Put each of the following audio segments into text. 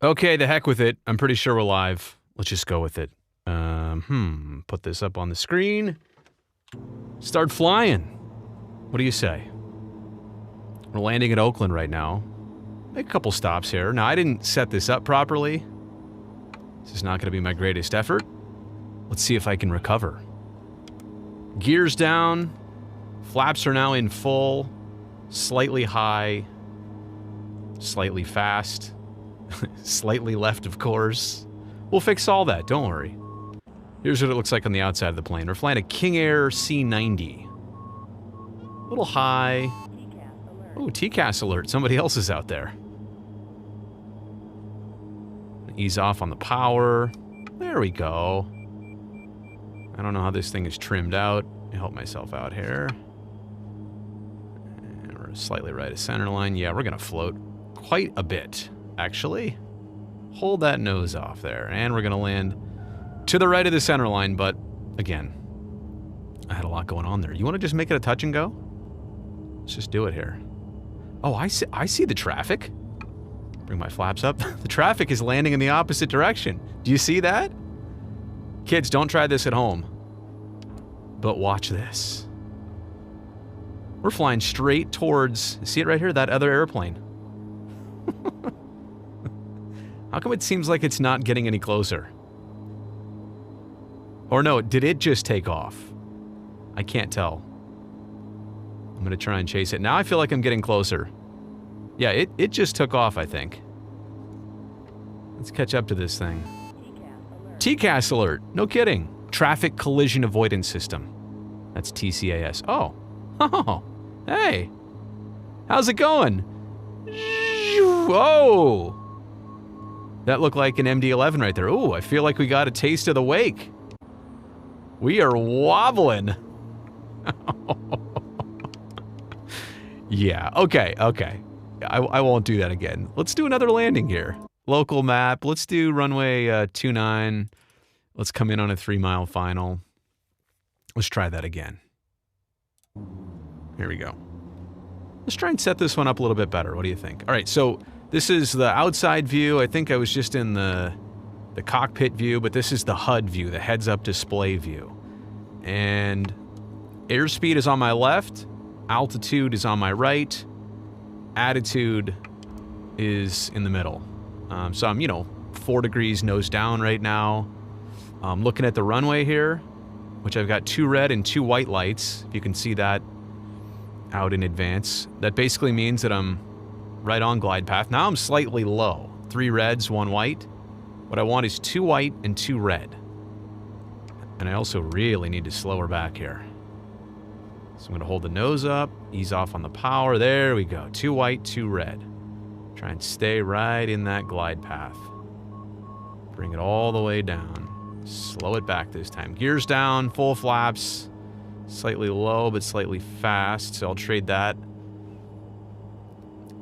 Okay, the heck with it. I'm pretty sure we're live. Let's just go with it. Put this up on the screen. Start flying. What do you say? We're landing at Oakland right now. Make a couple stops here. Now, I didn't set this up properly. This is not going to be my greatest effort. Let's see if I can recover. Gears down. Flaps are now in full. Slightly high. Slightly fast. Slightly left, of course. We'll fix all that, don't worry. Here's what it looks like on the outside of the plane. We're flying a King Air C90. A little high. Oh, TCAS alert. Somebody else is out there. Ease off on the power. There we go. I don't know how this thing is trimmed out. Let me help myself out here. And we're slightly right of center line. Yeah, we're going to float quite a bit, actually. Hold that nose off there. And we're going to land to the right of the center line, but again, I had a lot going on there. You want to just make it a touch and go? Let's just do it here. Oh, I see the traffic. Bring my flaps up. The traffic is landing in the opposite direction. Do you see that? Kids, don't try this at home. But watch this. We're flying straight towards, see it right here? That other airplane. How come it seems like it's not getting any closer? Or no, did it just take off? I can't tell. I'm going to try and chase it. Now I feel like I'm getting closer. Yeah, it just took off, I think. Let's catch up to this thing. TCAS alert. No kidding. Traffic Collision Avoidance System. That's TCAS. Oh. Oh. Hey. How's it going? Whoa. That looked like an MD-11 right there. Ooh, I feel like we got a taste of the wake. We are wobbling. Yeah, okay. I won't do that again. Let's do another landing here. Local map. Let's do runway 29. Let's come in on a 3-mile final. Let's try that again. Here we go. Let's try and set this one up a little bit better. What do you think? All right, so this is the outside view. I think I was just in the cockpit view, but this is the HUD view, the heads-up display view. And airspeed is on my left. Altitude is on my right. Attitude is in the middle. So I'm, 4 degrees nose down right now. I'm looking at the runway here, which I've got 2 red and 2 white lights. If you can see that out in advance. That basically means that I'm right on glide path. Now I'm slightly low. 3 reds, 1 white. What I want is 2 white and 2 red. And I also really need to slow her back here. So I'm going to hold the nose up, ease off on the power. There we go. 2 white, 2 red. Try and stay right in that glide path. Bring it all the way down. Slow it back this time. Gears down, full flaps. Slightly low, but slightly fast. So I'll trade that.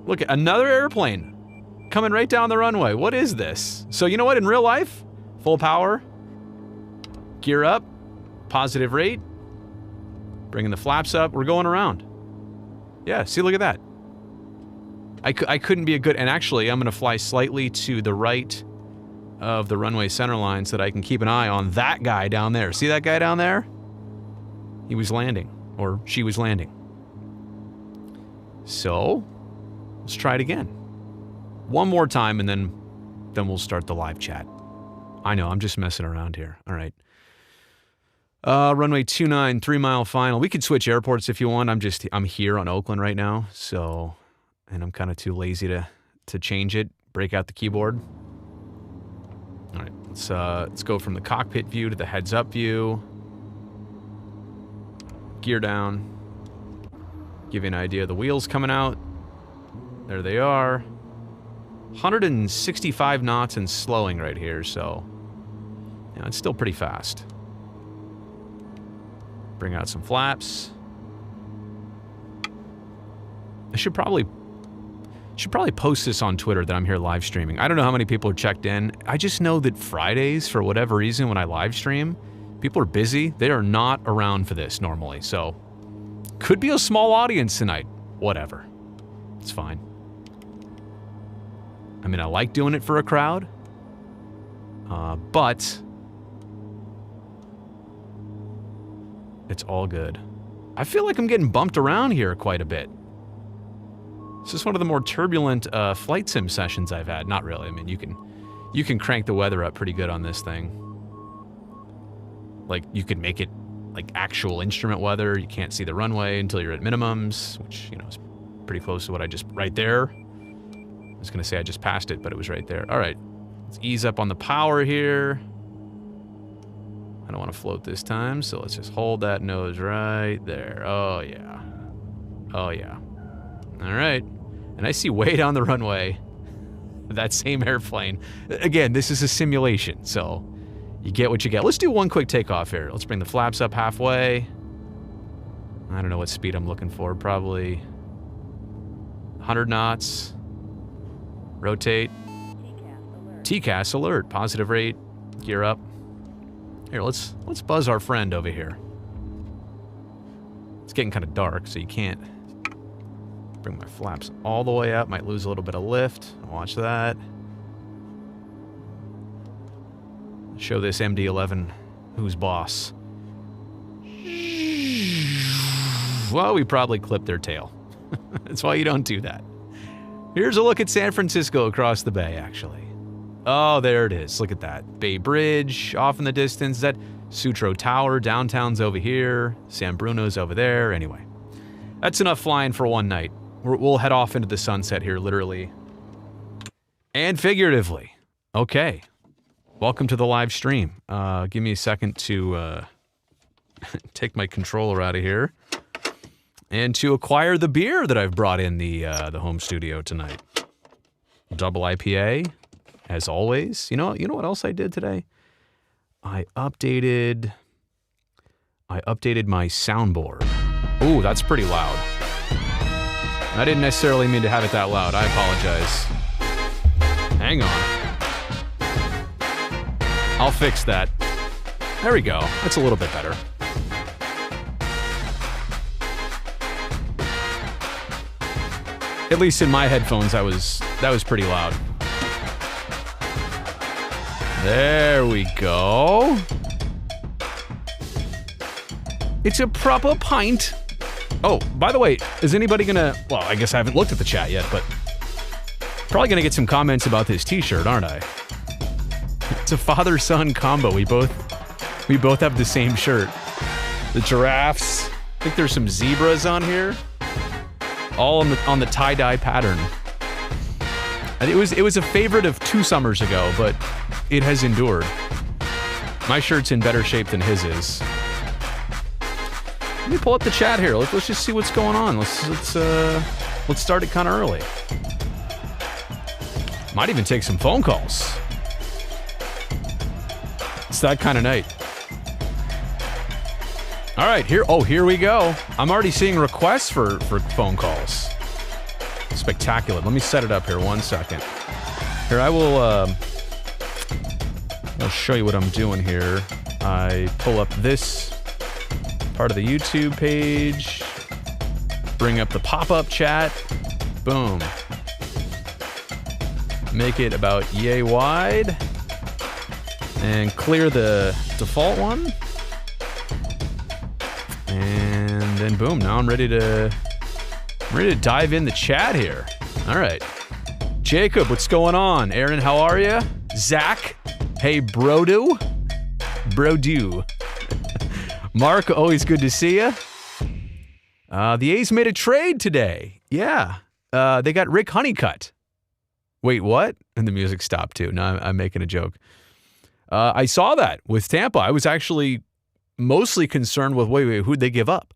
Look, another airplane coming right down the runway. What is this? So you know what? In real life, full power. Gear up. Positive rate. Bringing the flaps up. We're going around. Yeah, see, look at that. I couldn't be a good... And actually, I'm going to fly slightly to the right of the runway center line so that I can keep an eye on that guy down there. See that guy down there? He was landing. Or she was landing. So, let's try it again. One more time, and then we'll start the live chat. I know, I'm just messing around here. All right. Runway 29, 3-mile final. We could switch airports if you want. I'm here on Oakland right now, so... And I'm kind of too lazy to change it. Break out the keyboard. All right, let's go from the cockpit view to the heads-up view. Gear down. Give you an idea of the wheels coming out. There they are. 165 knots and slowing right here, so... Yeah, it's still pretty fast. Bring out some flaps. I should probably post this on Twitter that I'm here live streaming. I don't know how many people are checked in. I just know that Fridays, for whatever reason, when I live stream, people are busy. They are not around for this normally. So, could be a small audience tonight. Whatever. It's fine. mean, I like doing it for a crowd, but it's all good. I feel like I'm getting bumped around here quite a bit. This is one of the more turbulent flight sim sessions I've had. Not really. I mean, you can crank the weather up pretty good on this thing. Like, you can make it like actual instrument weather. You can't see the runway until you're at minimums, which, you know, is pretty close to what I just... Right there. I was going to say I just passed it, but it was right there. All right. Let's ease up on the power here. I don't want to float this time, so let's just hold that nose right there. Oh, yeah. Oh, yeah. All right. And I see way down the runway that same airplane. Again, this is a simulation, so you get what you get. Let's do one quick takeoff here. Let's bring the flaps up halfway. I don't know what speed I'm looking for. Probably 100 knots. Rotate. TCAS alert. Positive rate. Gear up. Here, let's buzz our friend over here. It's getting kind of dark, so you can't bring my flaps all the way up. Might lose a little bit of lift. Watch that. Show this MD-11 who's boss. Well, we probably clipped their tail. That's why you don't do that. Here's a look at San Francisco across the bay, actually. Oh, there it is. Look at that. Bay Bridge off in the distance. Is that Sutro Tower? Downtown's over here. San Bruno's over there. Anyway, that's enough flying for one night. We'll head off into the sunset here, literally and figuratively. Okay. Welcome to the live stream. Give me a second to take my controller out of here and to acquire the beer that I've brought in the home studio tonight. Double IPA. As always. You know what else I did today? I updated my soundboard. Ooh, that's pretty loud. I didn't necessarily mean to have it that loud. I apologize. Hang on. I'll fix that. There we go. That's a little bit better. At least in my headphones, that was pretty loud. There we go. It's a proper pint. Oh, by the way, is anybody gonna... Well, I guess I haven't looked at the chat yet, but... Probably gonna get some comments about this t-shirt, aren't I? It's a father-son combo. We both have the same shirt. The giraffes. I think there's some zebras on here. All on the tie-dye pattern. And it was a favorite of 2 summers ago, but it has endured. My shirt's in better shape than his is. Let me pull up the chat here. Let's just see what's going on. Let's start it kind of early. Might even take some phone calls. It's that kind of night. All right, here we go. I'm already seeing requests for phone calls. Spectacular. Let me set it up here 1 second. Here, I'll show you what I'm doing here. I pull up this part of the YouTube page, bring up the pop-up chat, boom. Make it about yay wide, and clear the default one. And then boom, now I'm ready to dive in the chat here. All right. Jacob, what's going on? Aaron, how are you? Zach, hey, Brodu. Mark, always good to see you. The A's made a trade today. Yeah. They got Rick Honeycutt. Wait, what? And the music stopped too. No, I'm making a joke. I saw that with Tampa. I was actually mostly concerned with, wait, who'd they give up?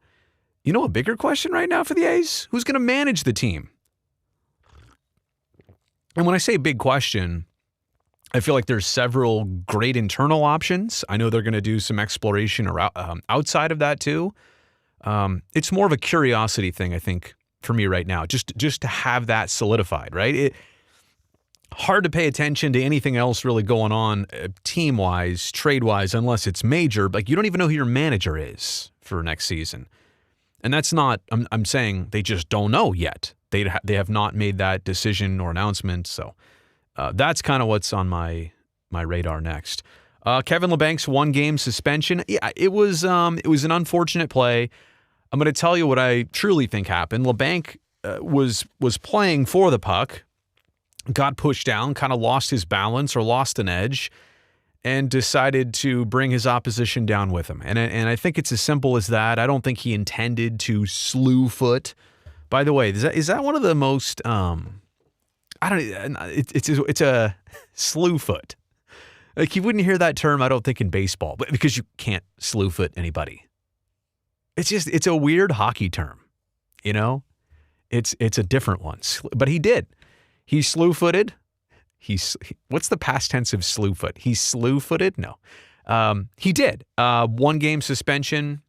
You know a bigger question right now for the A's? Who's going to manage the team? And when I say big question, I feel like there's several great internal options. I know they're going to do some exploration outside of that too. It's more of a curiosity thing, I think, for me right now, just to have that solidified, right? Hard to pay attention to anything else really going on team-wise, trade-wise, unless it's major. Like, you don't even know who your manager is for next season. And that's not, I'm saying they just don't know yet. They have not made that decision or announcement, so That's kind of what's on my radar next. Kevin LeBank's 1-game suspension. Yeah, it was an unfortunate play. I'm going to tell you what I truly think happened. LeBanc was playing for the puck, got pushed down, kind of lost his balance or lost an edge, and decided to bring his opposition down with him. And I think it's as simple as that. I don't think he intended to slew foot. By the way, is that one of the most it's a slew foot. Like, you wouldn't hear that term, I don't think, in baseball, but because you can't slew foot anybody. It's a weird hockey term, you know? It's a different one. But he did. He slew-footed. What's the past tense of slew-foot? He slew-footed? No. He did. 1-game suspension.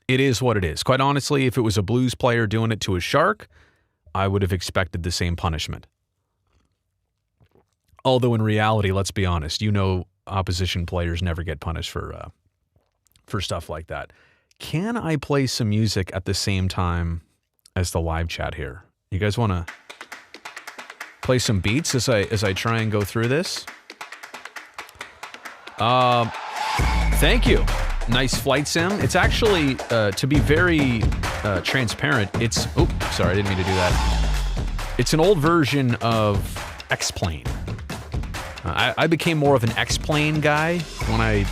It is what it is. Quite honestly, if it was a Blues player doing it to a Shark, I would have expected the same punishment. Although in reality, let's be honest, opposition players never get punished for stuff like that. Can I play some music at the same time as the live chat here? You guys want to play some beats as I try and go through this? Thank you. Nice flight sim. It's actually, to be very transparent, sorry, I didn't mean to do that. It's an old version of X-Plane. I became more of an X-Plane guy when I've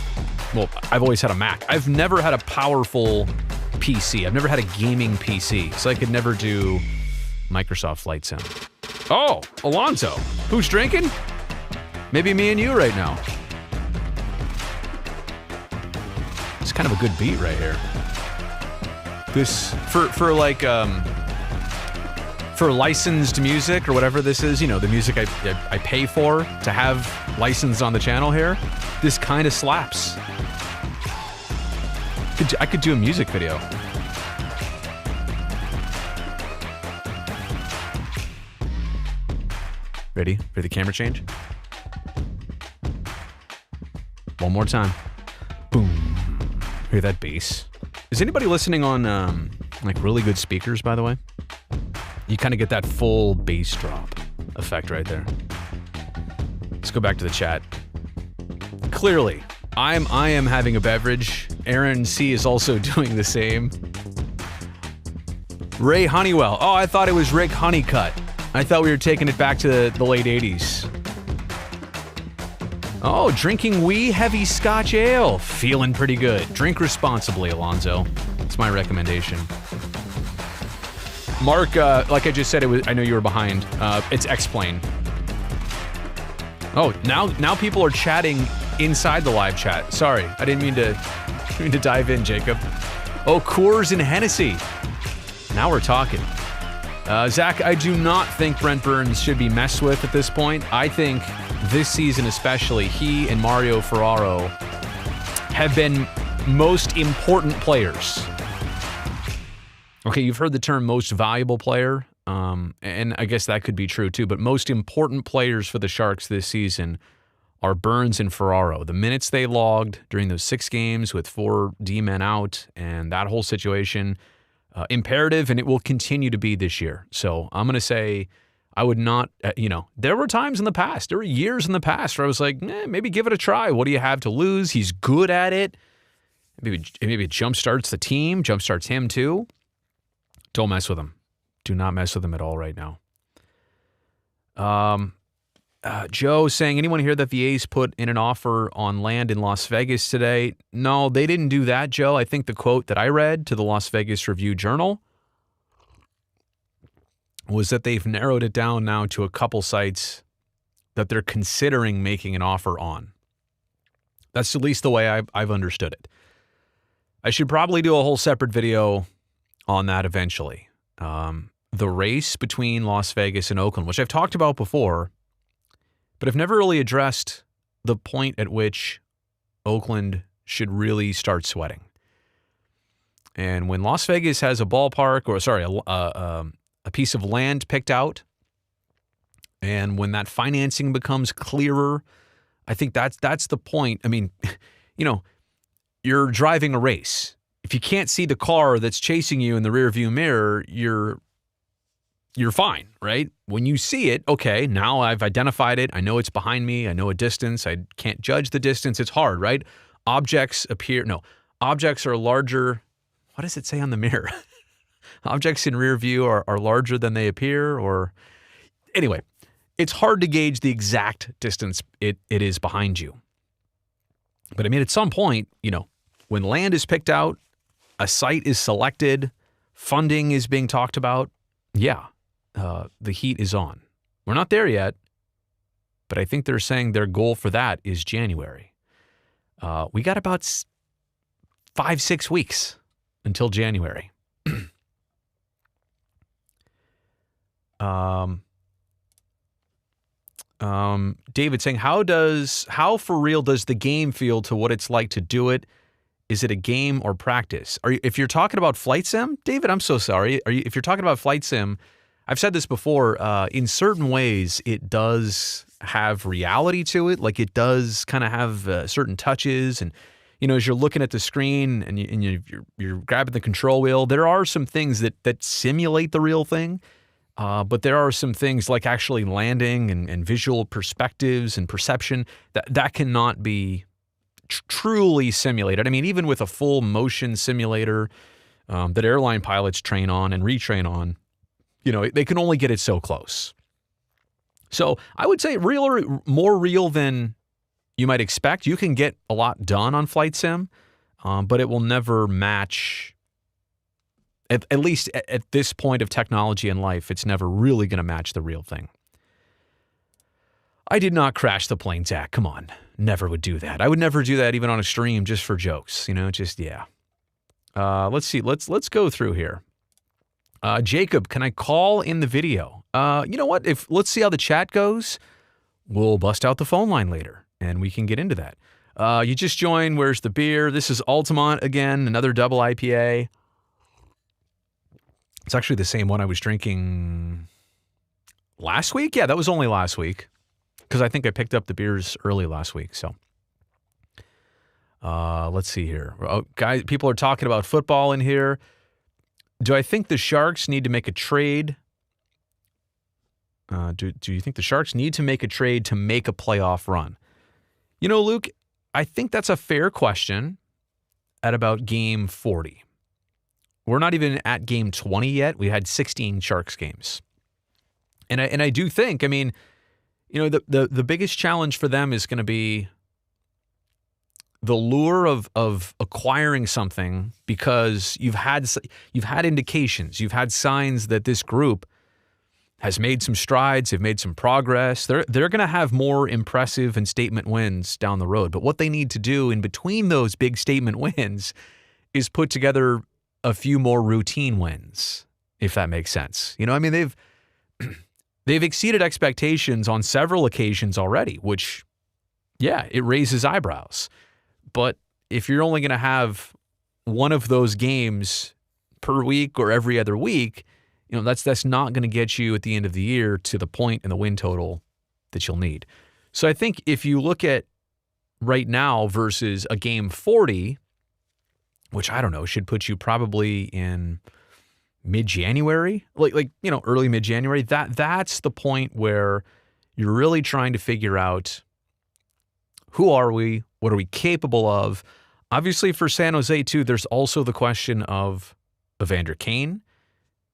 always had a Mac. I've never had a powerful PC. I've never had a gaming PC, so I could never do Microsoft Flight Sim. Oh, Alonzo. Who's drinking? Maybe me and you right now. It's kind of a good beat right here. This, for licensed music or whatever this is, the music I pay for to have licensed on the channel here, this kind of slaps. I could do a music video. Ready for the camera change? One more time. Boom. Hear that bass? Is anybody listening on really good speakers, by the way? You kind of get that full bass drop effect right there. Let's go back to the chat. Clearly, I am having a beverage. Aaron C is also doing the same. Ray Honeywell. Oh, I thought it was Rick Honeycutt. I thought we were taking it back to the late 80s. Oh, drinking wee heavy Scotch ale. Feeling pretty good. Drink responsibly, Alonzo. That's my recommendation. Mark, like I just said, I know you were behind. It's X-Plane. Oh, now people are chatting inside the live chat. Sorry, I didn't mean to dive in, Jacob. Oh, Coors and Hennessy. Now we're talking. Zach, I do not think Brent Burns should be messed with at this point. I think this season especially, he and Mario Ferraro have been most important players. Okay, you've heard the term most valuable player, and I guess that could be true too, but most important players for the Sharks this season are Burns and Ferraro. The minutes they logged during those 6 games with 4 D-men out and that whole situation, imperative, and it will continue to be this year. So I'm going to say I would not, there were times in the past, there were years in the past where I was like, maybe give it a try. What do you have to lose? He's good at it. Maybe it jumpstarts the team, jumpstarts him too. Don't mess with him. Do not mess with him at all right now. Joe saying, anyone hear that the A's put in an offer on land in Las Vegas today? No, they didn't do that, Joe. I think the quote that I read to the Las Vegas Review-Journal was that they've narrowed it down now to a couple sites that they're considering making an offer on. That's at least the way I've understood it. I should probably do a whole separate video on that eventually. The race between Las Vegas and Oakland, which I've talked about before, but I've never really addressed the point at which Oakland should really start sweating. And when Las Vegas has a ballpark, a piece of land picked out, and when that financing becomes clearer, I think that's the point. I mean, you're driving a race. If you can't see the car that's chasing you in the rearview mirror, you're you're fine, right? When you see it, okay, now I've identified it. I know it's behind me. I know a distance. I can't judge the distance. It's hard, right? Objects are larger. What does it say on the mirror? Objects in rear view are larger than they appear, or anyway, it's hard to gauge the exact distance it is behind you. But I mean, at some point, when land is picked out, a site is selected, funding is being talked about, the heat is on. We're not there yet, but I think they're saying their goal for that is January. We got about 5-6 weeks until January. David saying, how for real does the game feel to what it's like to do it? Is it a game or practice? If you're talking about flight sim, David, I'm so sorry. If you're talking about flight sim, I've said this before, in certain ways, it does have reality to it. Like it does kind of have certain touches. And, as you're looking at the screen and you're grabbing the control wheel, there are some things that simulate the real thing. But there are some things like actually landing and visual perspectives and perception that cannot be truly simulated. I mean, even with a full motion simulator that airline pilots train on and retrain on, they can only get it so close. So I would say more real than you might expect. You can get a lot done on flight sim, but it will never match. At least at this point of technology in life, it's never really going to match the real thing. I did not crash the plane, Zach. Come on. Never would do that. I would never do that even on a stream just for jokes. Let's see. Let's go through here. Jacob, can I call in the video? You know what? Let's see how the chat goes. We'll bust out the phone line later, and we can get into that. You just joined. Where's the beer? This is Altamont again, another double IPA. It's actually the same one I was drinking last week. Yeah, that was only last week because I think I picked up the beers early last week. So let's see here. Guys, people are talking about football in here. Do I think the Sharks need to make a trade? Do you think the Sharks need to make a trade to make a playoff run? Luke, I think that's a fair question at about game 40. We're not even at game 20 yet. We had 16 Sharks games. And I do think, the biggest challenge for them is going to be the lure of acquiring something because you've had indications, you've had signs that this group has made some strides, they've made some progress. They're going to have more impressive and statement wins down the road. But what they need to do in between those big statement wins is put together a few more routine wins, if that makes sense. They've exceeded expectations on several occasions already, which, it raises eyebrows. But if you're only going to have one of those games per week or every other week, that's not going to get you at the end of the year to the point in the win total that you'll need. So I think if you look at right now versus a game 40, which I don't know, should put you probably in mid-January, early mid-January. That's the point where you're really trying to figure out who are we, what are we capable of. Obviously, for San Jose too, there's also the question of Evander Kane,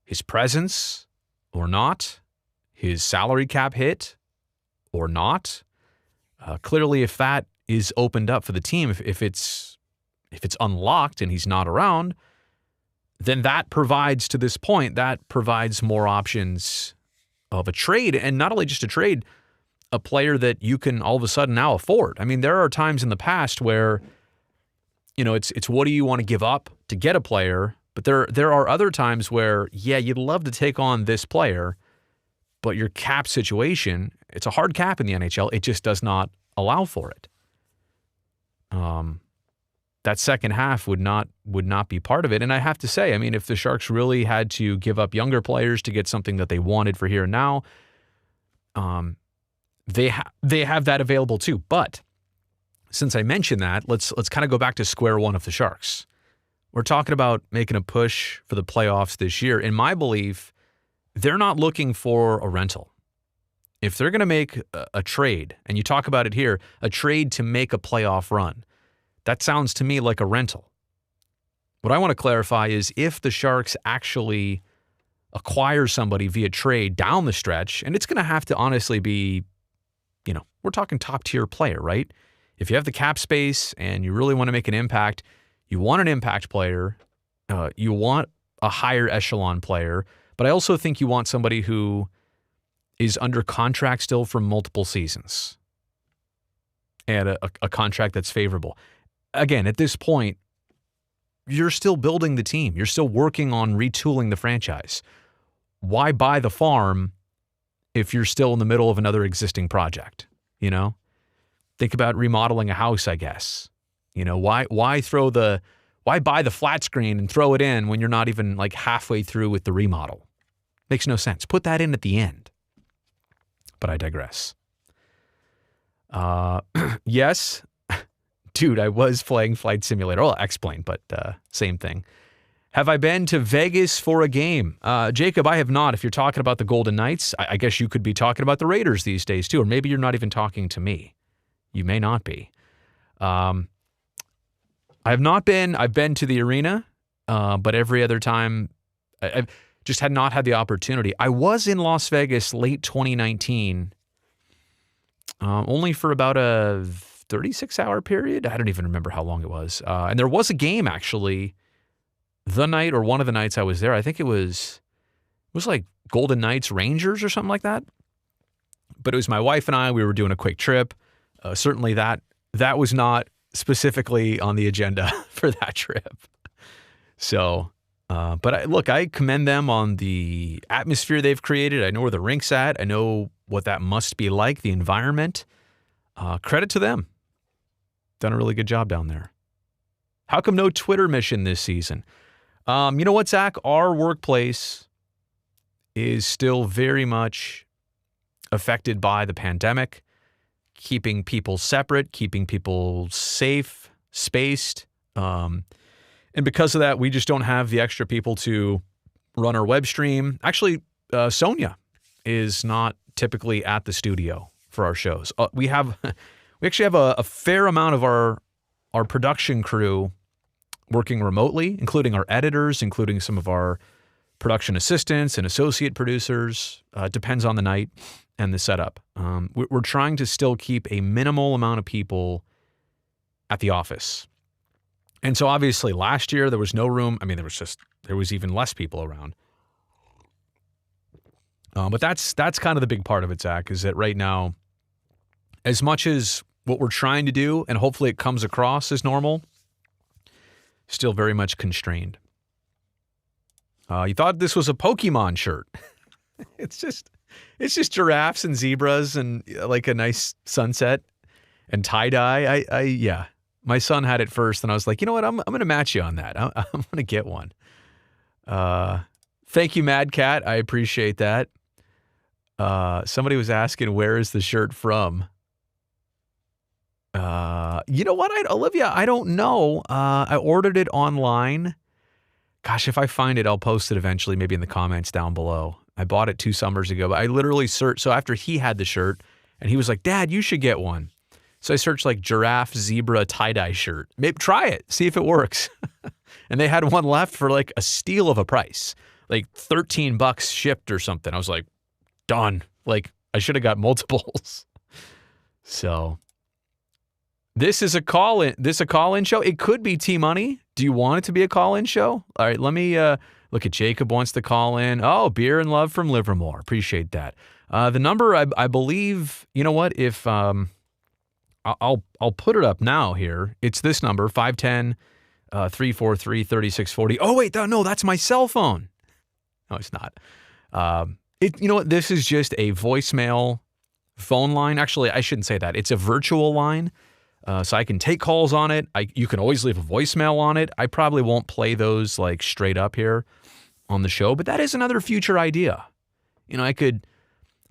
his presence or not, his salary cap hit or not. Clearly, if that is opened up for the team, if it's unlocked and he's not around, then that provides, to this point, that provides more options of a trade. And not only just a trade, a player that you can all of a sudden now afford. There are times in the past where, it's what do you want to give up to get a player? But there are other times where, you'd love to take on this player, but your cap situation, it's a hard cap in the NHL. It just does not allow for it. That second half would not be part of it. And I have to say, if the Sharks really had to give up younger players to get something that they wanted for here and now, they have that available too. But since I mentioned that, let's kind of go back to square one of the Sharks. We're talking about making a push for the playoffs this year. In my belief, they're not looking for a rental. If they're going to make a trade, and you talk about it here, a trade to make a playoff run, that sounds to me like a rental. What I want to clarify is if the Sharks actually acquire somebody via trade down the stretch, and it's going to have to honestly be, we're talking top tier player, right? If you have the cap space and you really want to make an impact, you want an impact player, you want a higher echelon player, but I also think you want somebody who is under contract still for multiple seasons and a contract that's favorable. Again, at this point, you're still building the team. You're still working on retooling the franchise. Why buy the farm if you're still in the middle of another existing project? Think about remodeling a house, I guess. Why buy the flat screen and throw it in when you're not even like halfway through with the remodel? Makes no sense. Put that in at the end. But I digress. Yes. Dude, I was playing Flight Simulator. Well, X-Plane, but same thing. Have I been to Vegas for a game? Jacob, I have not. If you're talking about the Golden Knights, I guess you could be talking about the Raiders these days too, or maybe you're not even talking to me. You may not be. I have not been. I've been to the arena, but every other time, I've just had not had the opportunity. I was in Las Vegas late 2019, only for about a 36-hour period. I don't even remember how long it was. And there was a game actually the night or one of the nights I was there. I think it was like Golden Knights Rangers or something like that. But it was my wife and I. We were doing a quick trip. Certainly that was not specifically on the agenda for that trip. So, but I commend them on the atmosphere they've created. I know where the rink's at. I know what that must be like, the environment. Credit to them. Done a really good job down there. How come no Twitter mission this season? You know what, Zach? Our workplace is still very much affected by the pandemic, keeping people separate, keeping people safe, spaced. And because of that, we just don't have the extra people to run our web stream. Actually, Sonia is not typically at the studio for our shows. We actually have a fair amount of our production crew working remotely, including our editors, including some of our production assistants and associate producers. Depends on the night and the setup. We're trying to still keep a minimal amount of people at the office. And so obviously last year there was no room. I mean, there was even less people around. But that's kind of the big part of it, Zach, is that right now, as much as what we're trying to do, and hopefully it comes across as normal, still very much constrained. You thought this was a Pokemon shirt. It's just giraffes and zebras and like a nice sunset and tie-dye. Yeah. My son had it first, and I was like, you know what? I'm going to match you on that. I'm going to get one. Thank you, Mad Cat. I appreciate that. Somebody was asking, where is the shirt from? You know what, Olivia? I don't know. I ordered it online. Gosh, if I find it, I'll post it eventually, maybe in the comments down below. I bought it 2 summers ago, but I literally searched. So after he had the shirt, and he was like, Dad, you should get one. So I searched like giraffe, zebra, tie-dye shirt. Maybe try it, see if it works. And they had one left for like a steal of a price, like $13 shipped or something. I was like, done. Like I should have got multiples. So this is a call-in. This a call-in show? It could be T-Money. Do you want it to be a call-in show? All right, let me look at Jacob wants to call in. Oh, beer and love from Livermore. Appreciate that. The number, I believe, you know what? If I'll put it up now here. It's this number, 510-343-3640. Oh, wait, no, that's my cell phone. No, it's not. You know what? This is just a voicemail phone line. Actually, I shouldn't say that. It's a virtual line. So I can take calls on it. You can always leave a voicemail on it. I probably won't play those like straight up here on the show, but that is another future idea. You know, I could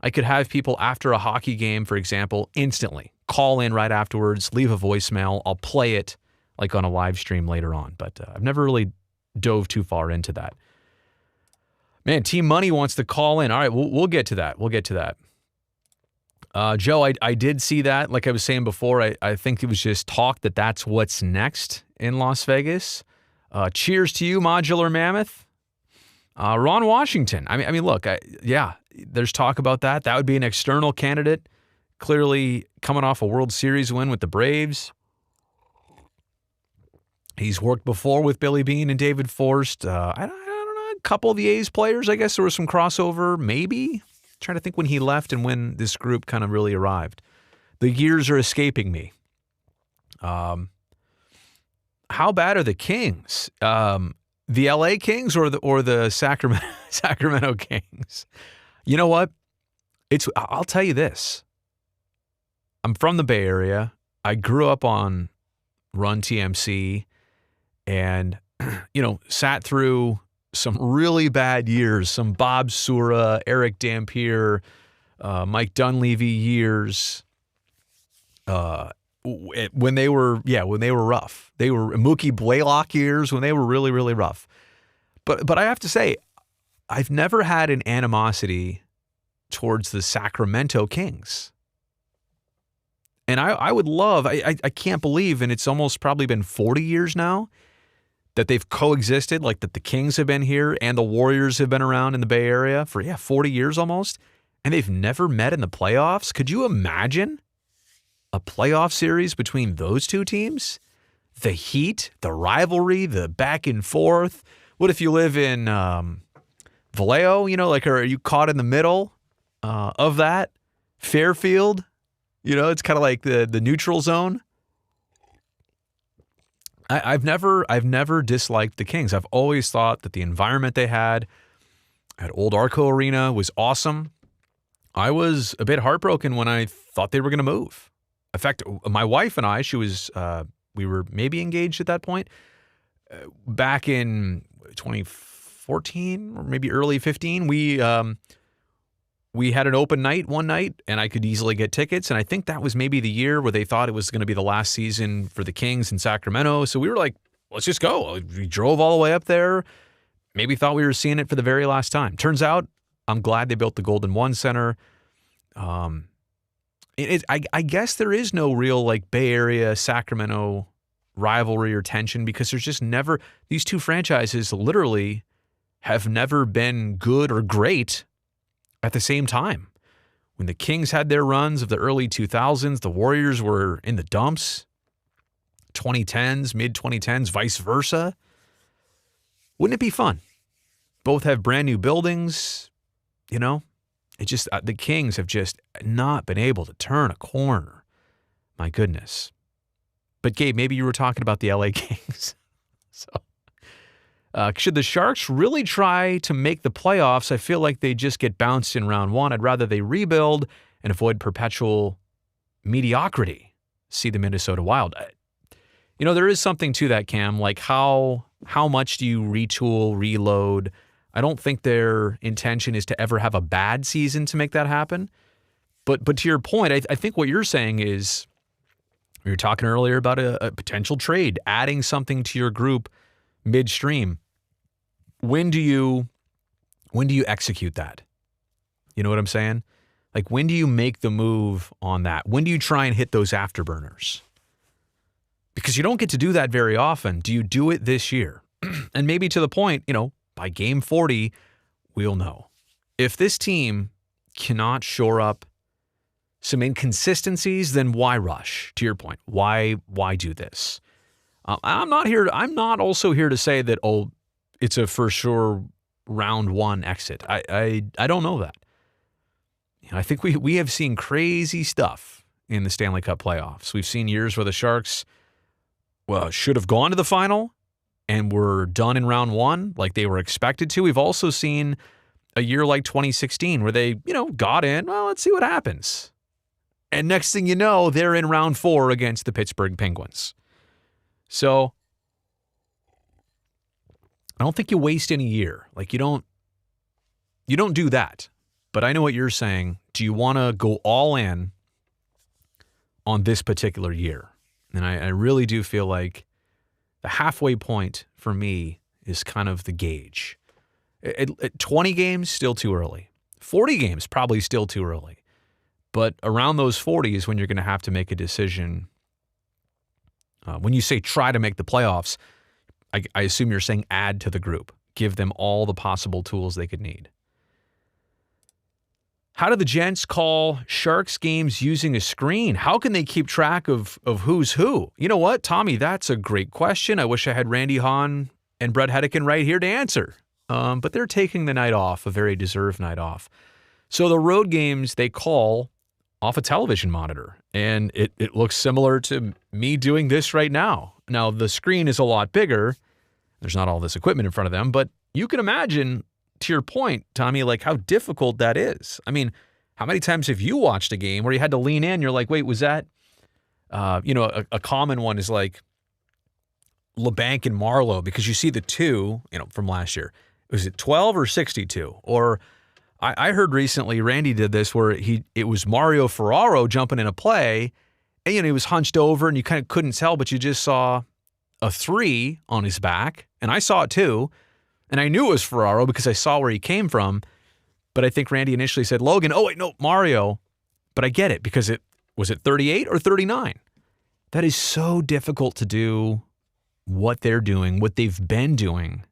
have people after a hockey game, for example, instantly call in right afterwards, leave a voicemail. I'll play it like on a live stream later on, but I've never really dove too far into that. Man, Team Money wants to call in. All right, we'll get to that. We'll get to that. Joe, I did see that. Like I was saying before, I think it was just talk that that's what's next in Las Vegas. Cheers to you, Modular Mammoth. Ron Washington. I mean, look, there's talk about that. That would be an external candidate. Clearly coming off a World Series win with the Braves. He's worked before with Billy Beane and David Forst. I don't know, a couple of the A's players. I guess there was some crossover, maybe. Trying to think when he left and when this group kind of really arrived. The years are escaping me. How bad are the Kings? The LA Kings or the Sacramento Kings? You know what? I'll tell you this. I'm from the Bay Area. I grew up on Run TMC and, sat through some really bad years, some Bob Sura, Eric Dampier, Mike Dunleavy years, when they were rough. They were Mookie Blaylock years when they were really, really rough. But I have to say, I've never had an animosity towards the Sacramento Kings. And I would love, I can't believe, and it's almost probably been 40 years now, that they've coexisted, like that the Kings have been here and the Warriors have been around in the Bay Area for, 40 years almost, and they've never met in the playoffs. Could you imagine a playoff series between those two teams? The heat, the rivalry, the back and forth. What if you live in Vallejo, are you caught in the middle of that? Fairfield, it's kind of like the neutral zone. I've never disliked the Kings. I've always thought that the environment they had at Old Arco Arena was awesome. I was a bit heartbroken when I thought they were going to move. In fact, my wife and I, we were maybe engaged at that point, back in 2014 or maybe early 15. We had an open night one night, and I could easily get tickets. And I think that was maybe the year where they thought it was going to be the last season for the Kings in Sacramento. So we were like, let's just go. We drove all the way up there. Maybe thought we were seeing it for the very last time. Turns out, I'm glad they built the Golden One Center. I guess there is no real Bay Area Sacramento rivalry or tension because there's just never, these two franchises literally have never been good or great at the same time. When the Kings had their runs of the early 2000s, the Warriors were in the dumps. 2010s, mid-2010s, vice versa. Wouldn't it be fun? Both have brand new buildings, It just, the Kings have just not been able to turn a corner. My goodness. But Gabe, maybe you were talking about the LA Kings. Should the Sharks really try to make the playoffs? I feel like they just get bounced in round one. I'd rather they rebuild and avoid perpetual mediocrity. See the Minnesota Wild. There is something to that, Cam. Like how much do you retool, reload? I don't think their intention is to ever have a bad season to make that happen. But to your point, I think what you're saying is, we were talking earlier about a potential trade, adding something to your group midstream. When do you execute that? You know what I'm saying? Like, when do you make the move on that? When do you try and hit those afterburners? Because you don't get to do that very often. Do you do it this year? And maybe to the point, by game 40, we'll know. If this team cannot shore up some inconsistencies, then why rush? To your point, why do this? I'm not also here to say that, it's a for sure round one exit. I don't know that. I think we have seen crazy stuff in the Stanley Cup playoffs. We've seen years where the Sharks, should have gone to the final and were done in round one like they were expected to. We've also seen a year like 2016 where they, got in. Well, let's see what happens. And next thing you know, they're in round 4 against the Pittsburgh Penguins. So I don't think you waste any year. Like you don't do that. But I know what you're saying. Do you want to go all in on this particular year? And I really do feel like the halfway point for me is kind of the gauge. At 20 games, still too early. 40 games, probably still too early. But around those 40s when you're going to have to make a decision. When you say try to make the playoffs, I assume you're saying add to the group. Give them all the possible tools they could need. How do the gents call Sharks games using a screen? How can they keep track of who's who? You know what, Tommy, that's a great question. I wish I had Randy Hahn and Brett Hedican right here to answer. But they're taking the night off, a very deserved night off. So the road games they call off a television monitor. And it looks similar to me doing this right now. Now, the screen is a lot bigger. There's not all this equipment in front of them, but you can imagine, to your point, Tommy, like how difficult that is. I mean, how many times have you watched a game where you had to lean in? You're like, wait, was that, a common one is like LeBanc and Marlowe, because you see the two, from last year. Was it 12 or 62? Or I heard recently Randy did this where it was Mario Ferraro jumping in a play, and he was hunched over and you kind of couldn't tell, but you just saw a 3 on his back, and I saw it too, and I knew it was Ferraro because I saw where he came from, but I think Randy initially said Logan. Oh wait, no, Mario. But I get it because was it 38 or 39? That is so difficult to do what they're doing, what they've been doing,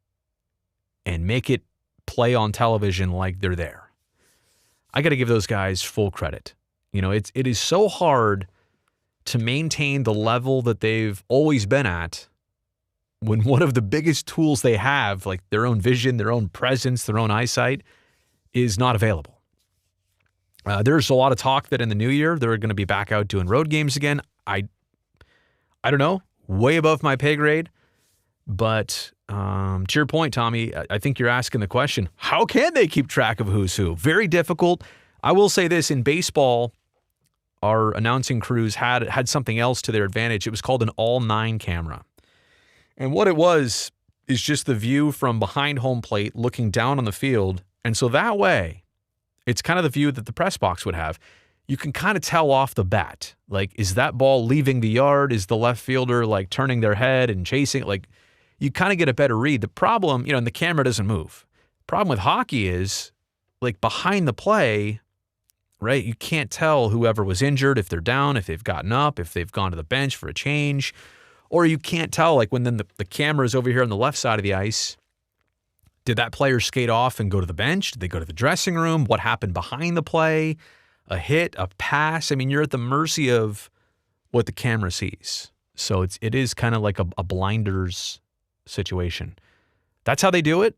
and make it play on television like they're there. I got to give those guys full credit. It is so hard to maintain the level that they've always been at when one of the biggest tools they have, like their own vision, their own presence, their own eyesight, is not available. There's a lot of talk that in the new year they're going to be back out doing road games again. I don't know, way above my pay grade. But to your point, Tommy, I think you're asking the question, how can they keep track of who's who? Very difficult. I will say this, in baseball, our announcing crews had something else to their advantage. It was called an all-9 camera. And what it was is just the view from behind home plate looking down on the field. And so that way, it's kind of the view that the press box would have. You can kind of tell off the bat, like, is that ball leaving the yard? Is the left fielder like turning their head and chasing? Like, you kind of get a better read. The problem, and the camera doesn't move. Problem with hockey is, like, behind the play, right, you can't tell whoever was injured, if they're down, if they've gotten up, if they've gone to the bench for a change. Or you can't tell, like, when then the camera is over here on the left side of the ice, did that player skate off and go to the bench? Did they go to the dressing room? What happened behind the play? A hit, a pass? I mean, you're at the mercy of what the camera sees. So it is kind of like a blinders situation. That's how they do it.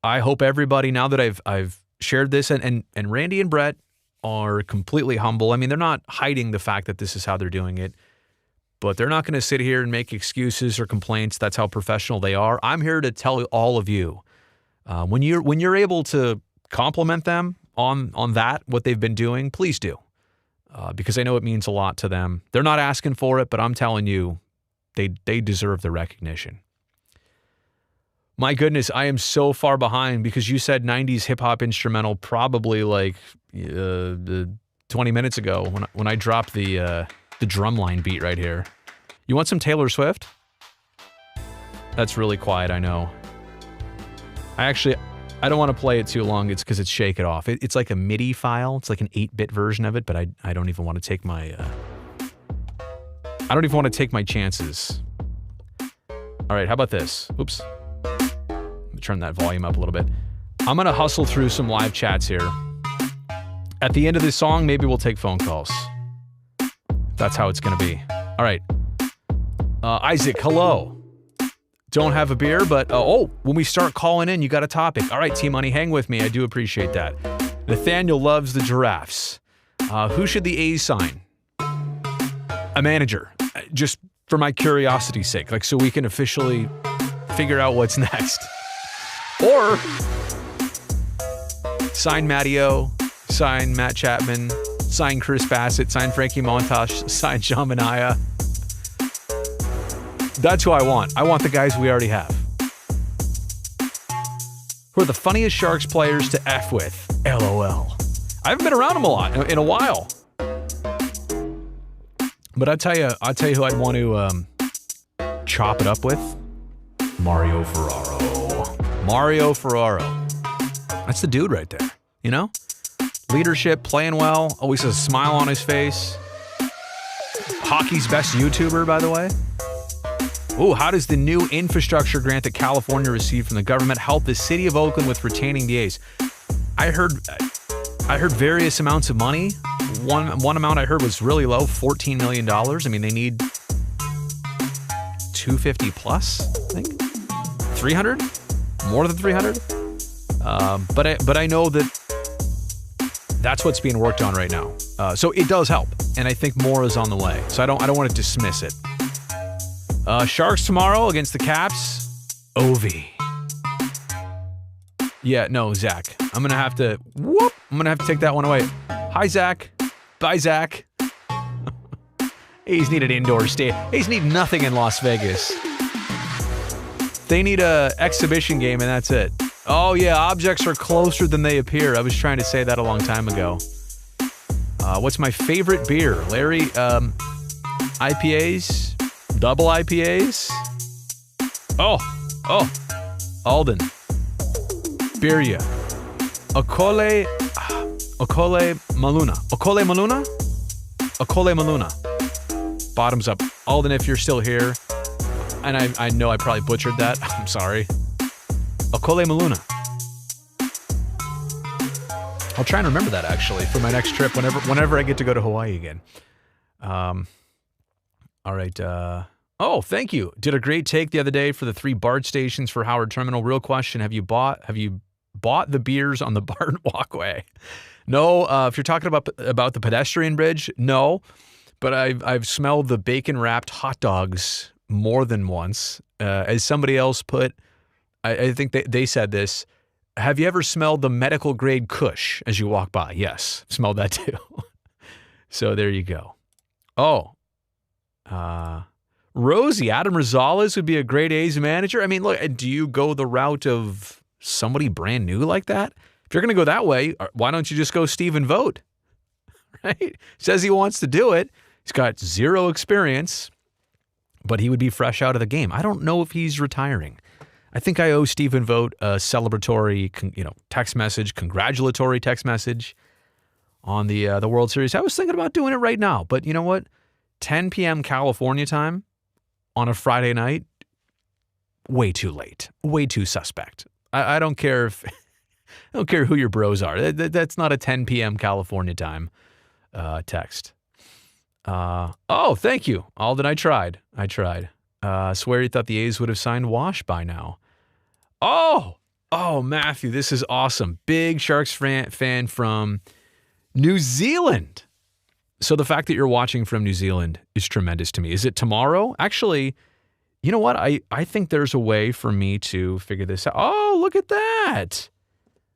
I hope everybody, now that I've shared this, and Randy and Brett are completely humble. I mean, they're not hiding the fact that this is how they're doing it, but they're not going to sit here and make excuses or complaints. That's how professional they are. I'm here to tell all of you, when you're able to compliment them on that, what they've been doing, please do, because I know it means a lot to them. They're not asking for it, but I'm telling you, they deserve the recognition. My goodness, I am so far behind because you said 90s hip-hop instrumental probably like 20 minutes ago when I dropped the drumline beat right here. You want some Taylor Swift? That's really quiet, I know. I don't want to play it too long. It's because it's Shake It Off. It's like a MIDI file. It's like an 8-bit version of it, but I don't even want to take my... I don't even want to take my chances. All right, how about this? Oops. Turn that volume up a little bit. I'm going to hustle through some live chats here. At the end of this song, maybe we'll take phone calls. That's how it's going to be. All right. Isaac, hello. Don't have a beer, but when we start calling in, you got a topic. All right, T-Money, hang with me. I do appreciate that. Nathaniel loves the giraffes. Who should the A's sign? A manager. Just for my curiosity's sake, like so we can officially figure out what's next. Or sign Matteo, sign Matt Chapman, sign Chris Bassett, sign Frankie Montas, sign John Mania. That's who I want. I want the guys we already have. Who are the funniest Sharks players to F with? LOL. I haven't been around them a lot in a while. But I'll tell you who I'd want to chop it up with. Mario Ferraro. Mario Ferraro. That's the dude right there, you know? Leadership, playing well, always has a smile on his face. Hockey's best YouTuber, by the way. Ooh, how does the new infrastructure grant that California received from the government help the city of Oakland with retaining the A's? I heard various amounts of money. One amount I heard was really low, $14 million. I mean, they need 250 plus, I think. 300? More than 300? But I know that that's what's being worked on right now. So it does help, and I think more is on the way. So I don't want to dismiss it. Sharks tomorrow against the Caps. Ovi. Yeah, no, Zach. I'm gonna have to take that one away. Hi, Zach. Bye, Zach. A's need an indoor stadium. A's need nothing in Las Vegas. They need a exhibition game, and that's it. Oh yeah, objects are closer than they appear. I was trying to say that a long time ago. What's my favorite beer? Larry, IPAs? Double IPAs? Oh, Alden. Birria. Okole Maluna. Okole Maluna? Bottoms up. Alden, if you're still here, and I know I probably butchered that. I'm sorry. Okole Maluna. I'll try and remember that, actually, for my next trip whenever I get to go to Hawaii again. All right. Oh, thank you. Did a great take the other day for the 3 BART stations for Howard Terminal. Real question, have you bought the beers on the BART walkway? No, if you're talking about the pedestrian bridge, no. But I've smelled the bacon-wrapped hot dogs more than once. As somebody else put, I think they said this, have you ever smelled the medical-grade Kush as you walk by? Yes, smelled that too. So there you go. Oh, Rosie, Adam Rosales would be a great A's manager. I mean, look, do you go the route of somebody brand new like that? If you're going to go that way, why don't you just go Stephen Vogt? Right? Says he wants to do it. He's got 0 experience, but he would be fresh out of the game. I don't know if he's retiring. I think I owe Stephen Vogt a celebratory, text message, congratulatory text message on the World Series. I was thinking about doing it right now, but you know what? 10 p.m. California time on a Friday night, way too late, way too suspect. I don't care if I don't care who your bros are. That's not a 10 p.m. California time text. Oh, thank you, Alden. I tried. Swear you thought the A's would have signed Wash by now. Oh, Matthew, this is awesome. Big Sharks fan from New Zealand. So the fact that you're watching from New Zealand is tremendous to me. Is it tomorrow? Actually, you know what? I think there's a way for me to figure this out. Oh, look at that.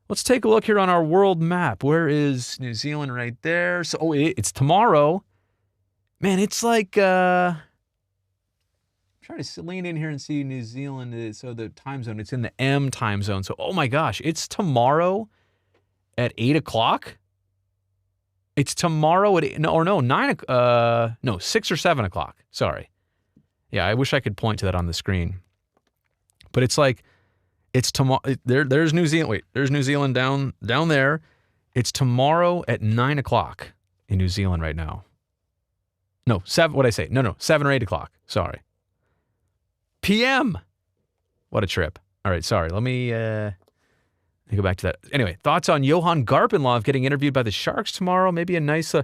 Let's take a look here on our world map. Where is New Zealand? Right there. So, it's tomorrow. Man, it's like, try to lean in here and see New Zealand. So the time zone, it's in the M time zone. So, oh my gosh, it's tomorrow at 8 o'clock. It's tomorrow at 6 or 7 o'clock. Sorry. Yeah, I wish I could point to that on the screen. But it's like, it's tomorrow. There's New Zealand. Wait, there's New Zealand down there. It's tomorrow at 9 o'clock in New Zealand right now. No, 7. What'd I say? No, 7 or 8 o'clock. Sorry. PM. What a trip. All right, sorry. Let me go back to that. Anyway, thoughts on Johan Garpenlov getting interviewed by the Sharks tomorrow? Maybe a nice.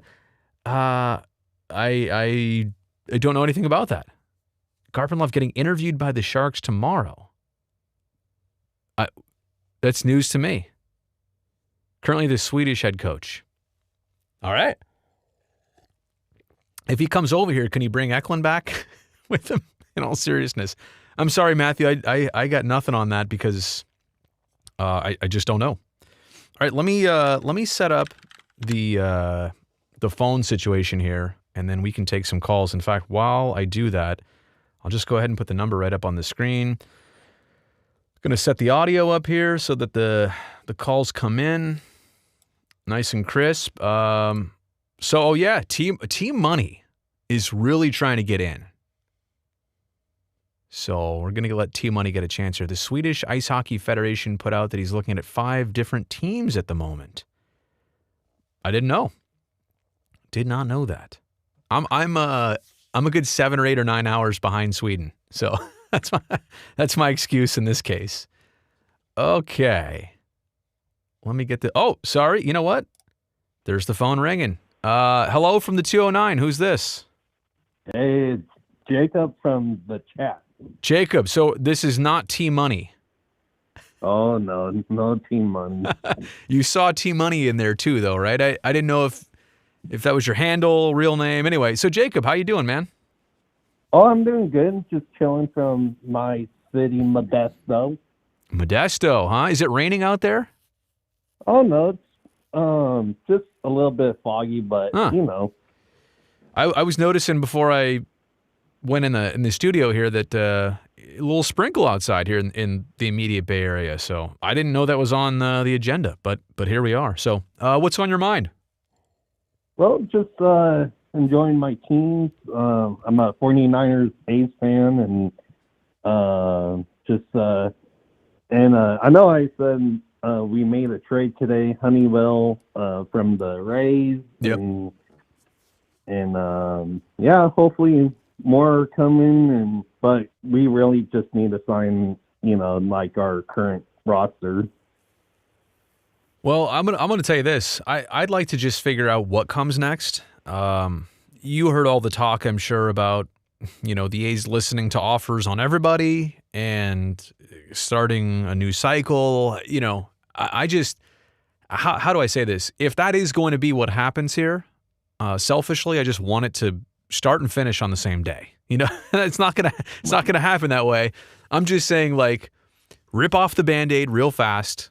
I don't know anything about that. Garpenlov getting interviewed by the Sharks tomorrow. That's news to me. Currently the Swedish head coach. All right. If he comes over here, can he bring Eklund back with him? In all seriousness, I'm sorry, Matthew. I got nothing on that because I just don't know. All right, let me set up the phone situation here, and then we can take some calls. In fact, while I do that, I'll just go ahead and put the number right up on the screen. Going to set the audio up here so that the calls come in nice and crisp. Team Money is really trying to get in. So we're going to let T-Money get a chance here. The Swedish Ice Hockey Federation put out that he's looking at 5 different teams at the moment. I didn't know. Did not know that. I'm a good 7 or 8 or 9 hours behind Sweden. So that's my excuse in this case. Okay. Let me get the... Oh, sorry. You know what? There's the phone ringing. Hello from the 209. Who's this? Hey, it's Jacob from the chat. Jacob. So this is not T-Money. Oh, no team money. You saw T-Money in there too, though, right? I didn't know if that was your handle, real name. Anyway, so Jacob, how you doing, man? Oh, I'm doing good. Just chilling from my city, Modesto. Modesto, huh? Is it raining out there? Oh, no, it's just a little bit foggy, but, you know. I was noticing before I went in the studio here that a little sprinkle outside here in the immediate Bay Area. So I didn't know that was on the agenda, but here we are. So what's on your mind? Well, just enjoying my teams. I'm a 49ers A's fan, and I know I said we made a trade today, Honeywell from the Rays. Yep. And yeah, hopefully more are coming, but we really just need to sign, like our current roster. Well, I'm gonna tell you this. I'd like to just figure out what comes next. You heard all the talk, I'm sure, about the A's listening to offers on everybody and starting a new cycle. I just how do I say this? If that is going to be what happens here, selfishly, I just want it to start and finish on the same day. It's not gonna happen that way. I'm just saying, like, rip off the Band-Aid real fast.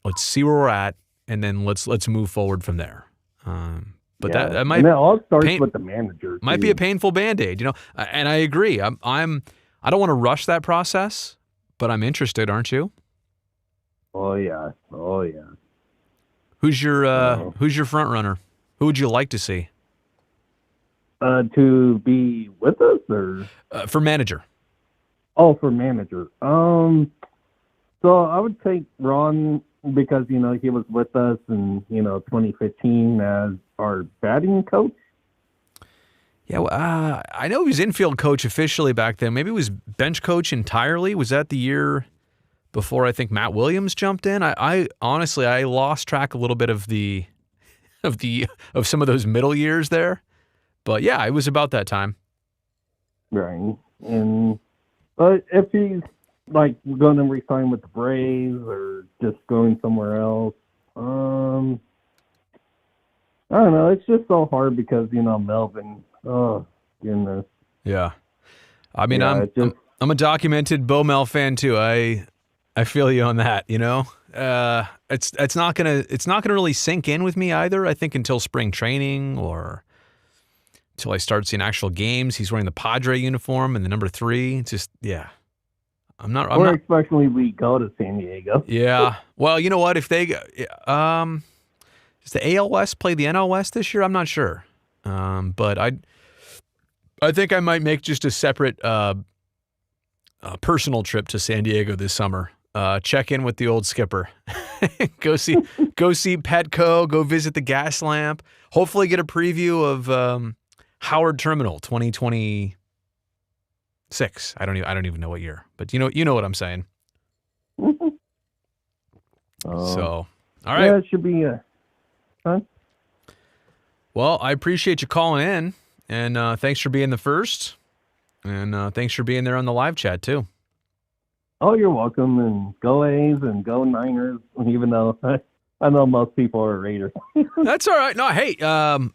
Let's see where we're at, and then let's move forward from there. But yeah. that might, and it all starts with the manager. Might be a painful Band-Aid, And I agree. I don't want to rush that process, but I'm interested. Aren't you? Oh yeah. Who's your front runner? Who would you like to see? To be with us, or for manager? Oh, for manager. So I would take Ron because he was with us in 2015 as our batting coach. Yeah, well, I know he was infield coach officially back then. Maybe he was bench coach entirely. Was that the year before I think Matt Williams jumped in? I honestly lost track a little bit of of some of those middle years there. But yeah, it was about that time. Right. But if he's like going to resign with the Braves or just going somewhere else, I don't know. It's just so hard because Melvin. Oh goodness. Yeah. I mean, yeah, I'm a documented Bo Mel fan too. I feel you on that. It's not gonna really sink in with me either. I think until spring training or until I start seeing actual games. He's wearing the Padre uniform and the number 3. It's just, yeah. Especially we go to San Diego. Yeah. Well, you know what? If they, does the AL West play the NL West this year? I'm not sure. But I think I might make just a separate personal trip to San Diego this summer. Check in with the old skipper. go see Petco. Go visit the gas lamp. Hopefully get a preview of Howard Terminal 2026. I don't even know what year, but you know what I'm saying. So, all right. Yeah, it should be fun. Well, I appreciate you calling in, and thanks for being the first, and thanks for being there on the live chat too. Oh, you're welcome, and go A's and go Niners, even though I know most people are Raiders. That's all right. No, hey,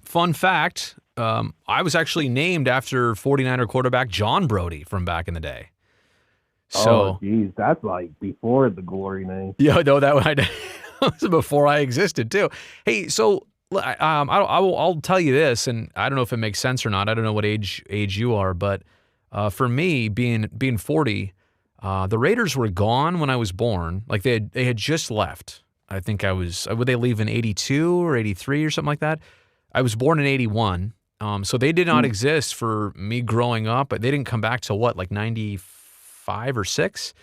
fun fact. I was actually named after 49er quarterback John Brody from back in the day. So, geez, that's like before the glory name. Yeah, no, that was before I existed too. Hey, so I'll tell you this, and I don't know if it makes sense or not. I don't know what age you are, but for me, being 40, the Raiders were gone when I was born. Like they had just left. I think would they leave in 82 or 83 or something like that? I was born in 81. So they did not exist for me growing up, but they didn't come back till what, like 94 5 or 6.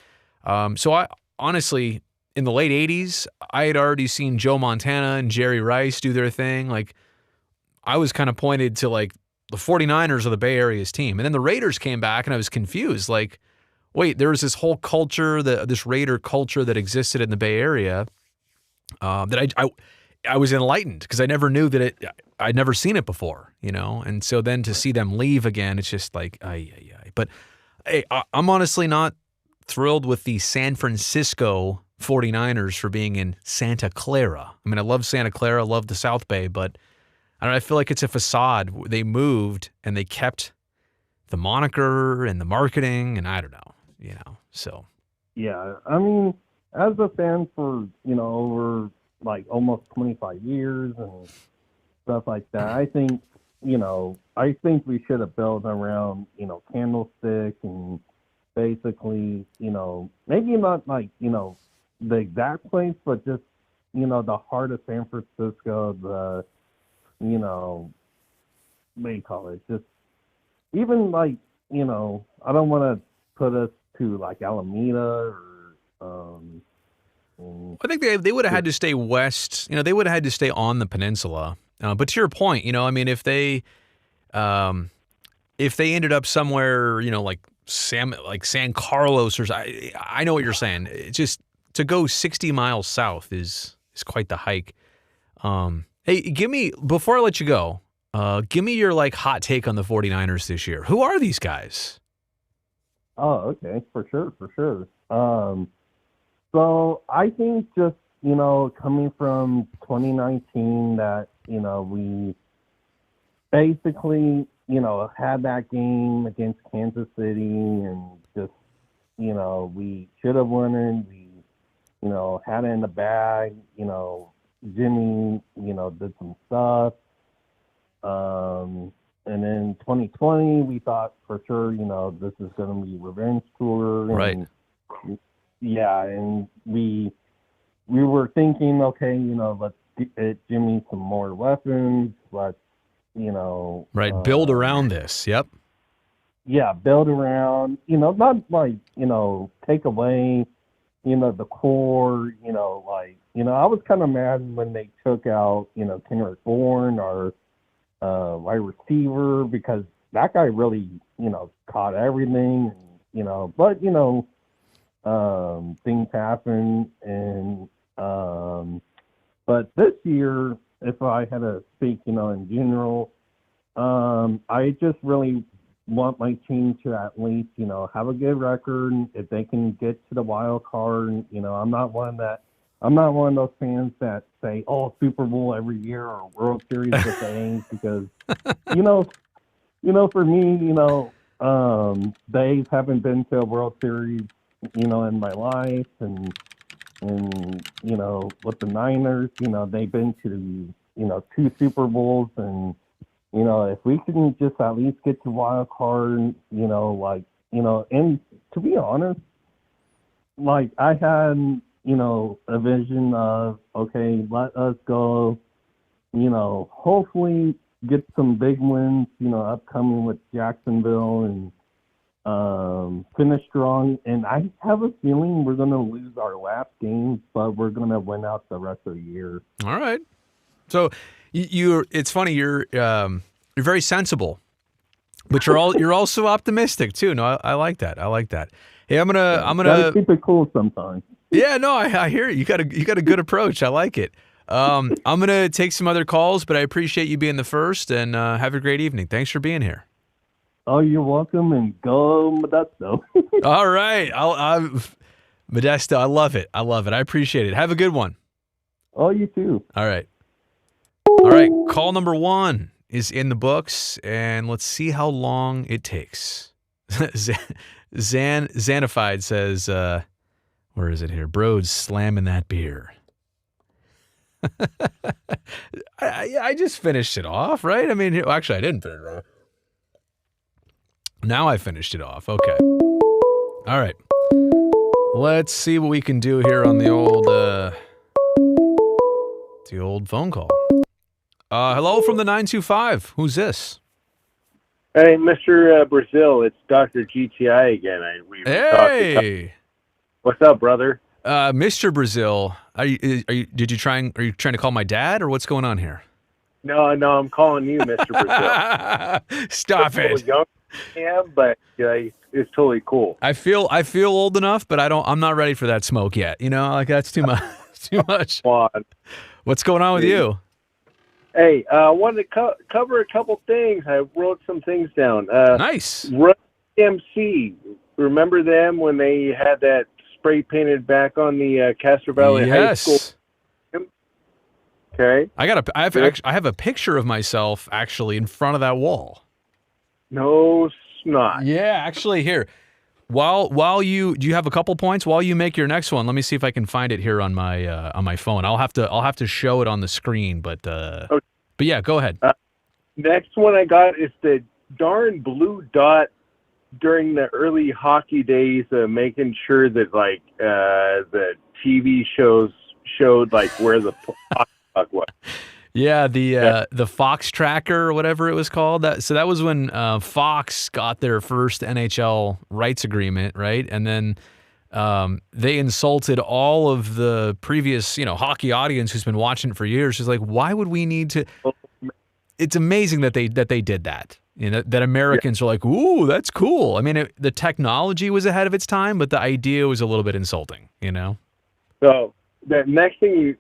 So I honestly, in the late 80s, I had already seen Joe Montana and Jerry Rice do their thing. Like, I was kind of pointed to like the 49ers are the Bay Area's team. And then the Raiders came back and I was confused. Like, wait, there was this whole culture, this Raider culture that existed in the Bay Area that I was enlightened because I never knew that I'd never seen it before, you know? And so then to see them leave again, it's just like, ay. But hey, I'm honestly not thrilled with the San Francisco 49ers for being in Santa Clara. I mean, I love Santa Clara, I love the South Bay, but I don't know, I feel like it's a facade. They moved and they kept the moniker and the marketing, and I don't know, you know, so. Yeah, I mean, as a fan for, you know, over like almost 25 years and stuff like that, I think we should have built around, you know, Candlestick and basically, you know, maybe not like, you know, the exact place, but just, you know, the heart of San Francisco, you know, what do you call it? Just even like, you know, I don't want to put us to like Alameda or. I think they would have had to stay west. You know, they would have had to stay on the peninsula. But to your point, you know, I mean, if they ended up somewhere, you know, like San Carlos or I know what you're saying. It's just to go 60 miles south is quite the hike. Hey, before I let you go, give me your like hot take on the 49ers this year. Who are these guys? Oh, okay, for sure. So I think just, you know, coming from 2019 that, you know, we basically, you know, had that game against Kansas City and just, you know, we should have won it. We, you know, had it in the bag, you know, Jimmy, you know, did some stuff. And then 2020, we thought for sure, you know, this is going to be revenge tour. Right. And, yeah, and we were thinking, okay, you know, let's get Jimmy some more weapons. Let's, you know. Right, build around this. Yep. Yeah, build around, you know, not like, you know, take away, you know, the core, you know, like, you know, I was kind of mad when they took out, you know, Kendrick Bourne, our wide receiver, because that guy really, you know, caught everything, and, you know, but, you know, things happen, and but this year, if I had to speak, you know, in general, I just really want my team to at least, you know, have a good record. If they can get to the wild card, you know, I'm not one of those fans that say, "Oh, Super Bowl every year" or World Series with the A's, because, you know, for me, you know, the A's haven't been to a World Series, you know, in my life, and you know, with the Niners, you know, they've been to, you know, 2 Super Bowls, and, you know, if we can just at least get to wild card, you know, like, you know, and to be honest, like, I had, you know, a vision of, okay, let us go, you know, hopefully get some big wins, you know, upcoming with Jacksonville, and finish strong. And I have a feeling we're going to lose our last game, but we're going to win out the rest of the year. All right. So it's funny, you're very sensible, but you're also optimistic too. No, I like that. Hey, I'm gonna keep it cool sometimes. Yeah, no, I hear it. You got a good approach. I like it. I'm gonna take some other calls, but I appreciate you being the first, and have a great evening. Thanks for being here. Oh, you're welcome, and go Modesto. All right, Modesto. I love it. I appreciate it. Have a good one. Oh, you too. All right. Call number 1 is in the books, and let's see how long it takes. Xanified says, where is it here? Bro's slamming that beer. I just finished it off, right? I mean, actually, I didn't finish it off. Now I finished it off. Okay. All right. Let's see what we can do here on the old phone call. Hello from the 925. Who's this? Hey, Mr. Brazil, it's Dr. GTI again. We Hey, what's up, brother? Mr. Brazil, are you trying to call my dad, or what's going on here? No, I'm calling you Mr. Brazil. Stop I'm a it. little young I am, but it's totally cool. I feel old enough, but I'm not ready for that smoke yet. You know, like that's too much. Too much. Come on. What's going on with you? Hey, I wanted to cover a couple things. I wrote some things down. Nice. Run MC. Remember them when they had that spray painted back on the Castro Valley High School? Okay. I have a picture of myself actually in front of that wall. No snot. Yeah, actually here. Do you have a couple points while you make your next one? Let me see if I can find it here on my phone. I'll have to show it on the screen, but Okay. But yeah, go ahead. Next one I got is the darn blue dot during the early hockey days, making sure that like the TV shows showed like where the puck was. Yeah, the Fox Tracker or whatever it was called. That was when Fox got their first NHL rights agreement, right? And then they insulted all of the previous, hockey audience who's been watching it for years. It's like, why would we need to? It's amazing that they did that. That Americans are like, ooh, that's cool. I mean, the technology was ahead of its time, but the idea was a little bit insulting. So. The next thing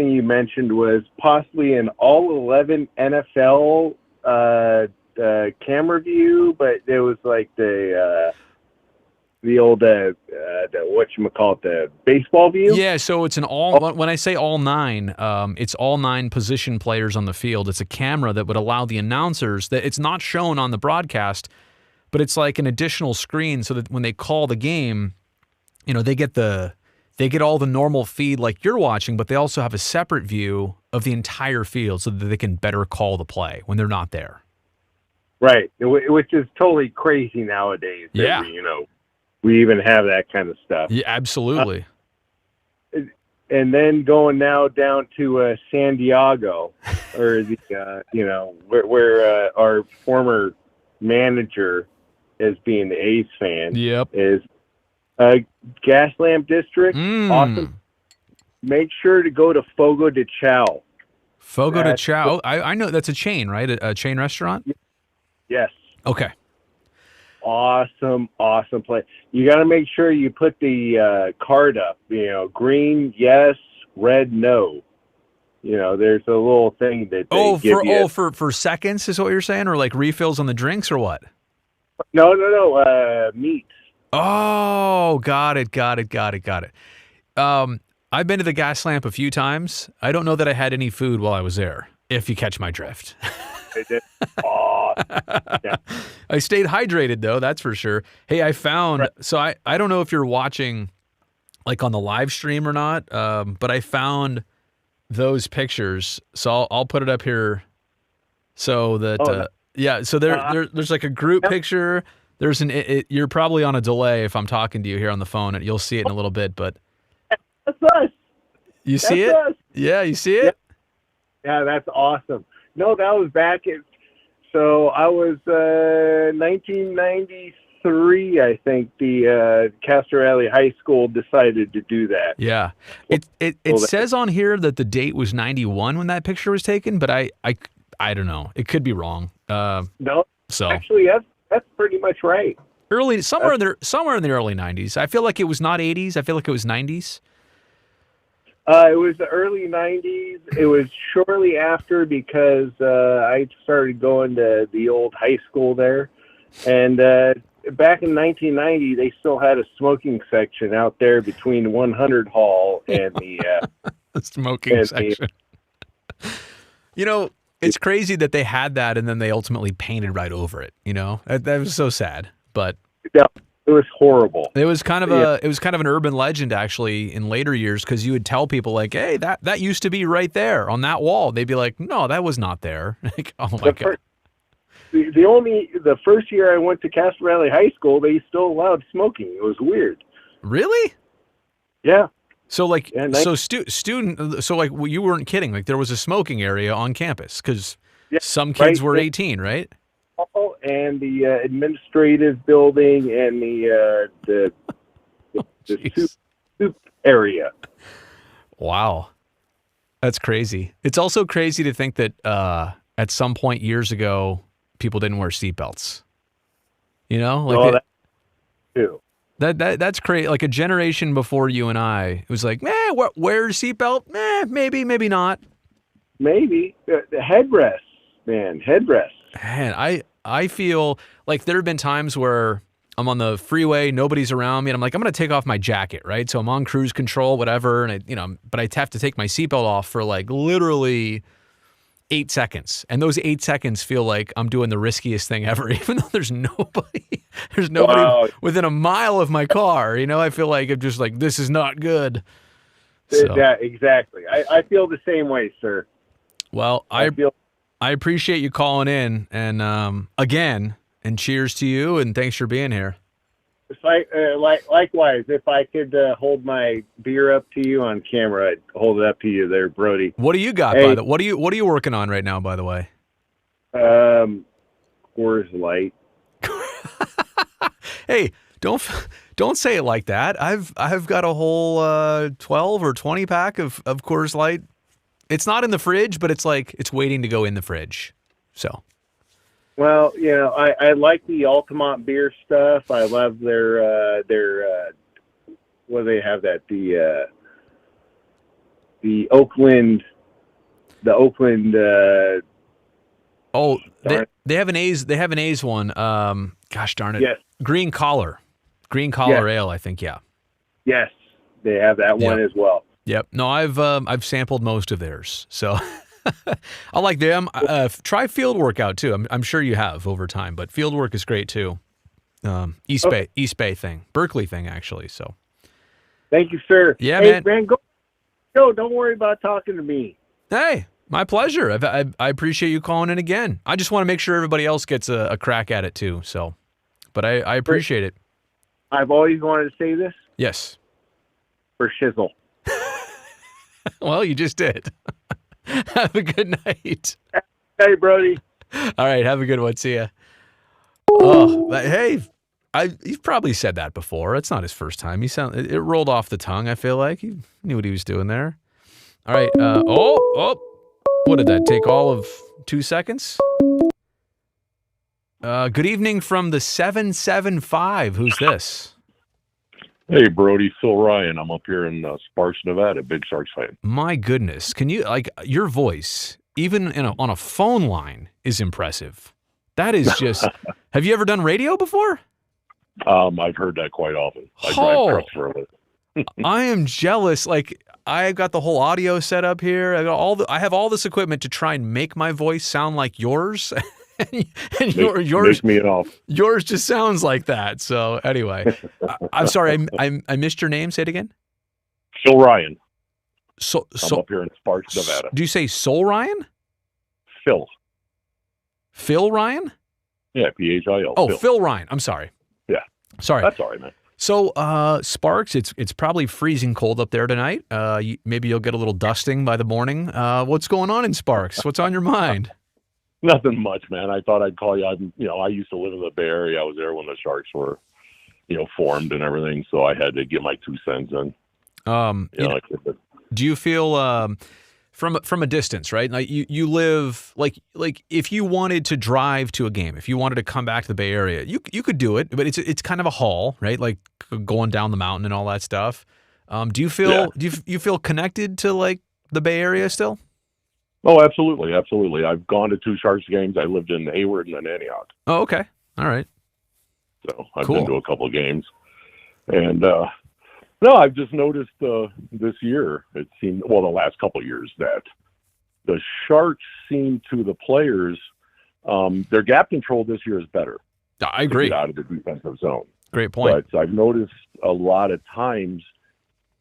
you mentioned was possibly an all 11 NFL camera view, but it was like the old whatchamacallit, the baseball view. Yeah, so it's when I say all 9, it's all 9 position players on the field. It's a camera that would allow the announcers that it's not shown on the broadcast, but it's like an additional screen so that when they call the game, they get all the normal feed like you're watching, but they also have a separate view of the entire field so that they can better call the play when they're not there. Right, which is totally crazy nowadays. Yeah. We even have that kind of stuff. Yeah, absolutely. And then going now down to San Diego, or where our former manager, as being the A's fan, is. Gaslamp District, awesome. Make sure to go to Fogo de Chao. Fogo de Chao. I know that's a chain, right? A chain restaurant? Yes. Okay. Awesome place. You got to make sure you put the card up. Green, yes, red, no. There's a little thing that they give you. For seconds is what you're saying, or like refills on the drinks, or what? No. Meat. Oh, got it. I've been to the Gaslamp a few times. I don't know that I had any food while I was there, if you catch my drift. I did. Oh, yeah. I stayed hydrated, though, that's for sure. Hey, I found, right. So I don't know if you're watching like on the live stream or not, but I found those pictures. So I'll put it up here so that, so there's like a group picture. There's you're probably on a delay if I'm talking to you here on the phone, and you'll see it in a little bit, but that's us. You see it? Us. Yeah, you see it? Yeah, that's awesome. No, that was back so I was 1993, I think the Castro Valley High School decided to do that. Yeah. It says on here that the date was 91 when that picture was taken, but I don't know. It could be wrong. No. So actually that's pretty much right. Somewhere in the early 90s. I feel like it was not 80s. I feel like it was 90s. It was the early 90s. It was shortly after because I started going to the old high school there. And back in 1990, they still had a smoking section out there between 100 Hall and the smoking section. It's crazy that they had that and then they ultimately painted right over it. That was so sad. But yeah, it was horrible. It was kind of an urban legend actually in later years because you would tell people like, "Hey, that used to be right there on that wall." They'd be like, "No, that was not there." Like, oh my god. The first year I went to Castro Valley High School, they still allowed smoking. It was weird. Really? Yeah. So like, so like, well, you weren't kidding. Like there was a smoking area on campus because some kids were 18, right? hall and the administrative building and the soup area. Wow. That's crazy. It's also crazy to think that at some point years ago, people didn't wear seatbelts. You know? Like That too. That's crazy. Like a generation before you and I, it was like, wear a seatbelt? Maybe not. Maybe. The headrests, man. Headrests. Man, I feel like there have been times where I'm on the freeway, nobody's around me, and I'm like, I'm going to take off my jacket, right? So I'm on cruise control, whatever, and but I have to take my seatbelt off for like literally 8 seconds. And those 8 seconds feel like I'm doing the riskiest thing ever, even though there's nobody Wow. within a mile of my car. I feel like I'm just like, this is not good. So, Yeah, exactly. I feel the same way, sir. well, I appreciate you calling in, and again, and cheers to you, and thanks for being here. It's likewise, if I could hold my beer up to you on camera, I'd hold it up to you there, Brody. What do you got? Hey. What are you working on right now? By the way, Coors Light. hey, don't say it like that. I've got a whole 12 or 20 pack of Coors Light. It's not in the fridge, but it's like it's waiting to go in the fridge. So. Well, I like the Altamont beer stuff. I love their what do they have that the Oakland. They have an A's. They have an A's one. Gosh darn it. Yes. Green Collar Yes. Ale. I think. Yeah. Yes, they have that one as well. Yep. No, I've sampled most of theirs, so I like them. Try Field Workout too. I'm sure you have over time, but Field Work is great too. East Bay thing, Berkeley thing actually. So. Thank you, sir. Yeah, hey, man. Go. Don't worry about talking to me. Hey, my pleasure. I appreciate you calling in again. I just want to make sure everybody else gets a crack at it too. So, but I appreciate it. I've always wanted to say this Yes. for shizzle. Well, you just did. Have a good night. Hey, Brody. All right, have a good one. See ya. Oh, hey, you've probably said that before. It's not his first time. It rolled off the tongue. I feel like he knew what he was doing there. All right. What did that take? All of 2 seconds. Good evening from the 775. Who's this? Hey, Brody, Phil Ryan. I'm up here in Sparks, Nevada. Big Sharks fan. My goodness, can you your voice, even on a phone line, is impressive. That is just. Have you ever done radio before? I've heard that quite often. I drive trucks for a living. I am jealous. Like I've got the whole audio set up here. I have all this equipment to try and make my voice sound like yours. and yours Make me an off. Yours just sounds like that. So anyway, I'm sorry. I missed your name. Say it again. Phil Ryan. So I'm up here in Sparks, Nevada. Do you say Soul Ryan? Phil. Phil Ryan? Yeah, Phil. Oh, Phil Ryan. I'm sorry. Yeah. Sorry. That's all right, man. So, Sparks, it's probably freezing cold up there tonight. Maybe you'll get a little dusting by the morning. What's going on in Sparks? What's on your mind? Nothing much, man. I thought I'd call you. I used to live in the Bay Area. I was there when the Sharks were, formed and everything. So I had to get my 2 cents in. Do you feel from a distance, right? Like you live like if you wanted to drive to a game, if you wanted to come back to the Bay Area, you could do it, but it's kind of a haul, right? Like going down the mountain and all that stuff. Do you feel you feel connected to like the Bay Area still? Oh, absolutely, absolutely. I've gone to 2 Sharks games. I lived in Hayward and then Antioch. Oh, okay, all right. So I've Cool. been to a couple of games, and no, I've just noticed this year. It seemed the last couple of years that the Sharks seem to the players their gap control this year is better. I agree. To get out of the defensive zone. Great point. But I've noticed a lot of times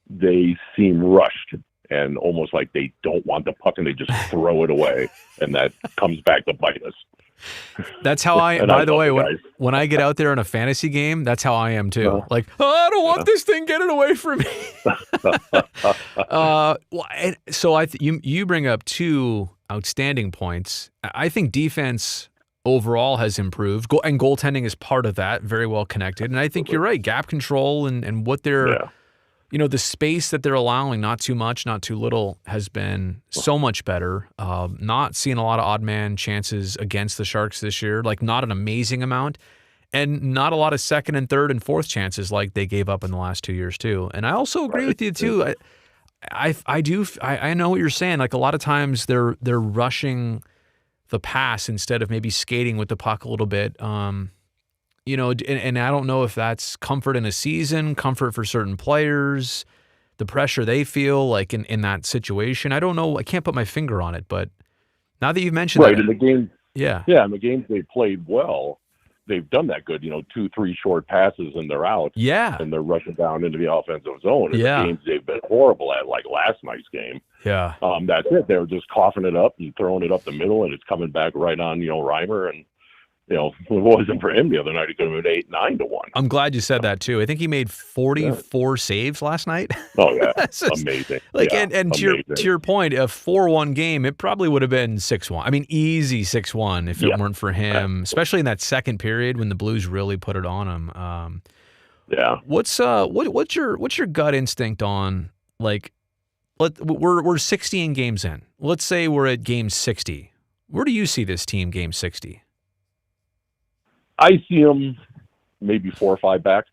they seem rushed and almost like they don't want the puck and they just throw it away, and that comes back to bite us. That's how I am. By the way, when I get out there in a fantasy game, that's how I am too. Like, I don't want this thing. Get it away from me. So you bring up 2 outstanding points. I think defense overall has improved. And goaltending is part of that, very well connected. And I think you're right. Gap control and what they're, the space that they're allowing, not too much, not too little, has been so much better. Not seeing a lot of odd man chances against the Sharks this year, like not an amazing amount. And not a lot of second and third and fourth chances like they gave up in the last 2 years too. And I also agree with you too. I know what you're saying. Like a lot of times they're rushing the pass instead of maybe skating with the puck a little bit. And I don't know if that's comfort in a season, comfort for certain players, the pressure they feel like in that situation. I don't know. I can't put my finger on it, but now that you've mentioned that. In the game. Yeah. Yeah. In the games they played well, they've done that good, 2-3 short passes and they're out. Yeah. And they're rushing down into the offensive zone. And Yeah. the games they've been horrible at, like last night's game. Yeah. That's it. They were just coughing it up and throwing it up the middle, and it's coming back right on, Reimer. And, if it wasn't for him the other night, it could have been 8-9-1. I'm glad you said that too. I think he made 44 saves last night. Oh yeah. Just, amazing. Like, yeah, and to your point, a 4-1 game, it probably would have been 6-1. I mean, easy 6-1 if it weren't for him, especially in that second period when the Blues really put it on him. What's your gut instinct on, like, we're 16 games in. Let's say we're at game 60. Where do you see this team game 60? I see them maybe 4 or 5 back.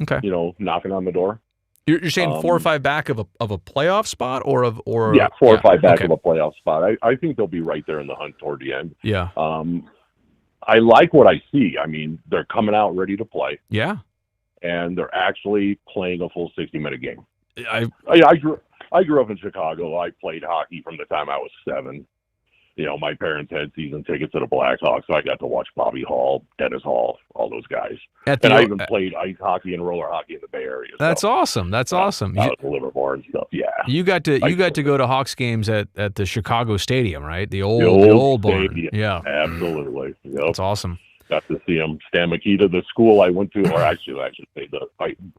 Okay. Knocking on the door. You're saying 4 or 5 back of a playoff spot or 4 or 5 back of a playoff spot. I think they'll be right there in the hunt toward the end. Yeah. I like what I see. I mean, they're coming out ready to play. Yeah. And they're actually playing a full 60-minute game. I grew up in Chicago. I played hockey from the time I was 7. My parents had season tickets to the Blackhawks, so I got to watch Bobby Hall, Dennis Hall, all those guys. And I even played ice hockey and roller hockey in the Bay Area. That's awesome. That's awesome. Out of Livermore and stuff. Yeah. You got to go to Hawks games at the Chicago Stadium, right? The old barn. Stadium. Yeah. Absolutely. Yep. That's awesome. Got to see him. Stan Mikita, the school I went to, or actually I should say the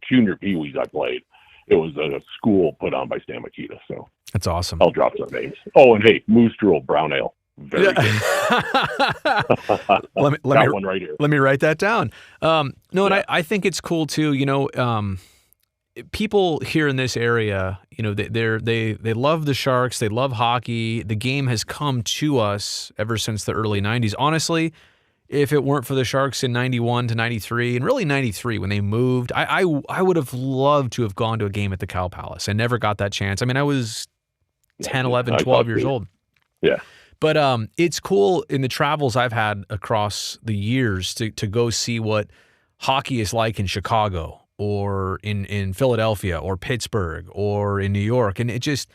junior Pee-wees I played. It was a school put on by Stan Mikita, so that's awesome. I'll drop some names. Oh, and hey, Moose Drool Brown Ale, very good. let me one right here. Let me write that down. And I think it's cool too. People here in this area, they love the Sharks, they love hockey. The game has come to us ever since the early '90s. Honestly, if it weren't for the Sharks in 91 to 93, and really 93 when they moved, I would have loved to have gone to a game at the Cow Palace. I never got that chance. I mean, I was 10, 11, 12 years old. Yeah. But it's cool in the travels I've had across the years to go see what hockey is like in Chicago or in Philadelphia or Pittsburgh or in New York. And it just,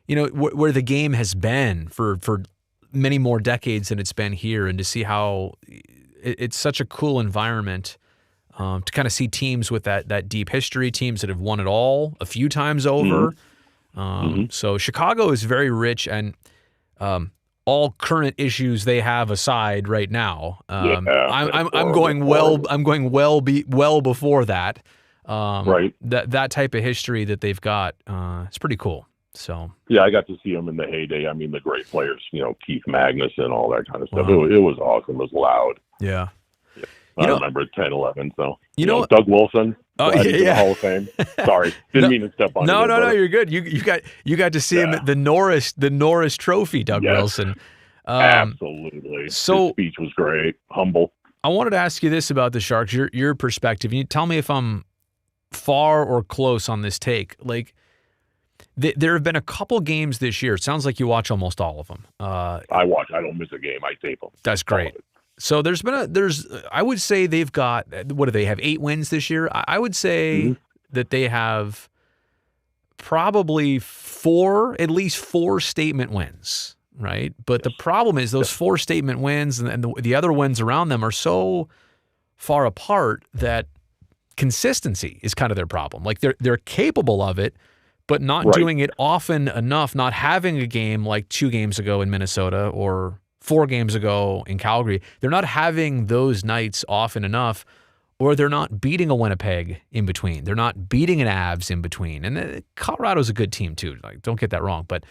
where the game has been for many more decades than it's been here, and to see how it's such a cool environment to kind of see teams with that deep history, teams that have won it all a few times over. So Chicago is very rich, and all current issues they have aside right now, I'm going well before that. Right. That type of history that they've got, it's pretty cool. So yeah, I got to see them in the heyday. I mean, the great players, Keith Magnus and all that kind of stuff. Wow. It was awesome. It was loud. Yeah. I remember 10, 11. So Doug Wilson. Oh yeah. Hall of Fame. Sorry, didn't mean to step on. No, you're good. You got to see him at the Norris Trophy, Doug Wilson. Absolutely. So his speech was great. Humble. I wanted to ask you this about the Sharks, your perspective. You tell me if I'm far or close on this take. Like, there have been a couple games this year. It sounds like you watch almost all of them. I watch. I don't miss a game. I tape them. That's great. So I would say they've got, what do they have, 8 wins this year? I would say that they have probably at least four statement wins, right? But the problem is those 4 statement wins and the other wins around them are so far apart that consistency is kind of their problem. Like they're capable of it, but not doing it often enough, not having a game like 2 games ago in Minnesota or 4 games ago in Calgary. They're not having those nights often enough, or they're not beating a Winnipeg in between. They're not beating an Avs in between. And Colorado's a good team too. Like, don't get that wrong. But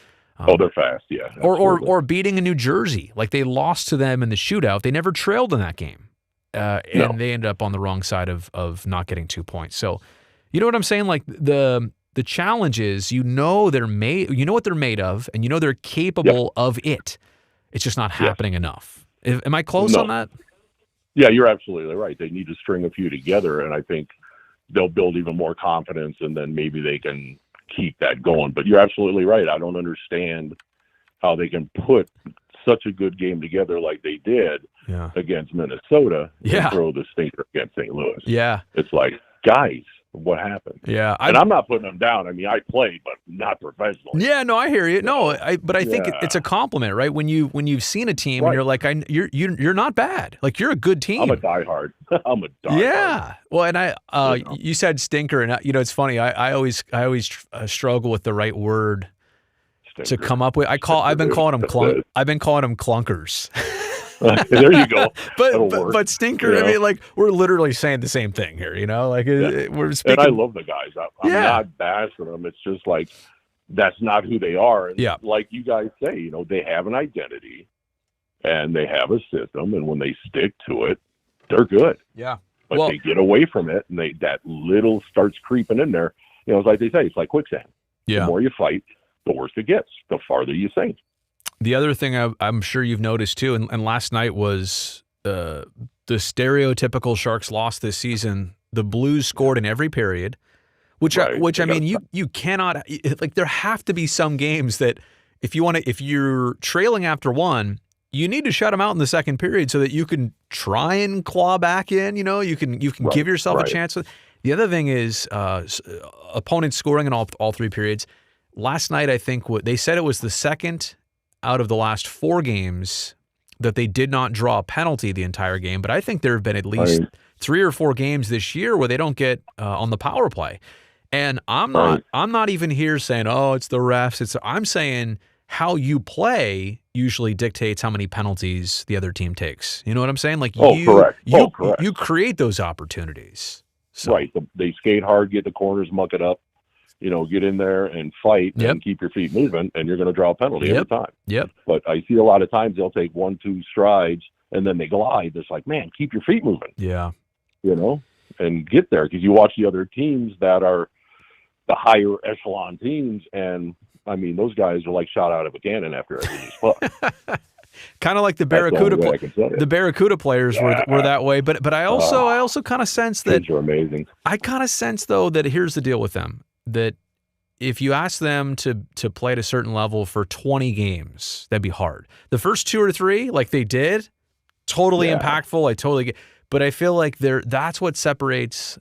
They're fast, yeah. Or beating a New Jersey. Like they lost to them in the shootout. They never trailed in that game. And they ended up on the wrong side of not getting 2 points. So, you know what I'm saying? Like the challenge is, you know what they're made of, and you know they're capable of it. It's just not happening enough. Am I close on that? Yeah, you're absolutely right. They need to string a few together, and I think they'll build even more confidence, and then maybe they can keep that going. But you're absolutely right. I don't understand how they can put such a good game together like they did against Minnesota and throw the stinker against St. Louis. Yeah. It's like, guys, what happened? Yeah. And I'm not putting them down. I mean, I played, but not professionally. Yeah, no, I hear you. No, but I think it's a compliment, right? When you've seen a team and you're like, you're not bad. Like, you're a good team. I'm a diehard. Yeah. Well, and you said stinker, and it's funny. I always struggle with the right word to come up with. I've been calling them clunkers. There you go. But stinker. I mean, like, we're literally saying the same thing here. Like we're speaking. And I love the guys. I'm not bashing them. It's just like, that's not who they are. And like you guys say, they have an identity and they have a system, and when they stick to it, they're good. Yeah. But they get away from it, and that little starts creeping in there. It's like they say, it's like quicksand. Yeah. The more you fight, the worse it gets. The farther you sink. The other thing I'm sure you've noticed too, and last night was the stereotypical Sharks loss this season. The Blues scored in every period, which I mean, you cannot, like, there have to be some games that if you're trailing after one, you need to shut them out in the second period so that you can try and claw back in. You can give yourself a chance. The other thing is opponents scoring in all three periods. Last night, I think they said it was the second out of the last 4 games that they did not draw a penalty the entire game. But I think there have been at least 3 or 4 games this year where they don't get on the power play. And I'm not even here saying, oh, it's the refs. I'm saying how you play usually dictates how many penalties the other team takes. You know what I'm saying? Like, correct. You create those opportunities. So. Right. They skate hard, get the corners, muck it up. Get in there and fight and keep your feet moving, and you're going to draw a penalty every time. Yep. But I see a lot of times they'll take 1-2 strides and then they glide. It's like, man, keep your feet moving. Yeah. And get there, because you watch the other teams that are the higher echelon teams, and I mean, those guys are like shot out of a cannon after every loose puck. Kind of like the Barracuda. The Barracuda players were that way, but I also kind of sense that kids are amazing. I kind of sense though that here's the deal with them. That if you ask them to play at a certain level for 20 games, that'd be hard. The first 2 or 3, like they did, totally impactful. I totally get, but I feel like that's what separates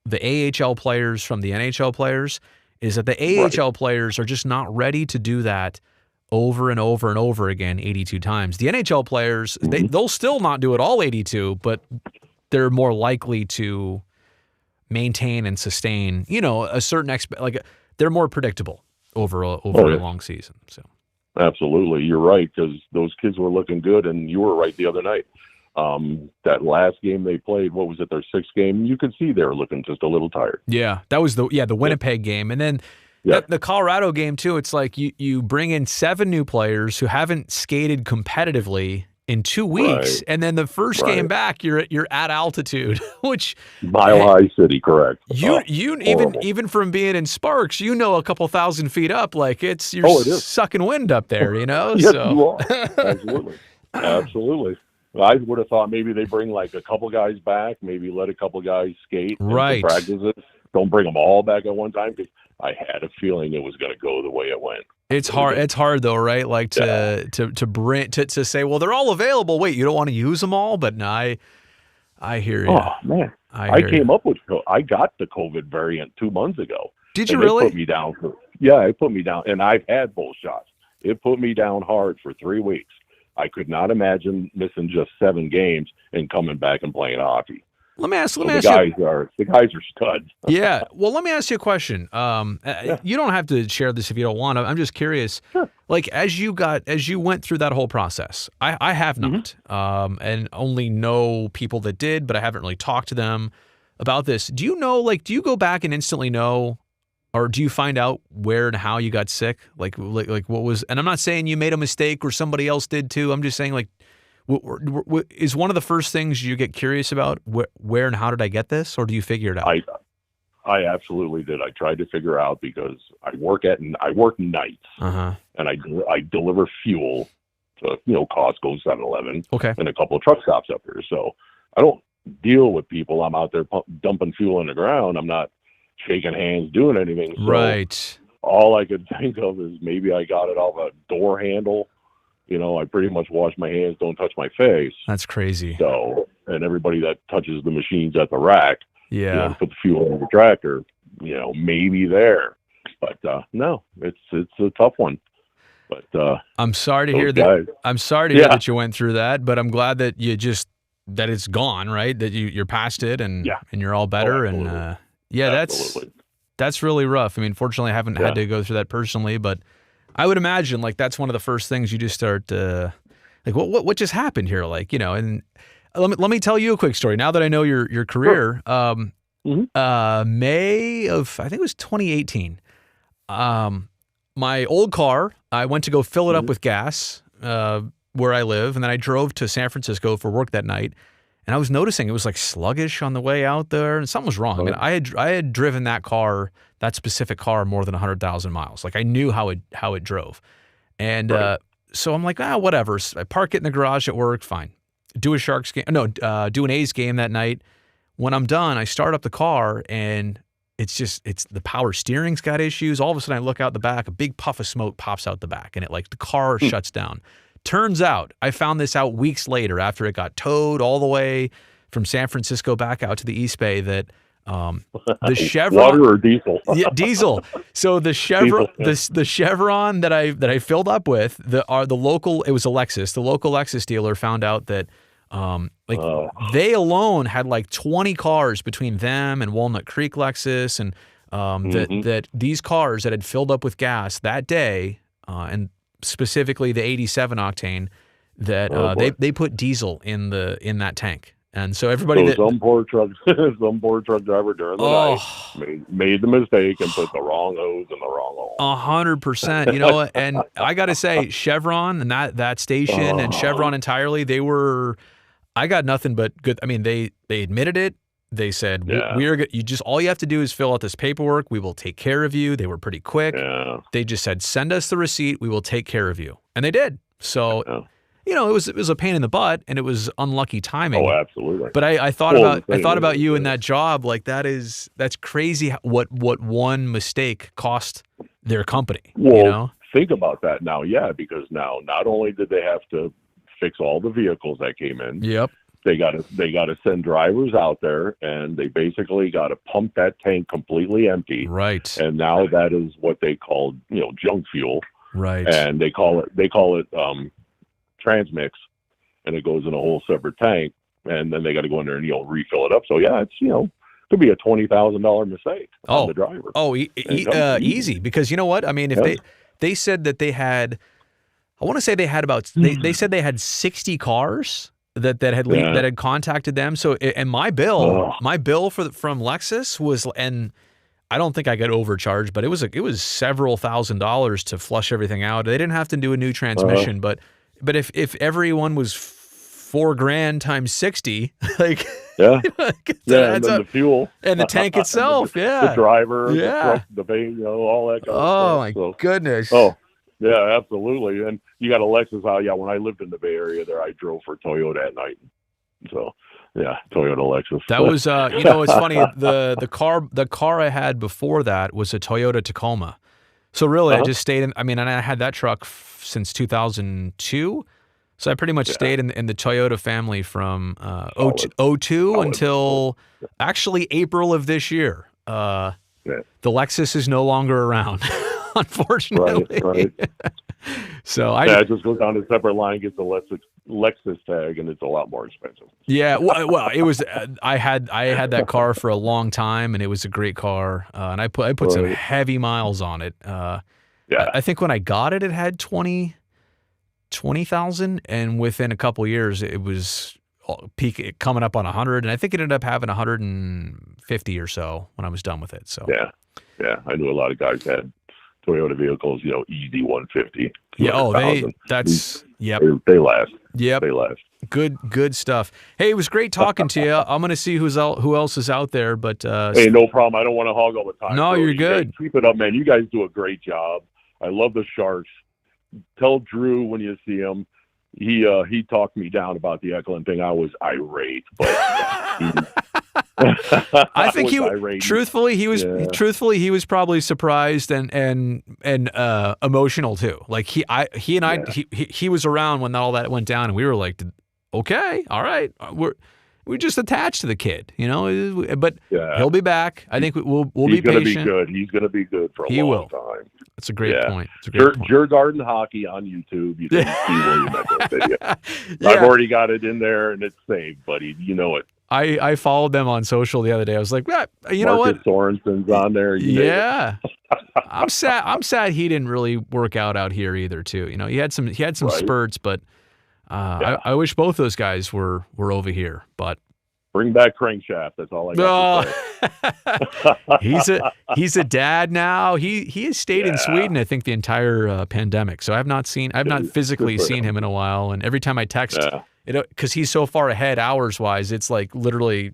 the AHL players from the NHL players, is that the AHL players are just not ready to do that over and over and over again 82 times. The NHL players, they'll still not do it all 82, but they're more likely to maintain and sustain, a certain they're more predictable over a long season. So, absolutely, you're right, because those kids were looking good, and you were right the other night. That last game they played, what was it, their 6th game? You could see they were looking just a little tired. Yeah, that was the Winnipeg game, and then the Colorado game too. It's like you bring in 7 new players who haven't skated competitively in 2 weeks, and then the first game back, you're at altitude, which Mile High City, correct? You even from being in Sparks, a couple thousand feet up, like you're sucking wind up there, Yes, you are. Absolutely. I would have thought maybe they bring like a couple guys back, maybe let a couple guys skate, practices. Don't bring them all back at one time, because I had a feeling it was going to go the way it went. It's hard. It's hard though, right? Like to say, well, they're all available. Wait, you don't want to use them all? But no, I hear you. Oh man, I came up with. I got the COVID variant 2 months ago. Did you really? It put me down it put me down, and I've had both shots. It put me down hard for 3 weeks. I could not imagine missing just 7 games and coming back and playing hockey. Let me ask you. The guys are studs. Yeah. Well, let me ask you a question. You don't have to share this if you don't want to. I'm just curious. Sure. Like, as you went through that whole process, I have not, and only know people that did, but I haven't really talked to them about this. Do you know? Like, do you go back and instantly know, or do you find out where and how you got sick? Like what was? And I'm not saying you made a mistake or somebody else did too. I'm just saying like, is one of the first things you get curious about where and how did I get this, or do you figure it out? I absolutely did. I tried to figure out because I work nights, and I deliver fuel to Costco, 7-Eleven, and a couple of truck stops up here. So I don't deal with people. I'm out there dumping fuel in the ground. I'm not shaking hands, doing anything. So right. All I could think of is maybe I got it off a door handle. I pretty much wash my hands, don't touch my face. That's crazy. So, and everybody that touches the machines at the rack, put the fuel in the tractor, maybe there. But no, it's a tough one. But I'm sorry to hear that. I'm sorry to hear that you went through that, but I'm glad that that it's gone, right? That you're past it and you're all better. That's really rough. I mean, fortunately, I haven't had to go through that personally, but I would imagine like that's one of the first things you just start like what just happened here, like And let me tell you a quick story. Now that I know your career, May of I think it was 2018. My old car, I went to go fill it up with gas where I live, and then I drove to San Francisco for work that night. And I was noticing it was like sluggish on the way out there, and something was wrong. I mean, I had driven that specific car, more than 100,000 miles. Like I knew how it drove, and so I'm like, whatever. So I park it in the garage at work, fine. Do a Sharks game, do an A's game that night. When I'm done, I start up the car, and it's the power steering's got issues. All of a sudden, I look out the back, a big puff of smoke pops out the back, and the car shuts down. Turns out, I found this out weeks later after it got towed all the way from San Francisco back out to the East Bay that the Chevron water or diesel. Diesel. So the Chevron the Chevron that I filled up with the local, it was a Lexus. The local Lexus dealer found out that they alone had like 20 cars between them and Walnut Creek Lexus, and that these cars that had filled up with gas that day and specifically the 87 octane that they put diesel in that tank. And so everybody some poor truck driver during the night made the mistake and put the wrong hose in the wrong hole. 100%. And I got to say, Chevron and that station and Chevron entirely, I got nothing but good. I mean, they admitted it. They said, all you have to do is fill out this paperwork. We will take care of you. They were pretty quick. Yeah. They just said, send us the receipt. We will take care of you. And they did. So, it was a pain in the butt, and it was unlucky timing. Oh, absolutely. But I thought about you in that job. Like that's crazy what one mistake cost their company. Well, think about that now. Yeah. Because now not only did they have to fix all the vehicles that came in. Yep. They got to send drivers out there, and they basically got to pump that tank completely empty. Right. And now that is what they call, junk fuel. Right. And they call it transmix, and it goes in a whole separate tank, and then they got to go in there and refill it up. So yeah, it's could be a $20,000 mistake on the driver. Oh, easy, because you know what? I mean, if they said that they had, I want to say they had about they said they had 60 cars that had contacted them. So, and my bill from Lexus was, and I don't think I got overcharged, but it was several $1,000s to flush everything out. They didn't have to do a new transmission, but if everyone was $4,000 times 60, like and then the fuel and the tank itself, the driver, the truck, the paint, all that. Kind of stuff. My goodness. Oh. Yeah, absolutely. And you got a Lexus out. Yeah, when I lived in the Bay Area there, I drove for Toyota at night. So, yeah, Toyota Lexus. That was, it's funny. The car I had before that was a Toyota Tacoma. So really, I just stayed in, and I had that truck since 2002. So I pretty much stayed in the Toyota family from 02 until actually April of this year. The Lexus is no longer around. Unfortunately. Right. So it just goes down a separate line, gets the Lexus tag, and it's a lot more expensive. Yeah, well, it was. I had that car for a long time, and it was a great car, and I put some heavy miles on it. I think when I got it, it had 20,000, and within a couple years, it was coming up on 100, and I think it ended up having 150 or so when I was done with it. So Yeah, I knew a lot of guys had Toyota vehicles, easy 150. Yeah. Oh, 200,000. Yep. They last. Yep. They last. Good stuff. Hey, it was great talking to you. I'm going to see who else is out there, but Hey, no problem. I don't want to hog all the time. No, bro. you're You guys good. keep it up, man. You guys do a great job. I love the Sharks. Tell Drew when you see him. He talked me down about the Eklund thing. I was irate, but I think irate. truthfully he was probably surprised and emotional too. Like he was around when all that went down, and we were like, okay, all right, we're just attached to the kid, but he'll be back. I think we'll be patient. He's going to be good. He's going to be good for a long time. That's a great point. It's a great point. Your Garden Hockey on YouTube. You can see William Eklund video. I've already got it in there, and it's saved, buddy. You know it. I followed them on social the other day. I was like, you know what? Marcus Sorensen's on there. I'm sad he didn't really work out here either. Too. He had some right. spurts, but I wish both those guys were over here. But bring back Crankshaft. That's all I got to say. He's a dad now. He has stayed in Sweden, I think, the entire pandemic. So I've not physically seen him in a while. And every time I text. Because he's so far ahead hours-wise, it's like literally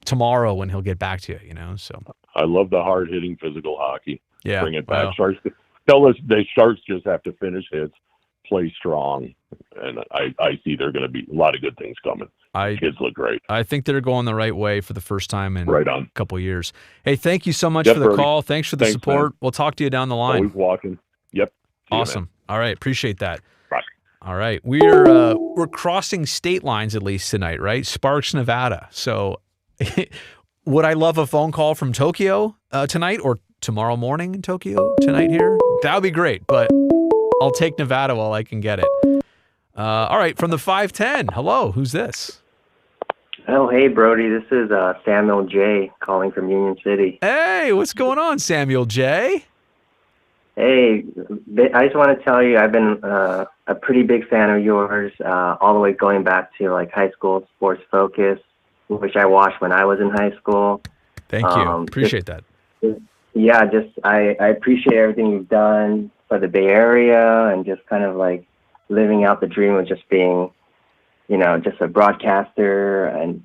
tomorrow when he'll get back to you, So I love the hard-hitting physical hockey. Yeah, bring it back. Sharks, tell us the Sharks just have to finish hits, play strong, and I see there are going to be a lot of good things coming. Kids look great. I think they're going the right way for the first time in a couple of years. Hey, thank you so much for the call. Thanks for the support. Man. We'll talk to you down the line. Always watching. Yep. Awesome. All right, appreciate that. All right, we're crossing state lines at least tonight, right? Sparks, Nevada. So, would I love a phone call from Tokyo tonight or tomorrow morning in Tokyo tonight here? That would be great, but I'll take Nevada while I can get it. All right, from the 510. Hello, who's this? Oh, hey, Brody. This is Samuel J. calling from Union City. Hey, what's going on, Samuel J.? Hey, I just want to tell you I've been a pretty big fan of yours all the way going back to like high school Sports Focus, which I watched when I was in high school. Thank you. Appreciate that. I appreciate everything you've done for the Bay Area and just kind of like living out the dream of just being, just a broadcaster and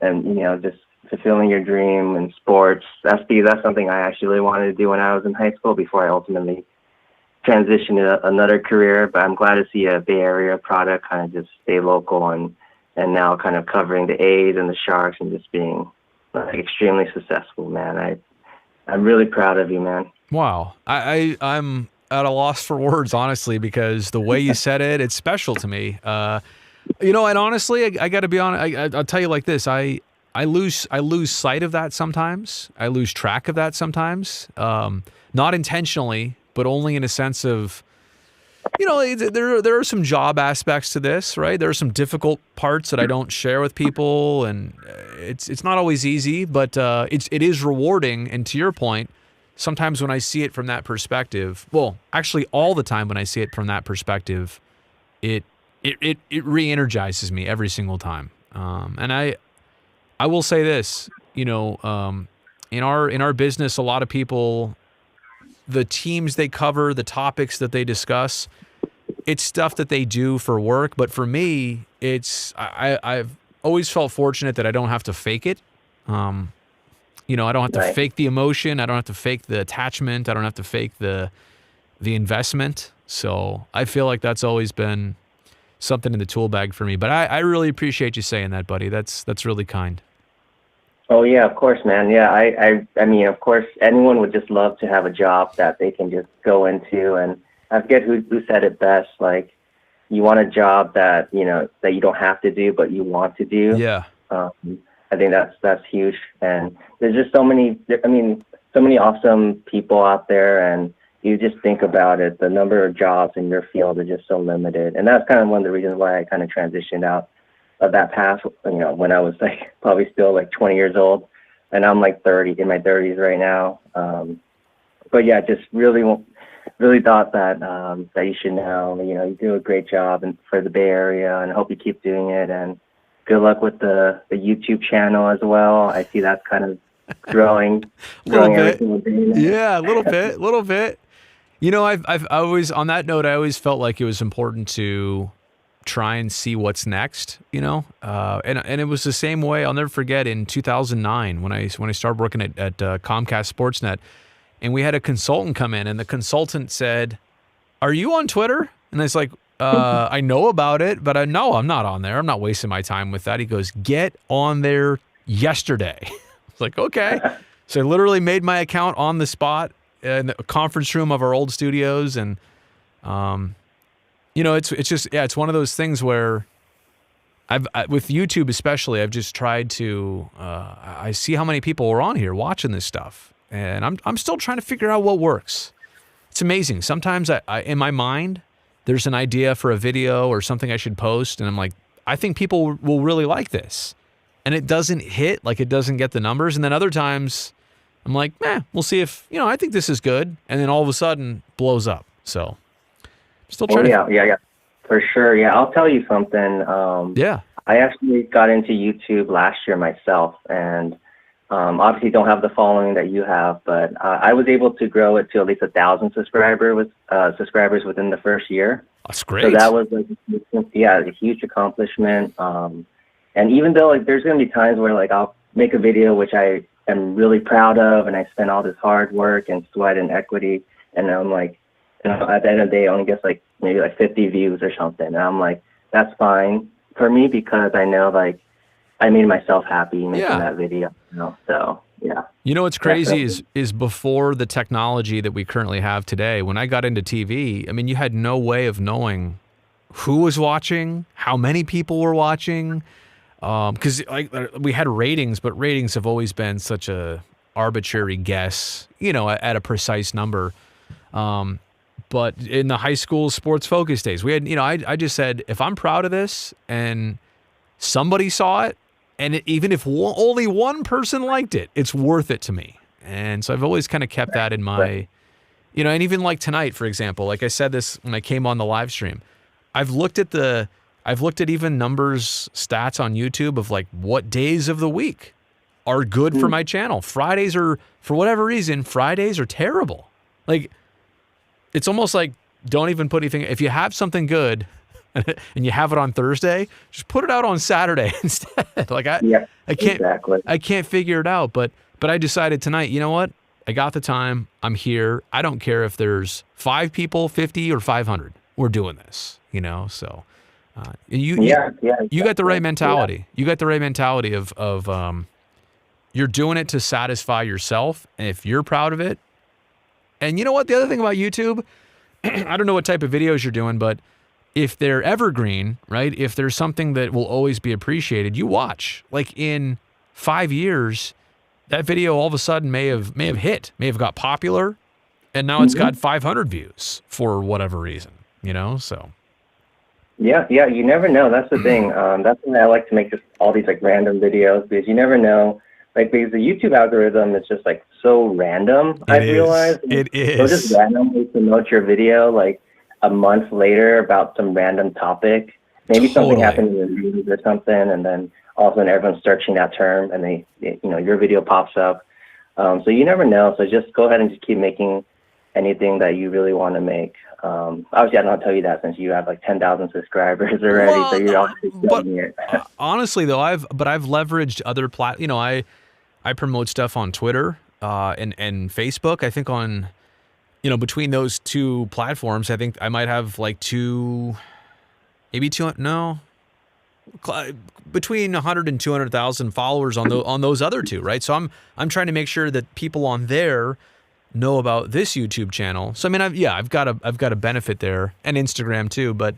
just fulfilling your dream in sports. That's something I actually really wanted to do when I was in high school before I ultimately transition to another career, but I'm glad to see a Bay Area product kind of just stay local and now kind of covering the A's and the Sharks and just being like extremely successful, man. I'm really proud of you, man. Wow. I'm at a loss for words, honestly, because the way you said it, it's special to me. And honestly, I got to be honest. I'll tell you like this. I lose sight of that sometimes. I lose track of that sometimes. Not intentionally, but only in a sense of, there are some job aspects to this, right? There are some difficult parts that I don't share with people, and it's not always easy, but it is rewarding. And to your point, sometimes when I see it from that perspective, well, actually all the time when I see it from that perspective, it re-energizes me every single time. And I will say this, in our business, a lot of people, the teams they cover, the topics that they discuss, it's stuff that they do for work. But for me, I've always felt fortunate that I don't have to fake it. I don't have to fake the emotion. I don't have to fake the attachment. I don't have to fake the investment. So I feel like that's always been something in the tool bag for me. But I really appreciate you saying that, buddy. That's really kind. Oh, yeah, of course, man. Yeah, I mean, of course, anyone would just love to have a job that they can just go into. And I forget who said it best, like, you want a job that, that you don't have to do, but you want to do. Yeah. I think that's huge. And there's just so many awesome people out there. And you just think about it, the number of jobs in your field are just so limited. And that's kind of one of the reasons why I kind of transitioned out of that path, when I was like probably still like 20 years old, and I'm like in my 30s right now. But yeah, just really thought that you should know, you do a great job for the Bay Area, and I hope you keep doing it. And good luck with the YouTube channel as well. I see that's kind of growing every single day. Yeah, a little bit. You know, I've always, on that note, I always felt like it was important to try and see what's next, you know? And it was the same way, I'll never forget, in 2009 when I started working at Comcast Sportsnet, and we had a consultant come in, and the consultant said, "Are you on Twitter?" And I was like, I know about it, but no, I'm not on there. I'm not wasting my time with that. He goes, "Get on there yesterday." I was like, okay. So I literally made my account on the spot in the conference room of our old studios. And, you know, it's just, yeah, it's one of those things where with YouTube especially, I've just tried to, I see how many people are on here watching this stuff, and I'm still trying to figure out what works. It's amazing. Sometimes I in my mind, there's an idea for a video or something I should post, and I'm like, I think people will really like this. And it doesn't hit, like it doesn't get the numbers. And then other times I'm like, we'll see if, you know, I think this is good. And then all of a sudden blows up. So still trying yeah, for sure. Yeah, I'll tell you something. Yeah. I actually got into YouTube last year myself, and obviously don't have the following that you have, but I was able to grow it to at least 1,000 subscribers within the first year. That's great. So that was like, a huge accomplishment. And even though like there's gonna be times where like I'll make a video which I am really proud of, and I spent all this hard work and sweat and equity, and I'm like, you know, at the end of the day, I only gets like maybe like 50 views or something, and I'm like, that's fine for me because I know like I made myself happy making that video, you know. So yeah. You know what's crazy is before the technology that we currently have today, when I got into TV, I mean, you had no way of knowing who was watching, how many people were watching, because like we had ratings, but ratings have always been such a arbitrary guess, you know, at a precise number. But in the high school sports focus days, we had, you know, I just said, if I'm proud of this and somebody saw it, and even if only one person liked it, it's worth it to me. And so I've always kind of kept that in my, you know, and even like tonight, for example, like I said this when I came on the live stream, I've looked at even numbers, stats on YouTube of like what days of the week are good for my channel. Fridays are, for whatever reason, Fridays are terrible. Like, it's almost like don't even put anything, if you have something good and you have it on Thursday, just put it out on Saturday instead. Like I can't figure it out, but I decided tonight, you know what? I got the time. I'm here. I don't care if there's 5 people, 50 or 500. We're doing this, you know? So, you got the right mentality. Yeah. You got the right mentality of you're doing it to satisfy yourself. And if you're proud of it, and you know what? The other thing about YouTube, I don't know what type of videos you're doing, but if they're evergreen, right? If there's something that will always be appreciated, you watch. Like in 5 years, that video all of a sudden may have hit, may have got popular, and now it's got 500 views for whatever reason, you know? So. Yeah, you never know. That's the thing. That's why I like to make just all these like random videos, because you never know. Like, because the YouTube algorithm is just like so random. I realized it is. They'll just randomly promote your video like a month later about some random topic. Maybe something happened in the news or something, and then all of a sudden everyone's searching that term, and they you know, your video pops up. So you never know. So just go ahead and just keep making anything that you really want to make. Obviously, I don't tell you that since you have like 10,000 subscribers already, so you're obviously doing it. Honestly, though, I've leveraged other you know, I promote stuff on Twitter and Facebook. I think on, you know, between those two platforms, I think I might have like between 100 and 200,000 followers on those other two, right? So I'm trying to make sure that people on there know about this YouTube channel. So I mean, I've got a benefit there, and Instagram too. But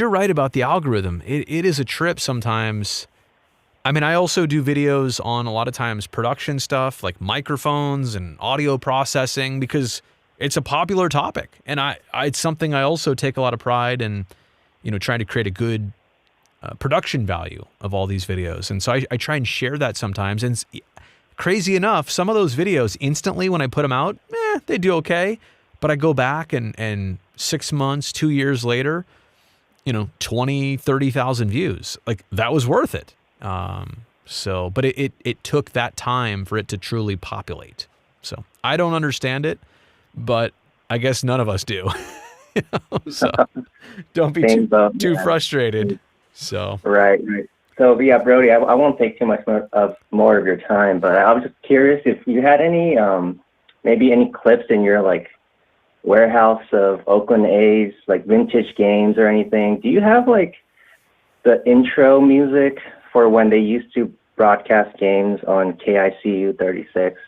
you're right about the algorithm. It is a trip sometimes. I mean, I also do videos on a lot of times production stuff like microphones and audio processing, because it's a popular topic, and it's something I also take a lot of pride in, you know, trying to create a good production value of all these videos. And so I try and share that sometimes. And crazy enough, some of those videos instantly when I put them out, they do okay. But I go back and 6 months, 2 years later, you know, 20, 30,000 views. Like, that was worth it. So, but it took that time for it to truly populate. So I don't understand it, but I guess none of us do. So don't be too frustrated. So right. So yeah, Brody, I won't take too much more of your time, but I was just curious if you had any maybe any clips in your like warehouse of Oakland A's like vintage games or anything. Do you have like the intro music for when they used to broadcast games on KICU 36?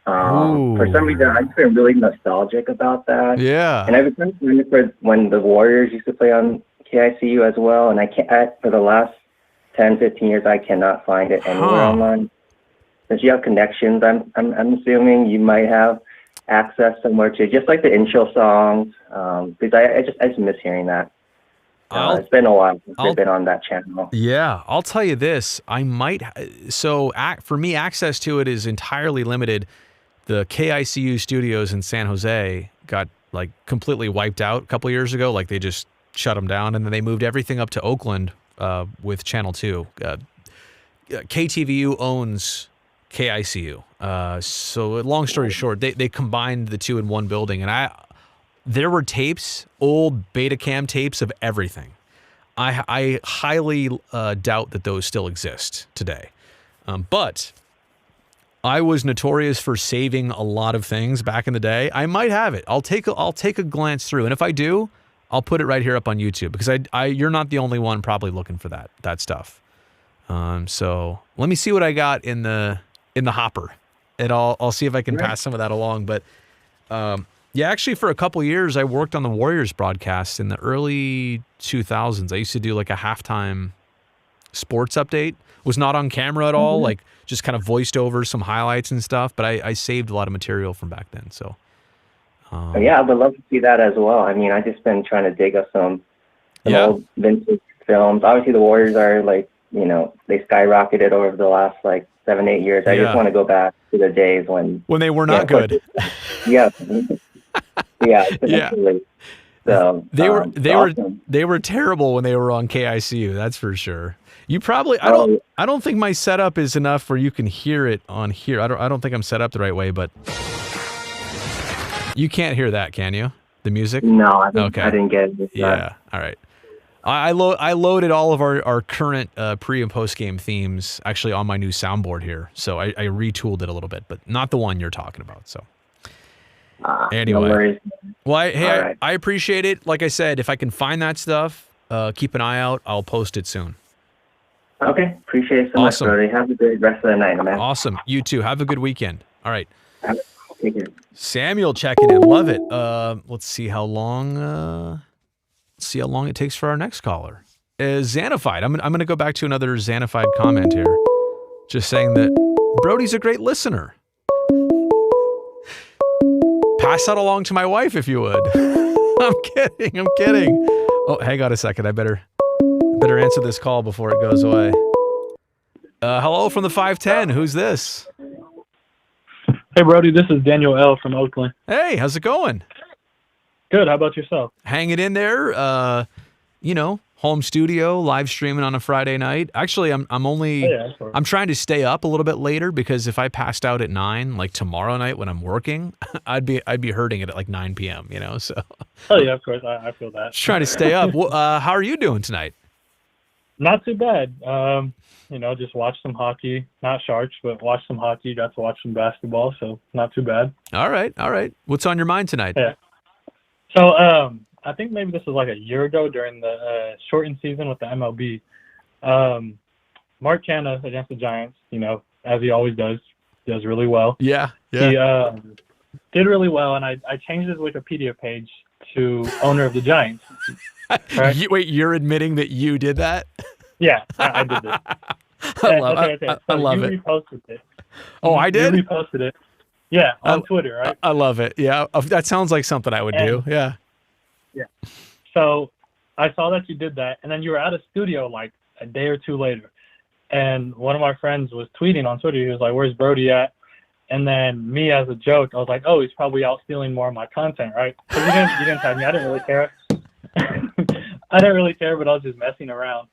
For some reason, I've been really nostalgic about that. Yeah. And I've been trying to find it for when the Warriors used to play on KICU as well. And I can't, for the last 10, 15 years, I cannot find it anywhere online. Since you have connections, I'm assuming you might have access somewhere to just like the intro songs. Because I just miss hearing that. It's been a while since I've been on that channel. Yeah, I'll tell you this. I might. So for me, access to it is entirely limited. The KICU studios in San Jose got like completely wiped out a couple years ago. Like they just shut them down, and then they moved everything up to Oakland with Channel 2. KTVU owns KICU. So long story short, they combined the two in one building, and there were tapes, old Betacam tapes of everything. I highly doubt that those still exist today. But I was notorious for saving a lot of things back in the day. I might have it. I'll take a glance through, and if I do, I'll put it right here up on YouTube because you're not the only one probably looking for that stuff. So let me see what I got in the hopper, and I'll see if I can pass some of that along. But yeah, actually, for a couple years, I worked on the Warriors broadcast in the early 2000s. I used to do like a halftime sports update. Was not on camera at all, like just kind of voiced over some highlights and stuff. But I saved a lot of material from back then. So yeah, I would love to see that as well. I mean, I just been trying to dig up some old vintage films. Obviously, the Warriors are like, they skyrocketed over the last like 7-8 years. I just want to go back to the days when they were not good. Yeah. Yeah. So they were terrible when they were on KICU. That's for sure. You probably I don't think my setup is enough where you can hear it on here. I don't think I'm set up the right way, but you can't hear that, can you? The music? No, I didn't get it. Yeah. All right. I loaded all of our current pre and post game themes actually on my new soundboard here, so I retooled it a little bit, but not the one you're talking about. So. Anyway, no worries. Well, I appreciate it. Like I said, if I can find that stuff, keep an eye out. I'll post it soon. Okay, appreciate it so much, Brody. Have a good rest of the night, man. Awesome. You too. Have a good weekend. All right. Take care. Samuel checking in. Love it. Let's see how long. See how long it takes for our next caller. Xanified. I'm gonna go back to another Xanified comment here, just saying that Brody's a great listener. Pass that along to my wife if you would. I'm kidding. Oh, hang on a second. I better answer this call before it goes away. Hello from the 510. Who's this? Hey, Brody. This is Daniel L. from Oakland. Hey, how's it going? Good. How about yourself? Hanging in there. Home studio, live streaming on a Friday night. Actually, I'm trying to stay up a little bit later because if I passed out at 9, like tomorrow night when I'm working, I'd be hurting it at like 9 p.m. So. Oh yeah, of course, I feel that. Just trying to stay up. How are you doing tonight? Not too bad. Just watch some hockey. Not Sharks, but watch some hockey. Got to watch some basketball, so not too bad. All right. What's on your mind tonight? Yeah. So I think maybe this was like a year ago during the shortened season with the MLB. Mark Canha against the Giants, as he always does really well. Yeah. He did really well, and I changed his Wikipedia page to owner of the Giants. Right? Wait, you're admitting that you did that? Yeah, I did this. I love it. Reposted it. Oh, I did? You reposted it. Yeah, on Twitter, right? I love it. Yeah, that sounds like something I would do. Yeah. Yeah. So I saw that you did that, and then you were at a studio like a day or two later. And one of my friends was tweeting on Twitter. He was like, "Where's Brody at?" And then me, as a joke, I was like, "Oh, he's probably out stealing more of my content, right?" Because you didn't tag me. I didn't really care. I didn't really care, but I was just messing around.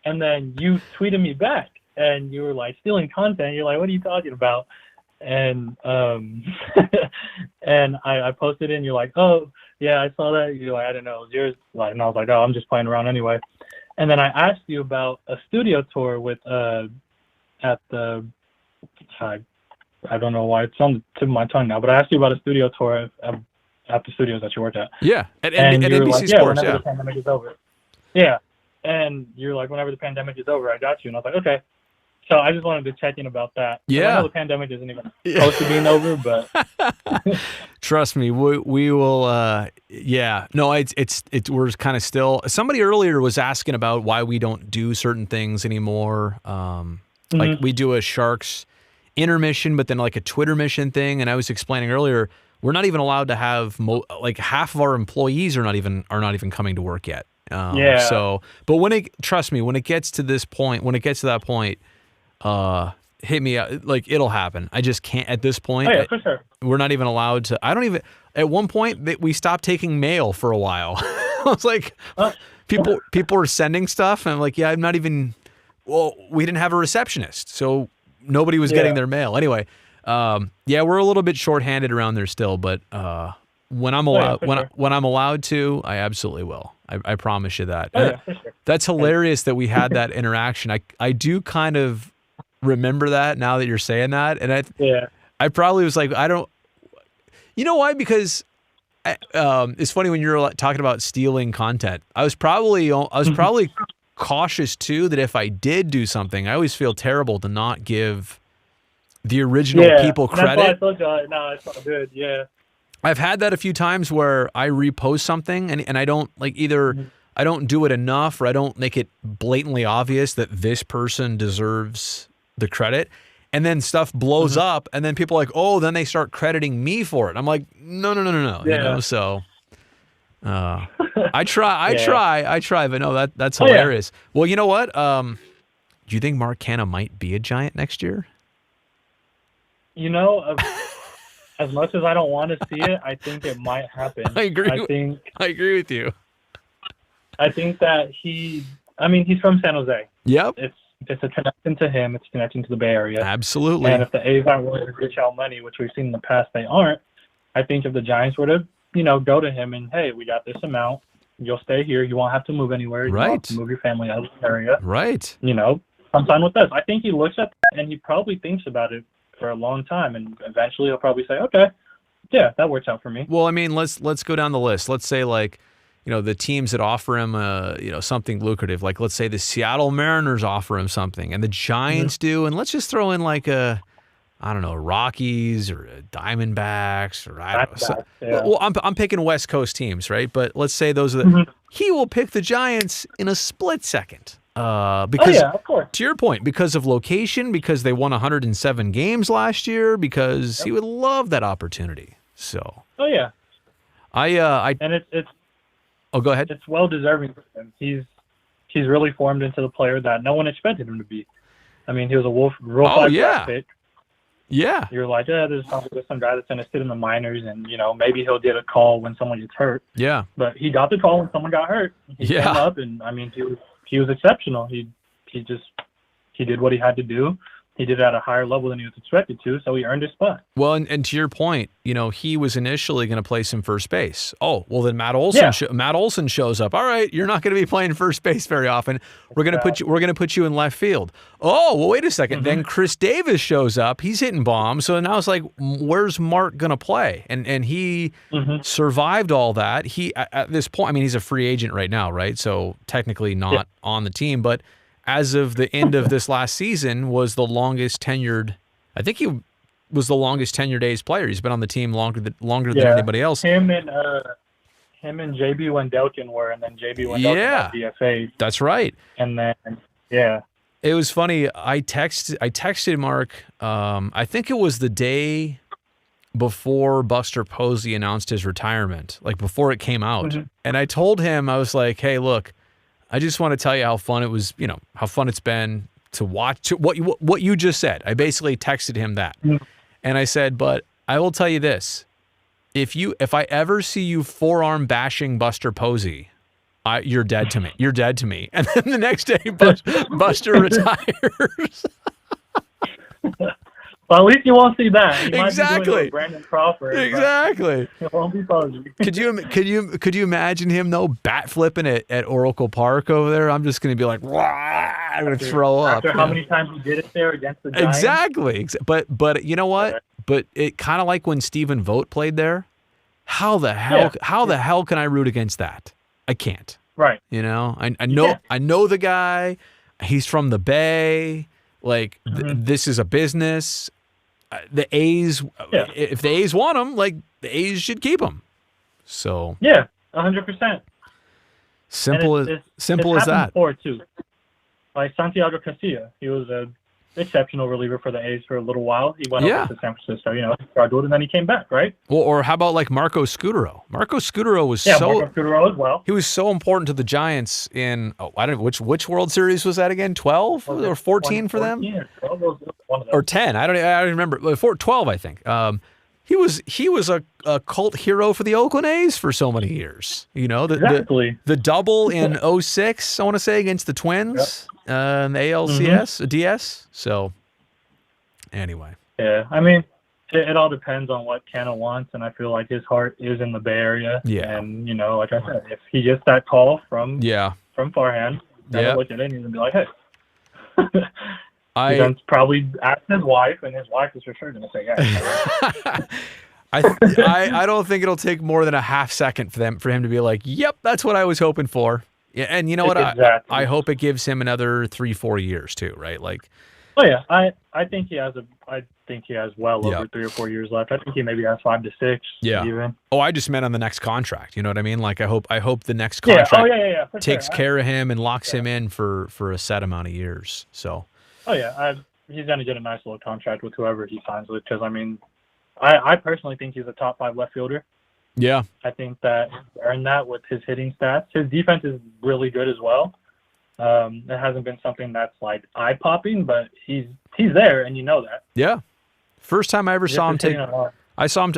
And then you tweeted me back, and you were like stealing content. You're like, what are you talking about? And and I posted it, and you're like, oh yeah, I saw that. You're like, I don't know, it was yours. Like, and I was like, oh, I'm just playing around anyway. And then I asked you about a studio tour with at the I don't know why it's on the tip of my tongue now, but I asked you about a studio tour at the studios that you worked at. Yeah, at And you were NBC like, Sports. whenever Yeah. the pandemic is over. Yeah, and you're like, whenever the pandemic is over, I got you. And I was like, okay. So I just wanted to check in about that. Yeah. I know the pandemic isn't even close to being over, but Trust me, we will. Yeah, no, it's we're kind of still. Somebody earlier was asking about why we don't do certain things anymore. Like we do a Sharks intermission, but then like a Twitter mission thing. And I was explaining earlier, we're not even allowed to have like half of our employees are not even coming to work yet. Yeah. So, but trust me, when it gets to that point, hit me up. Like, it'll happen. I just can't at this point. oh yeah, for sure. We're not even allowed to. I don't even. At one point, we stopped taking mail for a while. I was like, people are sending stuff, and I'm like, yeah, I'm not even. Well, we didn't have a receptionist, so nobody was getting their mail. Anyway, yeah, we're a little bit shorthanded around there still, but when I'm allowed, when I'm allowed to, I absolutely will. I promise you that. Oh, yeah, for sure. That's hilarious that we had that interaction. I do kind of remember that now that you're saying that, and I probably was like, I don't. You know why? Because it's funny when you're talking about stealing content. I was probably cautious too that if I did do something, I always feel terrible to not give the original people credit. That's why I told you, no, it's not good. Yeah. I've had that a few times where I repost something and I don't like either I don't do it enough or I don't make it blatantly obvious that this person deserves the credit. And then stuff blows up, and then people are like, oh, then they start crediting me for it. I'm like, no. Yeah. You know, so I try, but no, that's hilarious. Yeah. Well, you know what? Do you think Mark Canha might be a Giant next year? You know, as much as I don't want to see it, I think it might happen. I agree with you. I think that he's from San Jose. Yep. It's a connection to him. It's a connection to the Bay Area. Absolutely. And if the A's aren't willing to dish out money, which we've seen in the past they aren't, I think if the Giants were to, go to him and, hey, we got this amount, you'll stay here. You won't have to move anywhere. You won't have to move your family out of the area. Right. I'm fine with this. I think he looks at that and he probably thinks about it for a long time, and eventually he'll probably say, okay, yeah, that works out for me. Well, I mean, let's go down the list. Let's say like, the teams that offer him, something lucrative, like let's say the Seattle Mariners offer him something, and the Giants do, and let's just throw in like Rockies or Diamondbacks or I don't know. Well, I'm picking West Coast teams, right? But let's say those are he will pick the Giants in a split second. Because of course. To your point, because of location, because they won 107 games last year, because he would love that opportunity. So. Oh yeah. And it's. Oh, go ahead. It's well deserving for him. He's really formed into the player that no one expected him to be. I mean, he was a real draft pick. Yeah. You're like, there's some guy that's going to sit in the minors, and maybe he'll get a call when someone gets hurt. Yeah. But he got the call when someone got hurt. He came up, and I mean, he was exceptional. He did what he had to do. He did it at a higher level than he was expected to, so he earned his spot. Well, and to your point, he was initially going to place in first base. Oh, well then Matt Olson shows up. All right, you're not going to be playing first base very often. We're going to put you in left field. Oh, well wait a second. Then Chris Davis shows up. He's hitting bombs. So now it's like, where's Mark going to play? And he survived all that. He at this point, I mean, he's a free agent right now, right? So technically not on the team, but as of the end of this last season, was the longest tenured. I think he was the longest tenured A's player. He's been on the team longer than anybody else. Him and JB Wendelken were, and then JB Wendelken got DFA'd. That's right. And then it was funny. I texted Mark. I think it was the day before Buster Posey announced his retirement, like before it came out, and I told him, I was like, "Hey, look. I just want to tell you how fun it was, how fun it's been to watch what you just said." I basically texted him that. And I said, but I will tell you this. If I ever see you forearm bashing Buster Posey, You're dead to me. You're dead to me. And then the next day, Buster retires. Well, at least you won't see that. He might be doing it Exactly. with Brandon Crawford. Exactly. It won't be fuzzy. Could you imagine him though bat flipping at Oracle Park over there? I'm just gonna be like, "Wah!" I'm gonna throw up. After how many times he did it there against the Giants? Exactly. But you know what? But it kind of like when Stephen Vogt played there. How the hell can I root against that? I can't. Right. You know, I know the guy. He's from the Bay. Like this is a business. The A's, if the A's want him, like the A's should keep him. So 100%. Simple as that. Before too, like Santiago Casilla, he was a exceptional reliever for the A's for a little while. He went over to San Francisco, he struggled, and then he came back, right? Well, or how about like Marco Scutaro? Marco Scutaro was Marco Scutaro as well. He was so important to the Giants in I don't know which World Series was that again? 12 or 14 for them? Or 10? I don't remember. 12, I think. He was a cult hero for the Oakland A's for so many years. Exactly. The double in 06, I want to say, against the Twins, the ALCS, DS. So, anyway. Yeah, I mean, it all depends on what Canna wants, and I feel like his heart is in the Bay Area. Yeah. And, like I said, if he gets that call from Farhan, then look at it and he's going to be like, hey. He's probably asked his wife, and his wife is for sure going to say yes. I don't think it'll take more than a half second for him to be like, yep, that's what I was hoping for. Yeah, and you know what? Exactly. I hope it gives him another 3-4 years too, right? Like, oh yeah, I think he has well over 3 or 4 years left. I think he maybe has 5 to 6. Yeah. Even. Oh, I just meant on the next contract. You know what I mean? Like, I hope the next contract takes care of him and locks him in for a set amount of years. So. Oh yeah, he's going to get a nice little contract with whoever he signs with. Because I mean, I personally think he's a top 5 left fielder. Yeah. I think that he's earned that with his hitting stats. His defense is really good as well. It hasn't been something that's like eye popping, but he's there, and you know that. Yeah. First time I ever saw him take.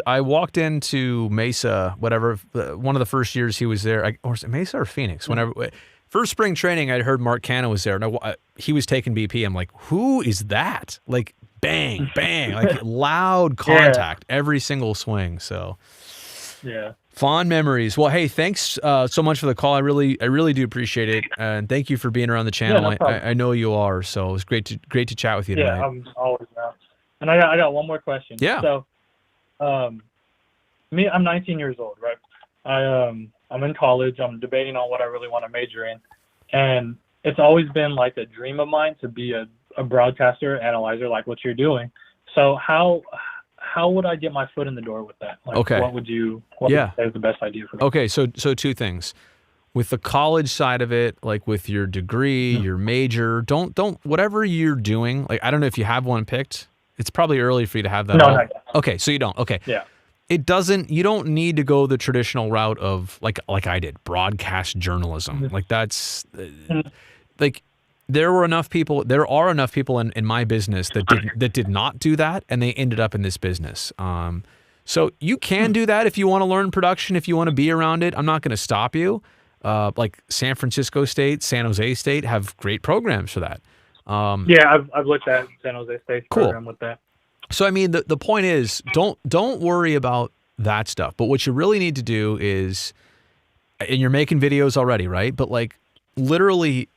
I walked into Mesa, whatever. One of the first years he was there, or was it Mesa or Phoenix? Whenever first spring training, I'd heard Mark Canna was there, and he was taking BP. I'm like, who is that? Like bang, bang, like loud contact every single swing. So. Yeah. Fond memories. Well, hey, thanks so much for the call. I really do appreciate it, and thank you for being around the channel. Yeah, no I know you are, so it was great to chat with you tonight. Yeah, I'm always around. And I got one more question. Yeah. So, I'm 19 years old, right? I'm in college. I'm debating on what I really want to major in, and it's always been like a dream of mine to be a broadcaster, analyzer, like what you're doing. So how would I get my foot in the door with that? Like, okay. What would you say is the best idea for that? Okay, so two things. With the college side of it, like with your degree, your major, don't whatever you're doing, like I don't know if you have one picked. It's probably early for you to have that. No, not yet. Okay, so you don't. Okay. Yeah. You don't need to go the traditional route of like I did, broadcast journalism. Like that's like there are enough people in my business that did not do that, and they ended up in this business. So you can do that if you want to learn production, if you want to be around it. I'm not going to stop you. Like San Francisco State, San Jose State have great programs for that. Yeah, I've looked at San Jose State's program with that. So I mean, the point is, don't worry about that stuff. But what you really need to do is, and you're making videos already, right? But like literally,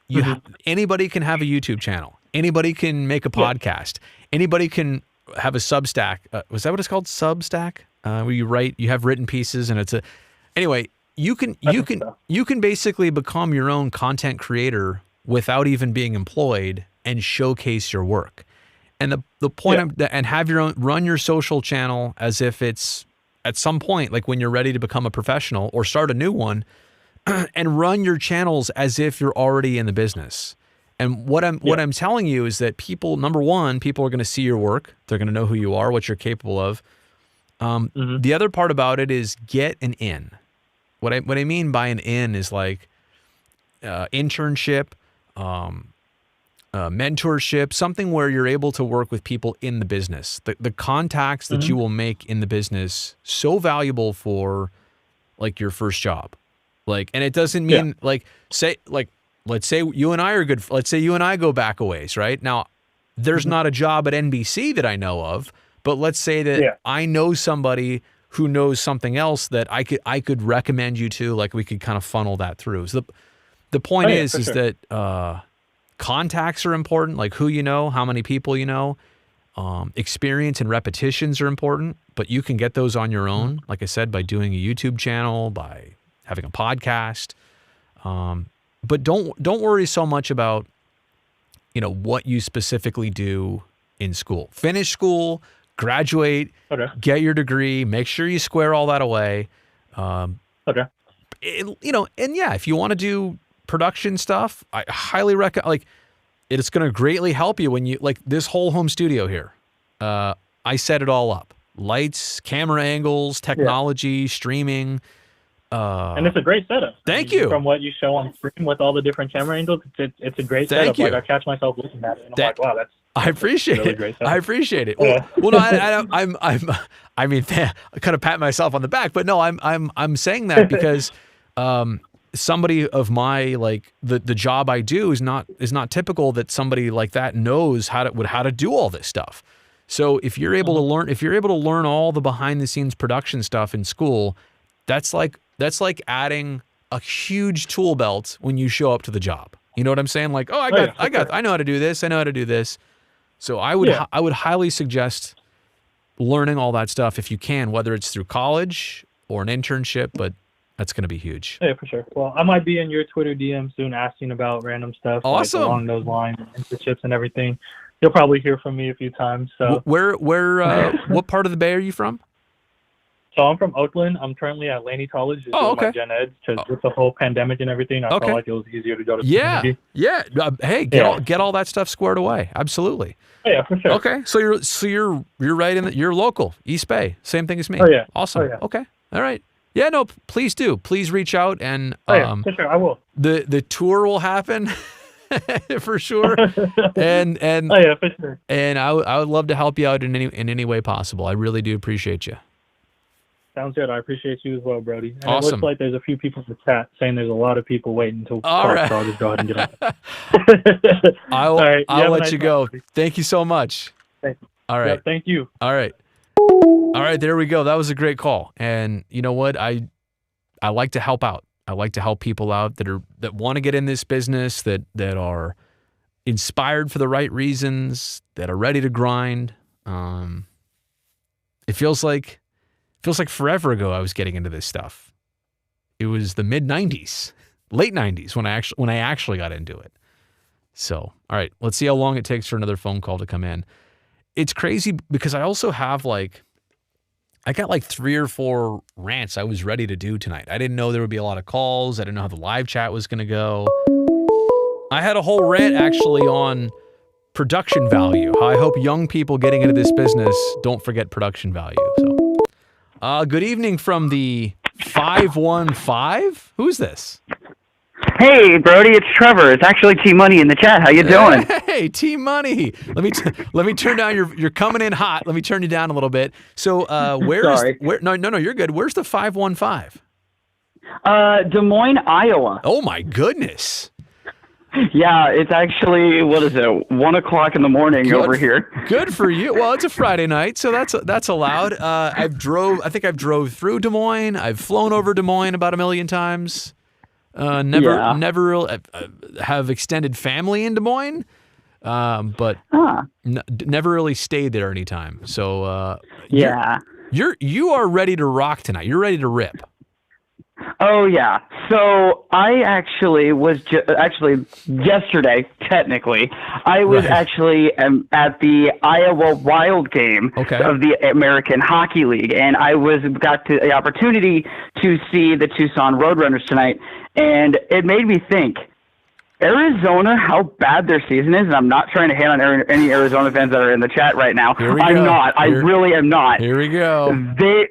anybody can have a YouTube channel. Anybody can make a podcast. Anybody can have a Substack. Was that what it's called? Substack? Where you have written pieces, and anyway. You can basically become your own content creator without even being employed and showcase your work. And the point and have run your social channel as if it's at some point, like when you're ready to become a professional or start a new one, and run your channels as if you're already in the business. And what I'm telling you is that number one, people are going to see your work. They're going to know who you are, what you're capable of. The other part about it is get an in. What I mean by an in is like internship, mentorship, something where you're able to work with people in the business. The contacts that you will make in the business, so valuable for like your first job. Like, and it doesn't mean let's say you and I are good. Let's say you and I go back a ways, right? Now, there's not a job at NBC that I know of, but let's say that I know somebody who knows something else that I could recommend you to, like we could kind of funnel that through. So the point is that contacts are important, like who you know, how many people you know. Experience and repetitions are important, but you can get those on your own, like I said, by doing a YouTube channel, by having a podcast. But don't worry so much about, what you specifically do in school. Finish school, graduate, get your degree, make sure you square all that away. And if you want to do production stuff, I highly recommend, it's going to greatly help you when you, this whole home studio here. I set it all up. Lights, camera angles, technology, streaming. And it's a great setup. Thank you. From what you show on screen with all the different camera angles, it's a great setup. You. I catch myself looking at it and I'm like, wow, I appreciate really it. Great setup. I appreciate it. Well, no, I kind of pat myself on the back, but no, I'm saying that because somebody of my the job I do is not typical that somebody like that knows how to do all this stuff. So if you're able to learn all the behind the scenes production stuff in school, that's like adding a huge tool belt when you show up to the job. You know what I'm saying? I know how to do this. I know how to do this. So I would highly suggest learning all that stuff if you can, whether it's through college or an internship, but that's going to be huge. Yeah, for sure. Well, I might be in your Twitter DM soon asking about random stuff along those lines, internships and everything. You'll probably hear from me a few times. So where what part of the Bay are you from? So I'm from Oakland. I'm currently at Laney College doing my gen ed. With the whole pandemic and everything, I felt like it was easier to go to community. Hey, get all that stuff squared away. Absolutely. Yeah, for sure. Okay, so you're right you're local, East Bay, same thing as me. Oh yeah. Awesome. Oh, yeah. Okay. All right. Yeah, no, please do. Please reach out and for sure, I will. The tour will happen for sure. and for sure. And I would love to help you out in any way possible. I really do appreciate you. Sounds good. I appreciate you as well, Brody. And awesome. It looks like there's a few people in the chat saying there's a lot of people waiting to talk, so I'll just go ahead and get on. I'll let you go. Thank you so much. Thank you. All right. Yeah, thank you. All right, there we go. That was a great call. And you know what? I like to help out. I like to help people out that want to get in this business, that are inspired for the right reasons, that are ready to grind. It feels like forever ago I was getting into this stuff. It was the mid 90s, late 90s when I actually got into it. So, all right, let's see how long it takes for another phone call to come in. It's crazy because I also have I got 3 or 4 rants I was ready to do tonight. I didn't know there would be a lot of calls. I didn't know how the live chat was going to go. I had a whole rant actually on production value. How I hope young people getting into this business don't forget production value. So, good evening from the 515. Who's this? Hey, Brody, it's Trevor. It's actually T-Money in the chat. How you doing? Hey, T-Money. Let me turn down you're coming in hot. Let me turn you down a little bit. So, no, you're good. Where's the 515? Des Moines, Iowa. Oh my goodness. Yeah, it's actually 1:00 in the morning over here. Good for you. Well, it's a Friday night, so that's allowed. I think I've drove through Des Moines. I've flown over Des Moines about 1 million times. Never really have extended family in Des Moines, but never really stayed there anytime. So you are ready to rock tonight. You're ready to rip. Oh yeah. So I actually was yesterday. Technically, I was actually at the Iowa Wild game of the American Hockey League, and I got the opportunity to see the Tucson Roadrunners tonight, and it made me think. Arizona, how bad their season is, and I'm not trying to hate on any Arizona fans that are in the chat right now. I'm not. I really am not. Here we go. They're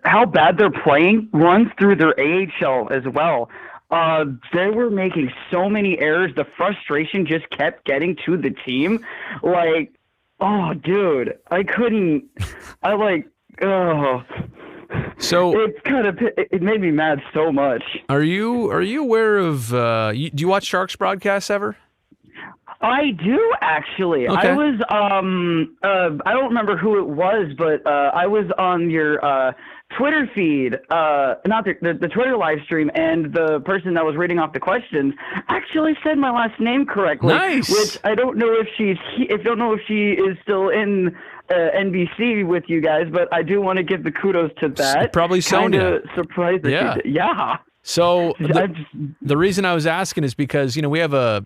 how bad they're playing runs through their AHL as well. They were making so many errors. The frustration just kept getting to the team. Oh, dude, I couldn't. So it made me mad so much. Are you aware of? Do you watch Sharks broadcasts ever? I do actually. Okay. I was I don't remember who it was, but I was on your Twitter feed, not the Twitter live stream, and the person that was reading off the questions actually said my last name correctly. Nice. Which I don't know if she is still in NBC with you guys, but I do want to give the kudos to that. Probably Sonia. Kinda surprised that she did. Yeah. So the reason I was asking is because we have a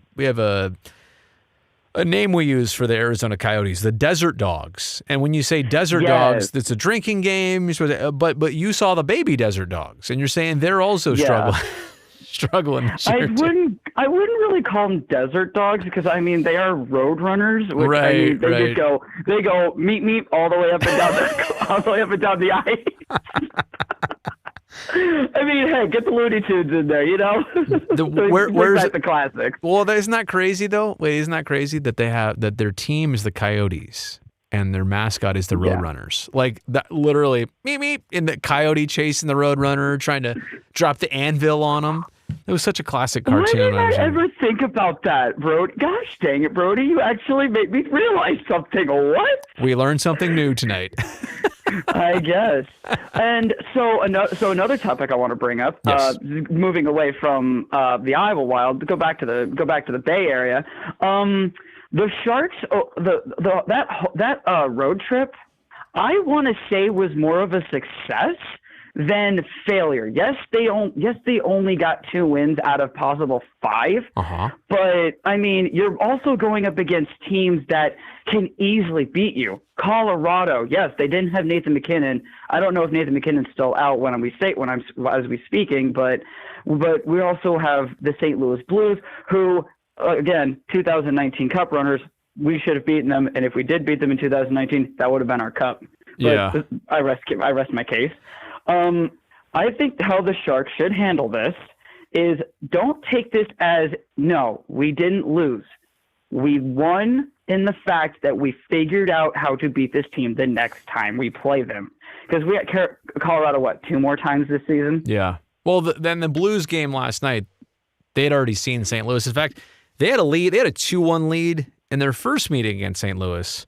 name we use for the Arizona Coyotes, the Desert Dogs. And when you say Desert Dogs, it's a drinking game. But you saw the baby Desert Dogs, and you're saying they're also struggling this year I wouldn't really call them Desert Dogs because they are road runners. Which, they go meet all the way up and down all the way up and down the ice. Hey, get the Looney Tunes in there, where's the classics? Well, isn't that crazy though? Wait, isn't that crazy that that their team is the Coyotes and their mascot is the Roadrunners? Like that, literally, meep in the coyote chasing the Roadrunner, trying to drop the anvil on him. It was such a classic cartoon. Why did I ever think about that, Brody? Gosh dang it, Brody! You actually made me realize something. What? We learned something new tonight. I guess. And so another topic I want to bring up, moving away from the Iowa Wild, go back to the Bay Area. The Sharks, that road trip, I want to say was more of a success than failure. Yes, they only got 2 wins out of possible 5. But you're also going up against teams that can easily beat you. Colorado, yes, they didn't have Nathan McKinnon. I don't know if Nathan McKinnon's still out as we speaking, but we also have the St. Louis Blues, who again, 2019 Cup runners. We should have beaten them, and if we did beat them in 2019, that would have been our cup. But I rest my case. I think how the Sharks should handle this is don't take this as, no, we didn't lose. We won in the fact that we figured out how to beat this team the next time we play them. Because we had Colorado, 2 more times this season? Yeah. Well, then the Blues game last night, they had already seen St. Louis. In fact, they had a lead. They had a 2-1 lead in their first meeting against St. Louis.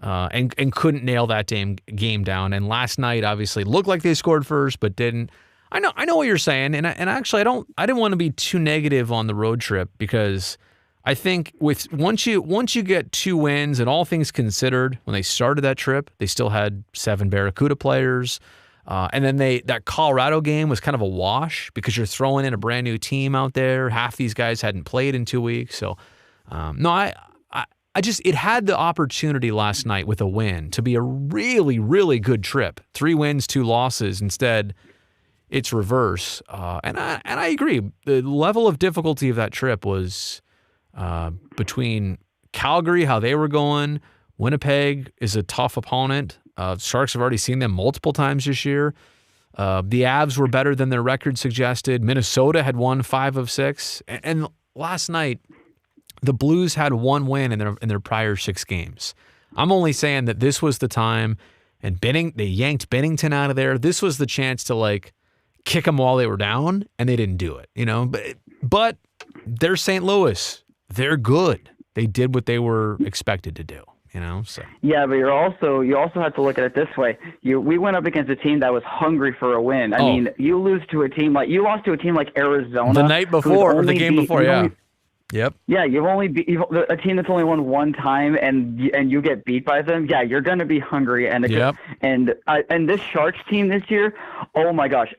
And couldn't nail that game down. And last night, obviously, looked like they scored first, but didn't. I know what you're saying, and actually, I didn't want to be too negative on the road trip because I think once you get 2 wins and all things considered, when they started that trip, they still had 7 Barracuda players, and then that Colorado game was kind of a wash because you're throwing in a brand new team out there. Half these guys hadn't played in 2 weeks, so it had the opportunity last night with a win to be a really, really good trip. 3 wins, 2 losses. Instead, it's reverse. And I agree. The level of difficulty of that trip was between Calgary, how they were going. Winnipeg is a tough opponent. Sharks have already seen them multiple times this year. The Avs were better than their record suggested. Minnesota had won 5 of 6. And last night, the Blues had 1 win in their prior 6 games. I'm only saying that this was the time, and they yanked Bennington out of there. This was the chance to kick them while they were down, and they didn't do it. But they're St. Louis. They're good. They did what they were expected to do. So yeah, but you also have to look at it this way. We went up against a team that was hungry for a win. I mean, you lost to a team like Arizona the night before or the game before. Yep. Yeah, you've a team that's only won 1 time, and you get beat by them. Yeah, you're going to be hungry, and this Sharks team this year, oh my gosh,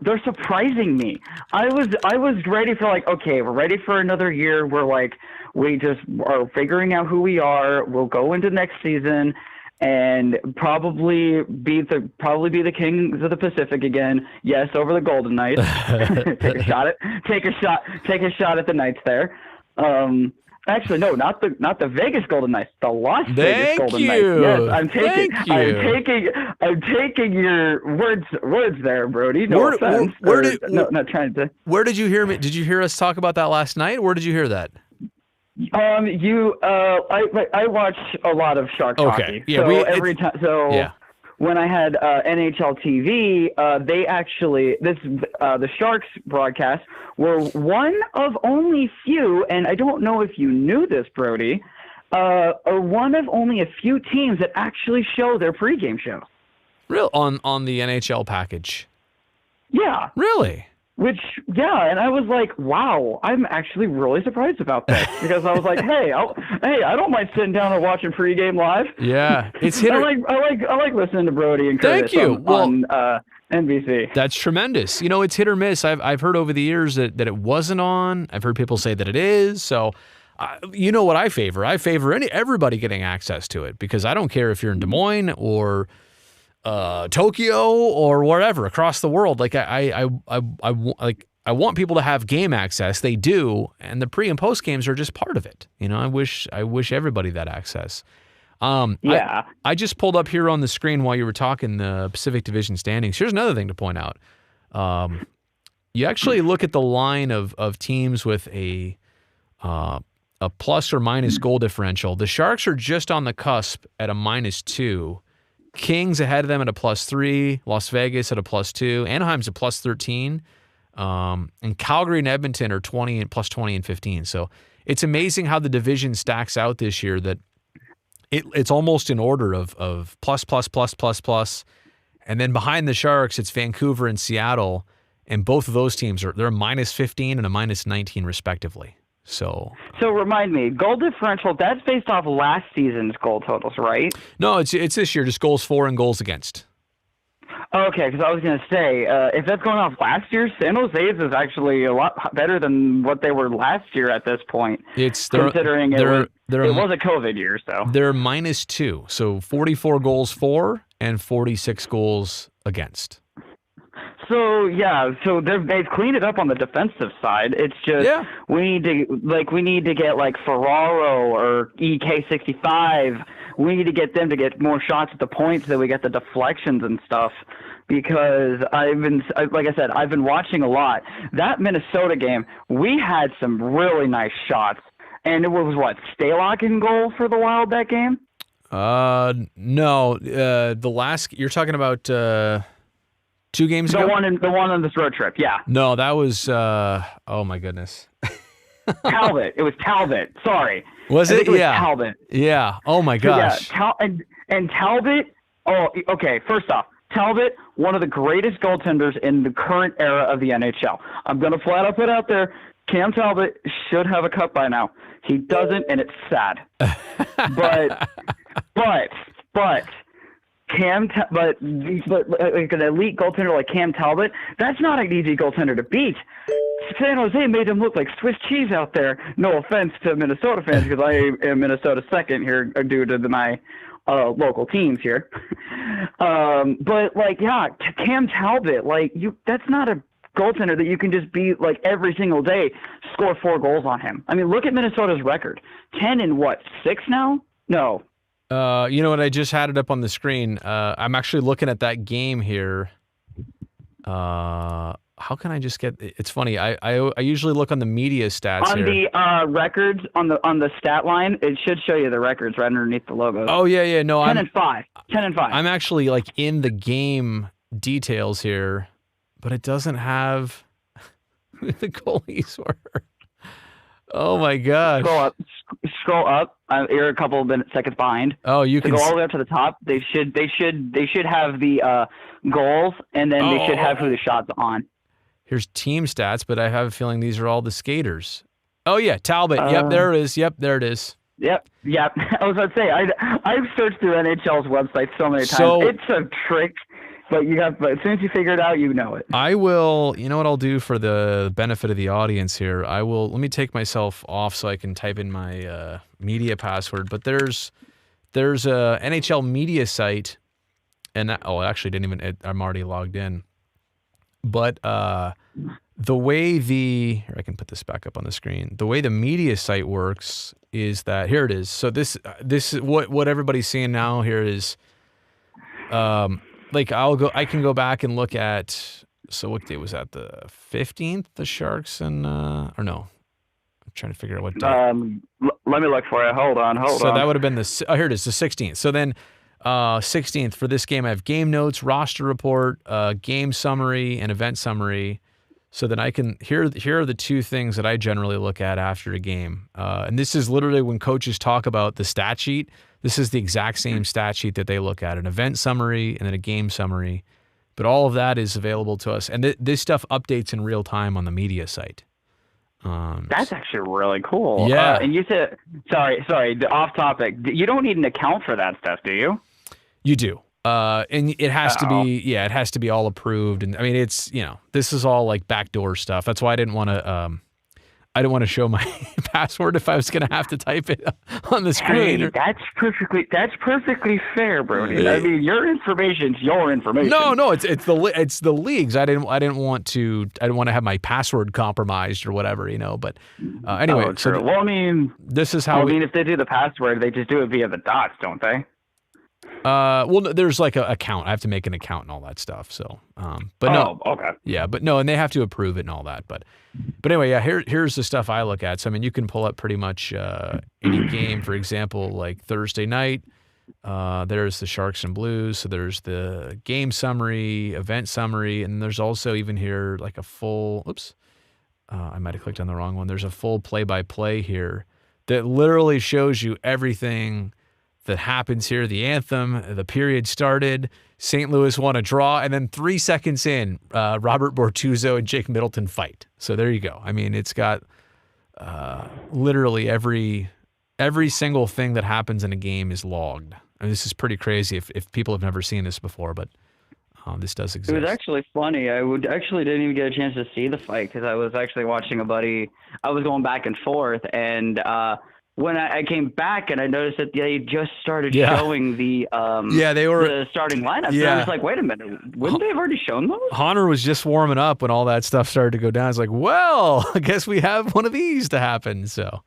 they're surprising me. I was ready for okay, we're ready for another year. We're we just are figuring out who we are. We'll go into next season and probably be the Kings of the Pacific again. Yes, over the Golden Knights. Take a shot at the Knights there. Actually, no, not the Vegas Golden Knights, the Las Vegas Golden Knights. Yes, I'm taking your words there, Brody. No offense. Not trying to. Where did you hear me? Did you hear us talk about that last night? Where did you hear that? I watch a lot of Sharks hockey. Yeah, so every time. So when I had NHL TV, they actually the Sharks broadcast were one of only few, and I don't know if you knew this, Brody, are one of only a few teams that actually show their pregame show. Real on the NHL package. Yeah. Really? Which, yeah, and I was like, wow, I'm actually really surprised about this because I was like, hey, I don't mind sitting down and watching pregame live. Yeah, it's hit. I like listening to Brody and Curtis on NBC. That's tremendous. It's hit or miss. I've heard over the years that it wasn't on. I've heard people say that it is. So, you know what I favor? I favor everybody getting access to it because I don't care if you're in Des Moines or Tokyo or wherever across the world. Like I want people to have game access. They do, and the pre and post games are just part of it. I wish everybody that access. Yeah. I just pulled up here on the screen while you were talking the Pacific Division standings. Here's another thing to point out. You actually look at the line of teams with a plus or minus goal differential. The Sharks are just on the cusp at a -2. Kings ahead of them at a +3, Las Vegas at a +2, Anaheim's a +13, and Calgary and Edmonton are +20 and 15. So it's amazing how the division stacks out this year that it's almost in order of plus, and then behind the Sharks it's Vancouver and Seattle, and both of those teams they're a -15 and a -19 respectively. So remind me, goal differential, that's based off last season's goal totals, right? No, it's this year, just goals for and goals against. Okay, because I was going to say, if that's going off last year, San Jose's is actually a lot better than what they were last year at this point. Considering it was a COVID year, so. They're -2, so 44 goals for and 46 goals against. So they've cleaned it up on the defensive side. It's just we need to get like Ferraro or EK65. We need to get them to get more shots at the point so that we get the deflections and stuff. Because I've been watching a lot. That Minnesota game, we had some really nice shots, and it was Stalock in goal for the Wild that game. No, the last you're talking about. 2 games ago? The one on this road trip, yeah. No, that was oh my goodness. Talbot. It was Talbot. Sorry. Was it? It was Talbot. Yeah. Oh my gosh. Yeah. And Talbot. Oh, okay. First off, Talbot, one of the greatest goaltenders in the current era of the NHL. I'm gonna flat out put out there, Cam Talbot should have a cup by now. He doesn't, and it's sad. but. But like an elite goaltender like Cam Talbot, that's not an easy goaltender to beat. San Jose made him look like Swiss cheese out there. No offense to Minnesota fans, because I am Minnesota second here due to my local teams here. But Cam Talbot, that's not a goaltender that you can just beat every single day, score 4 goals on him. I mean, look at Minnesota's record. 10-6 now? No. You know what? I just had it up on the screen. I'm actually looking at that game here. How can I just get? It's funny. I usually look on the media stats on here. The records on the stat line. It should show you the records right underneath the logos. Oh yeah. No, 10-5. I'm actually in the game details here, but it doesn't have who the goalies were. Oh my gosh! Scroll up. You're a couple of seconds behind. Oh, you can go all the way up to the top. They should have the goals, and then they should have who the shots on. Here's team stats, but I have a feeling these are all the skaters. Oh yeah, Talbot. Yep, there it is. Yep, there it is. Yep. I was about to say I've searched through NHL's website so many times. It's a trick. But as soon as you figure it out, you know it. I will. You know what I'll do for the benefit of the audience here? Let me take myself off so I can type in my media password. But there's a NHL media site, and it actually didn't even. I'm already logged in. But the way I can put this back up on the screen. The way the media site works is that here it is. So this is what everybody's seeing now. Here is. I can go back and look at, so what day was that? The 15th, the Sharks and, or no, I'm trying to figure out what day. Let me look for it. Hold on. So that would have been here it is, the 16th. So then 16th for this game, I have game notes, roster report, game summary, and event summary. So then I can, here are the two things that I generally look at after a game. And this is literally when coaches talk about the stat sheet. This is the exact same stat sheet that they look at, an event summary and then a game summary. But all of that is available to us. And this stuff updates in real time on the media site. That's actually really cool. Yeah. And you said, sorry, off topic. You don't need an account for that stuff, do you? You do. And it has to be, it has to be all approved. And I mean, it's, this is all like backdoor stuff. That's why I didn't want to show my password if I was going to have to type it on the screen. Hey, that's perfectly fair, Brody. I mean, your information's your information. No, it's the leagues. I didn't want to have my password compromised or whatever, but anyway. Oh, true. Well, I mean, this is how. If they do the password, they just do it via the dots, don't they? Well, there's like an account. I have to make an account and all that stuff. So, but no. Okay. Yeah, but no, and they have to approve it and all that. But anyway, yeah. Here's the stuff I look at. So I mean, you can pull up pretty much any game. For example, like Thursday night, there's the Sharks and Blues. So there's the game summary, event summary, and there's also even here like a full. Oops, I might have clicked on the wrong one. There's a full play-by-play here that literally shows you everything that happens here. The anthem, the period started, St. Louis won a draw, and then 3 seconds in, Robert Bortuzzo and Jake Middleton fight. So there you go. I mean, it's got literally every single thing that happens in a game is logged. I mean, this is pretty crazy if people have never seen this before, but this does exist. It was actually funny. I didn't even get a chance to see the fight because I was actually watching a buddy. I was going back and forth, and when I came back and I noticed that they just started showing the the starting lineup. Yeah. And I was like, wait a minute, wouldn't they have already shown those? Honor was just warming up when all that stuff started to go down. It's like, well, I guess we have one of these to happen. So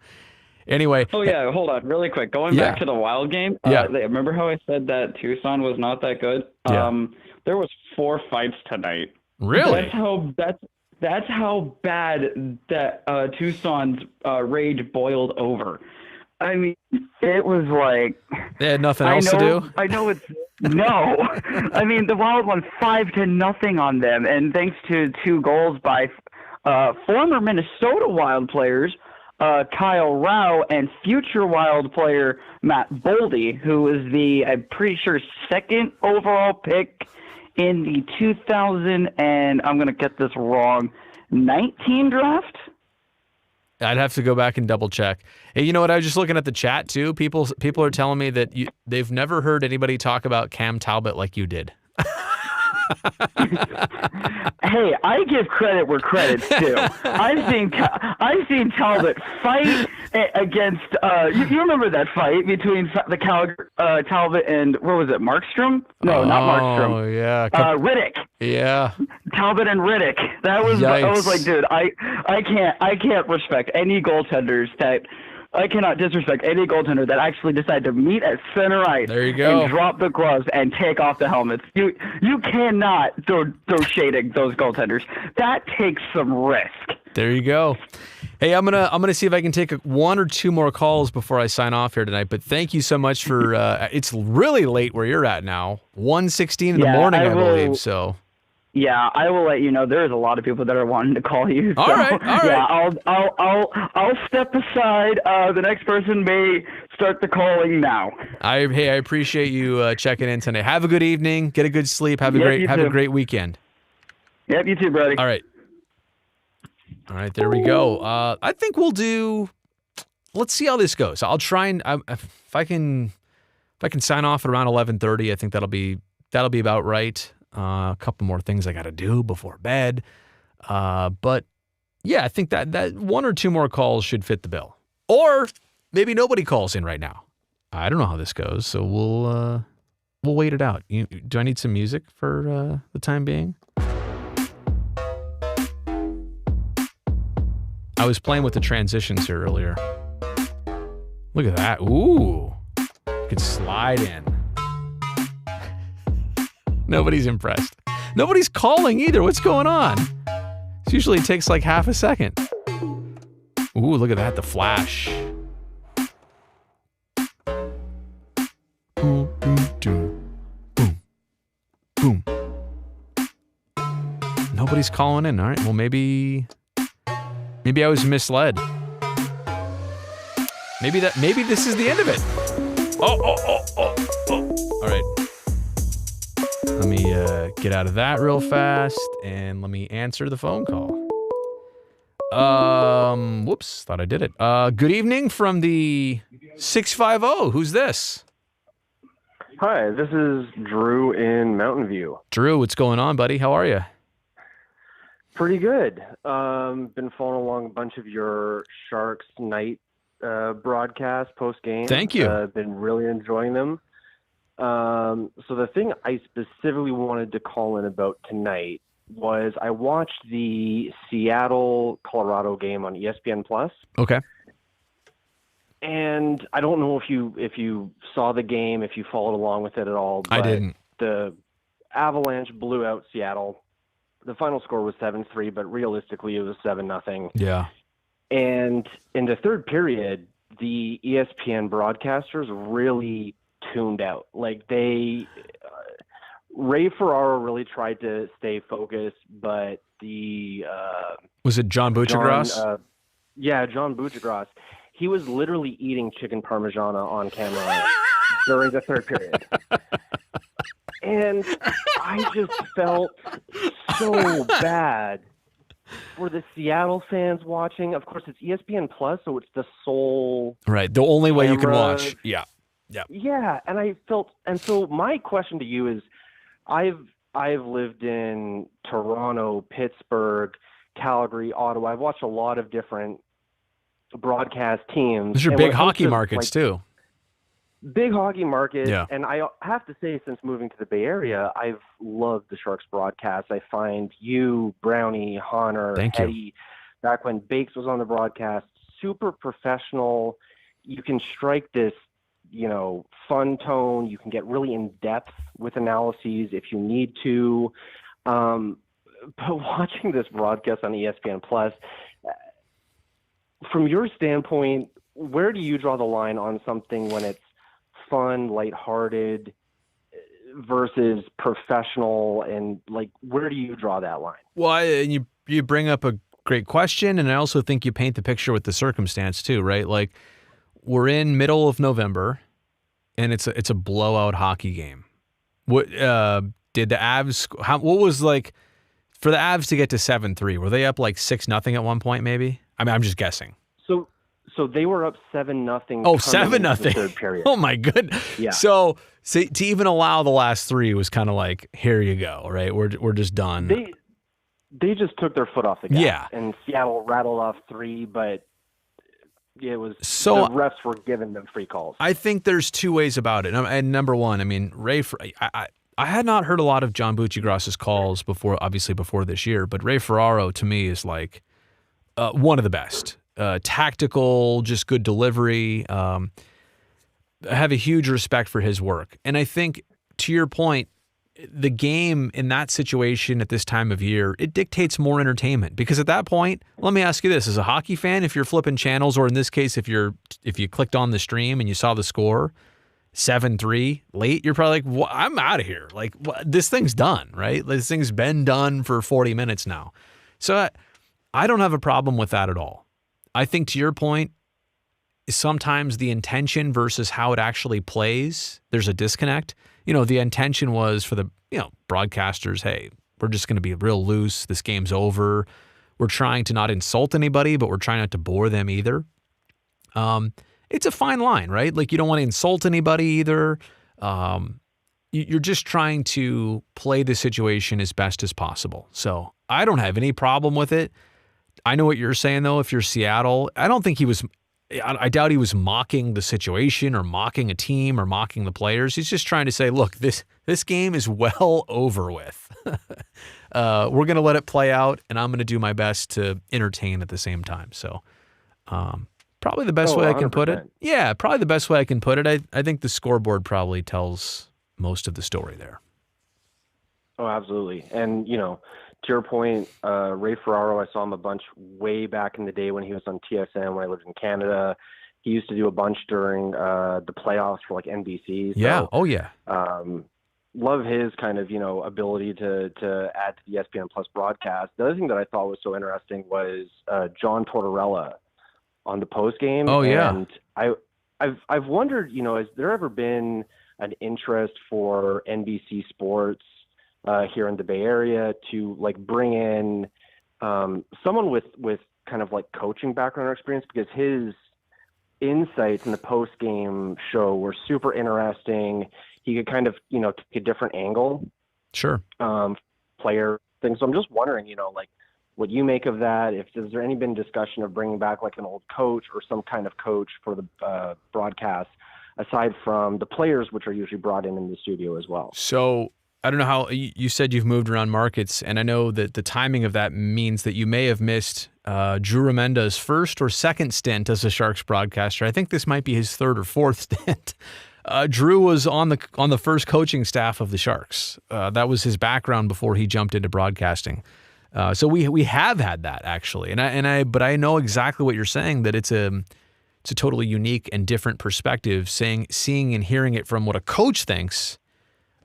anyway. Oh yeah, hold on, really quick. Going back to the Wild game. Remember how I said that Tucson was not that good? Yeah. There was 4 fights tonight. Really? That's how bad that Tucson's rage boiled over. I mean, it was like they had nothing else to do. I know it's no. I mean, the Wild won 5-0 on them, and thanks to 2 goals by former Minnesota Wild players Kyle Rao and future Wild player Matt Boldy, who is I'm pretty sure, 2nd overall pick in the 2000 and I'm gonna get this wrong, 19 draft. I'd have to go back and double check. Hey, you know what? I was just looking at the chat too. People are telling me that they've never heard anybody talk about Cam Talbot like you did. Hey, I give credit where credit's due. I've seen Talbot fight against. You remember that fight between the Talbot and what was it, Markstrom? No, not Markstrom. Oh yeah, Riddick. Yeah. Talbot and Riddick. That was. Yikes. I was like, dude, I can't respect any goaltenders that. I cannot disrespect any goaltender that actually decided to meet at center ice. There you go. And drop the gloves and take off the helmets. You cannot throw shade at those goaltenders. That takes some risk. There you go. Hey, I'm gonna see if I can take 1 or 2 more calls before I sign off here tonight. But thank you so much for. It's really late where you're at now. 1:16 in the morning, I believe. So. Yeah, I will let you know. There's a lot of people that are wanting to call you. So, all right. Yeah, I'll step aside. The next person may start the calling now. I appreciate you checking in tonight. Have a good evening. Get a good sleep. Have a great weekend. Yep, you too, buddy. All right. There we go. I think we'll do. Let's see how this goes. I'll try and if I can sign off at around 11:30. I think that'll be about right. A couple more things I got to do before bed. But yeah, I think that 1 or 2 more calls should fit the bill. Or maybe nobody calls in right now. I don't know how this goes, so we'll wait it out. Do I need some music for the time being? I was playing with the transitions here earlier. Look at that. Ooh. You could slide in. Nobody's impressed. Nobody's calling either. What's going on? It usually takes like half a second. Ooh, look at that. The flash. Nobody's calling in. All right. Well, maybe I was misled. Maybe this is the end of it. Oh. All right. Let me get out of that real fast, and let me answer the phone call. Whoops, thought I did it. Good evening from the 650. Who's this? Hi, this is Drew in Mountain View. Drew, what's going on, buddy? How are you? Pretty good. Been following along a bunch of your Sharks night broadcasts post-game. Thank you. Been really enjoying them. So the thing I specifically wanted to call in about tonight was I watched the Seattle-Colorado game on ESPN Plus. Okay. And I don't know if you saw the game, if you followed along with it at all. But I didn't. The Avalanche blew out Seattle. The final score was 7-3, but realistically it was 7-0. Yeah. And in the third period, the ESPN broadcasters really tuned out. Like Ray Ferraro really tried to stay focused, but was it John Buccigross? John Buccigross. He was literally eating chicken parmigiana on camera during the third period. And I just felt so bad for the Seattle fans watching. Of course, it's ESPN Plus, so it's the sole Right, the only way you can camera. watch. Yeah. Yeah, and so my question to you is, I've lived in Toronto, Pittsburgh, Calgary, Ottawa. I've watched a lot of different broadcast teams. Those are And big when it comes hockey to, markets too. Big hockey market. Yeah. And I have to say, since moving to the Bay Area, I've loved the Sharks broadcast. I find you, Brownie, Honor, Thank you. Eddie, back when Bakes was on the broadcast, super professional. You can strike this, fun tone. You can get really in depth with analyses if you need to. But watching this broadcast on ESPN Plus, from your standpoint, where do you draw the line on something when it's fun, lighthearted versus professional, and where do you draw that line? Well, you bring up a great question, and I also think you paint the picture with the circumstance too, right? Like, we're in middle of November, and it's a blowout hockey game. What did the Avs? What was like for the Avs to get to 7-3? Were they up like 6-0 at one point? Maybe. I mean, I'm just guessing. So they were up 7-0. Oh, 7-0. Third period. Oh my goodness. Yeah. So to even allow the last three was kind of like, here you go, right? We're just done. They just took their foot off the gas. Yeah. And Seattle rattled off 3, but it was so the refs were giving them free calls. I think there's two ways about it. And number one, I mean, I had not heard a lot of John Buccigross's calls before this year, but Ray Ferraro to me is like one of the best. Tactical, just good delivery. I have a huge respect for his work. And I think, to your point, the game in that situation at this time of year, it dictates more entertainment. Because at that point, let me ask you this, as a hockey fan, if you're flipping channels, or in this case, if you clicked on the stream and you saw the score, 7-3 late, you're probably like, well, I'm out of here. Like, this thing's done, right? This thing's been done for 40 minutes now. So I don't have a problem with that at all. I think, to your point, sometimes the intention versus how it actually plays, there's a disconnect. The intention was for the, broadcasters, hey, we're just going to be real loose. This game's over. We're trying to not insult anybody, but we're trying not to bore them either. It's a fine line, right? Like, you don't want to insult anybody either. You're just trying to play the situation as best as possible. So I don't have any problem with it. I know what you're saying, though. If you're Seattle, I doubt he was mocking the situation or mocking a team or mocking the players. He's just trying to say, look, this game is well over with. We're going to let it play out, and I'm going to do my best to entertain at the same time. So probably the best way I can put it. Yeah, probably the best way I can put it. I think the scoreboard probably tells most of the story there. Oh, absolutely. And, to your point, Ray Ferraro, I saw him a bunch way back in the day when he was on TSN when I lived in Canada. He used to do a bunch during the playoffs for NBC. So, yeah. Oh, yeah. love his kind of, ability to add to the ESPN Plus broadcast. The other thing that I thought was so interesting was John Tortorella on the post game. Oh yeah. And I've wondered, has there ever been an interest for NBC Sports here in the Bay Area to like bring in someone with kind of like coaching background or experience, because his insights in the post game show were super interesting. He could kind of, take a different angle. Sure. Player thing. So I'm just wondering, like what you make of that. Has there any been discussion of bringing back like an old coach or some kind of coach for the broadcast, aside from the players, which are usually brought in the studio as well? So I don't know how you said you've moved around markets, and I know that the timing of that means that you may have missed Drew Remenda's first or second stint as a Sharks broadcaster. I think this might be his third or fourth stint. Drew was on the first coaching staff of the Sharks. That was his background before he jumped into broadcasting. So we have had that actually, but I know exactly what you're saying, that it's a totally unique and different perspective, seeing and hearing it from what a coach thinks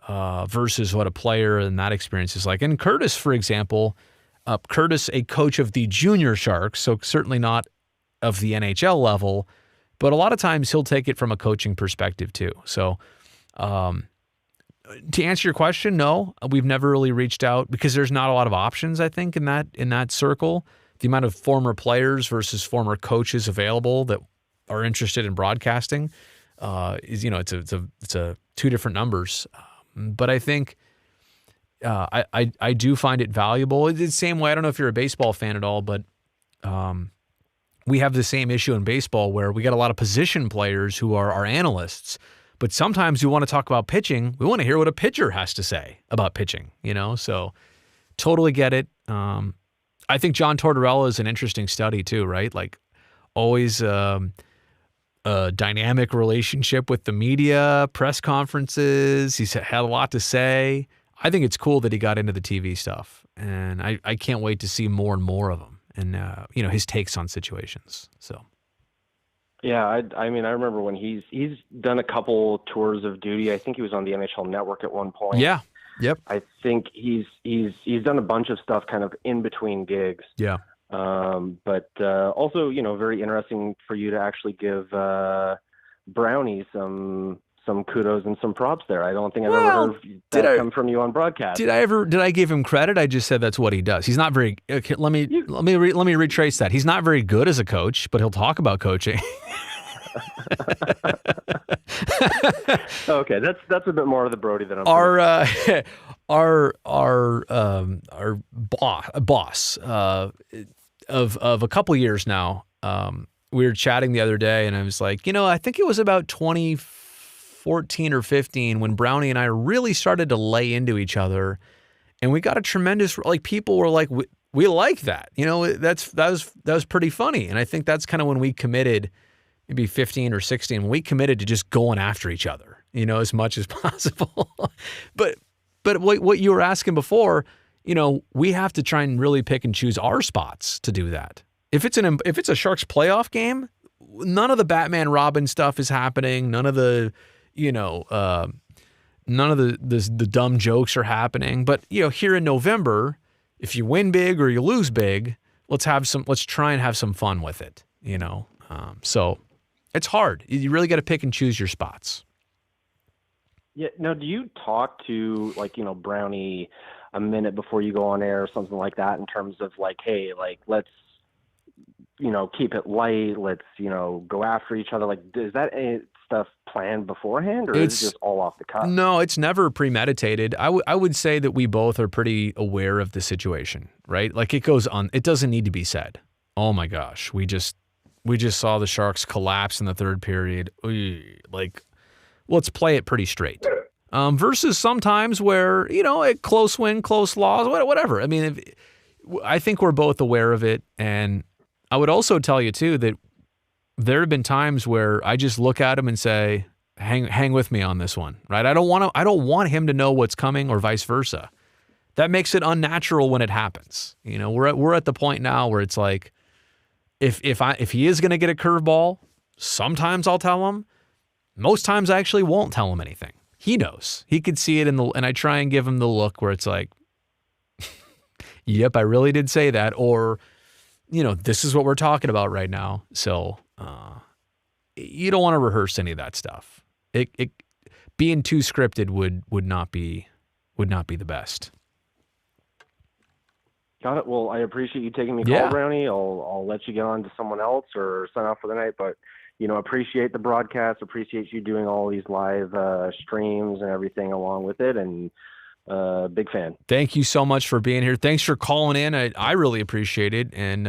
versus what a player in that experience is like. And Curtis, for example, Curtis, a coach of the junior Sharks, so certainly not of the NHL level, but a lot of times he'll take it from a coaching perspective too. So to answer your question, no, we've never really reached out because there's not a lot of options, I think, in that circle. The amount of former players versus former coaches available that are interested in broadcasting is, it's a two different numbers. But I think I do find it valuable. It's the same way. I don't know if you're a baseball fan at all, but we have the same issue in baseball where we got a lot of position players who are our analysts, but sometimes we want to talk about pitching. We want to hear what a pitcher has to say about pitching, so totally get it. I think John Tortorella is an interesting study too, right? Like always a dynamic relationship with the media, press conferences. He's had a lot to say. I think it's cool that he got into the TV stuff, and I can't wait to see more and more of him and, his takes on situations. So. Yeah, I remember when he's done a couple tours of duty. I think he was on the NHL Network at one point. Yeah. Yep. I think he's done a bunch of stuff kind of in between gigs. Yeah. But also, very interesting for you to actually give Brownie some kudos and some props there. I don't think I've ever heard that come from you on broadcast. Did I give him credit? I just said that's what he does. He's not very. Okay, let me retrace that. He's not very good as a coach, but he'll talk about coaching. Okay, that's a bit more of the Brody that I'm. Our boss of a couple years now. We were chatting the other day, and I was like, I think it was about 2014 or 15 when Brownie and I really started to lay into each other, and we got a tremendous, like, people were like, we like that, that was pretty funny. And I think that's kind of when we committed, maybe 15 or 16, when we committed to just going after each other, as much as possible. But what you were asking before, we have to try and really pick and choose our spots to do that. If it's a Sharks playoff game, none of the Batman Robin stuff is happening. None of the, the dumb jokes are happening. But here in November, if you win big or you lose big, let's try and have some fun with it. So it's hard. You really got to pick and choose your spots. Yeah. Now, do you talk to Brownie a minute before you go on air or something like that in terms of like, hey, like, let's, keep it light. Let's, go after each other. Like, is that stuff planned beforehand, or is it just all off the cuff? No, it's never premeditated. I would say that we both are pretty aware of the situation, right? Like it goes on. It doesn't need to be said. Oh my gosh, we just saw the Sharks collapse in the third period. Like, let's play it pretty straight. Versus sometimes where, a close win, close loss, whatever. I mean, I think we're both aware of it. And I would also tell you too, that there have been times where I just look at him and say, hang with me on this one, right? I don't want him to know what's coming or vice versa. That makes it unnatural when it happens. We're at the point now where it's like, if he is going to get a curveball, sometimes I'll tell him. Most times I actually won't tell him anything. he knows. He could see it and I try and give him the look where it's like, yep, I really did say that, or, this is what we're talking about right now. So you don't want to rehearse any of that stuff. It being too scripted would not be the best. Got it. Well, I appreciate you taking me call, Yeah. Brownie. I'll let you get on to someone else or sign off for the night. But, appreciate the broadcast, appreciate you doing all these live streams and everything along with it. And big fan. Thank you so much for being here. Thanks for calling in. I really appreciate it. And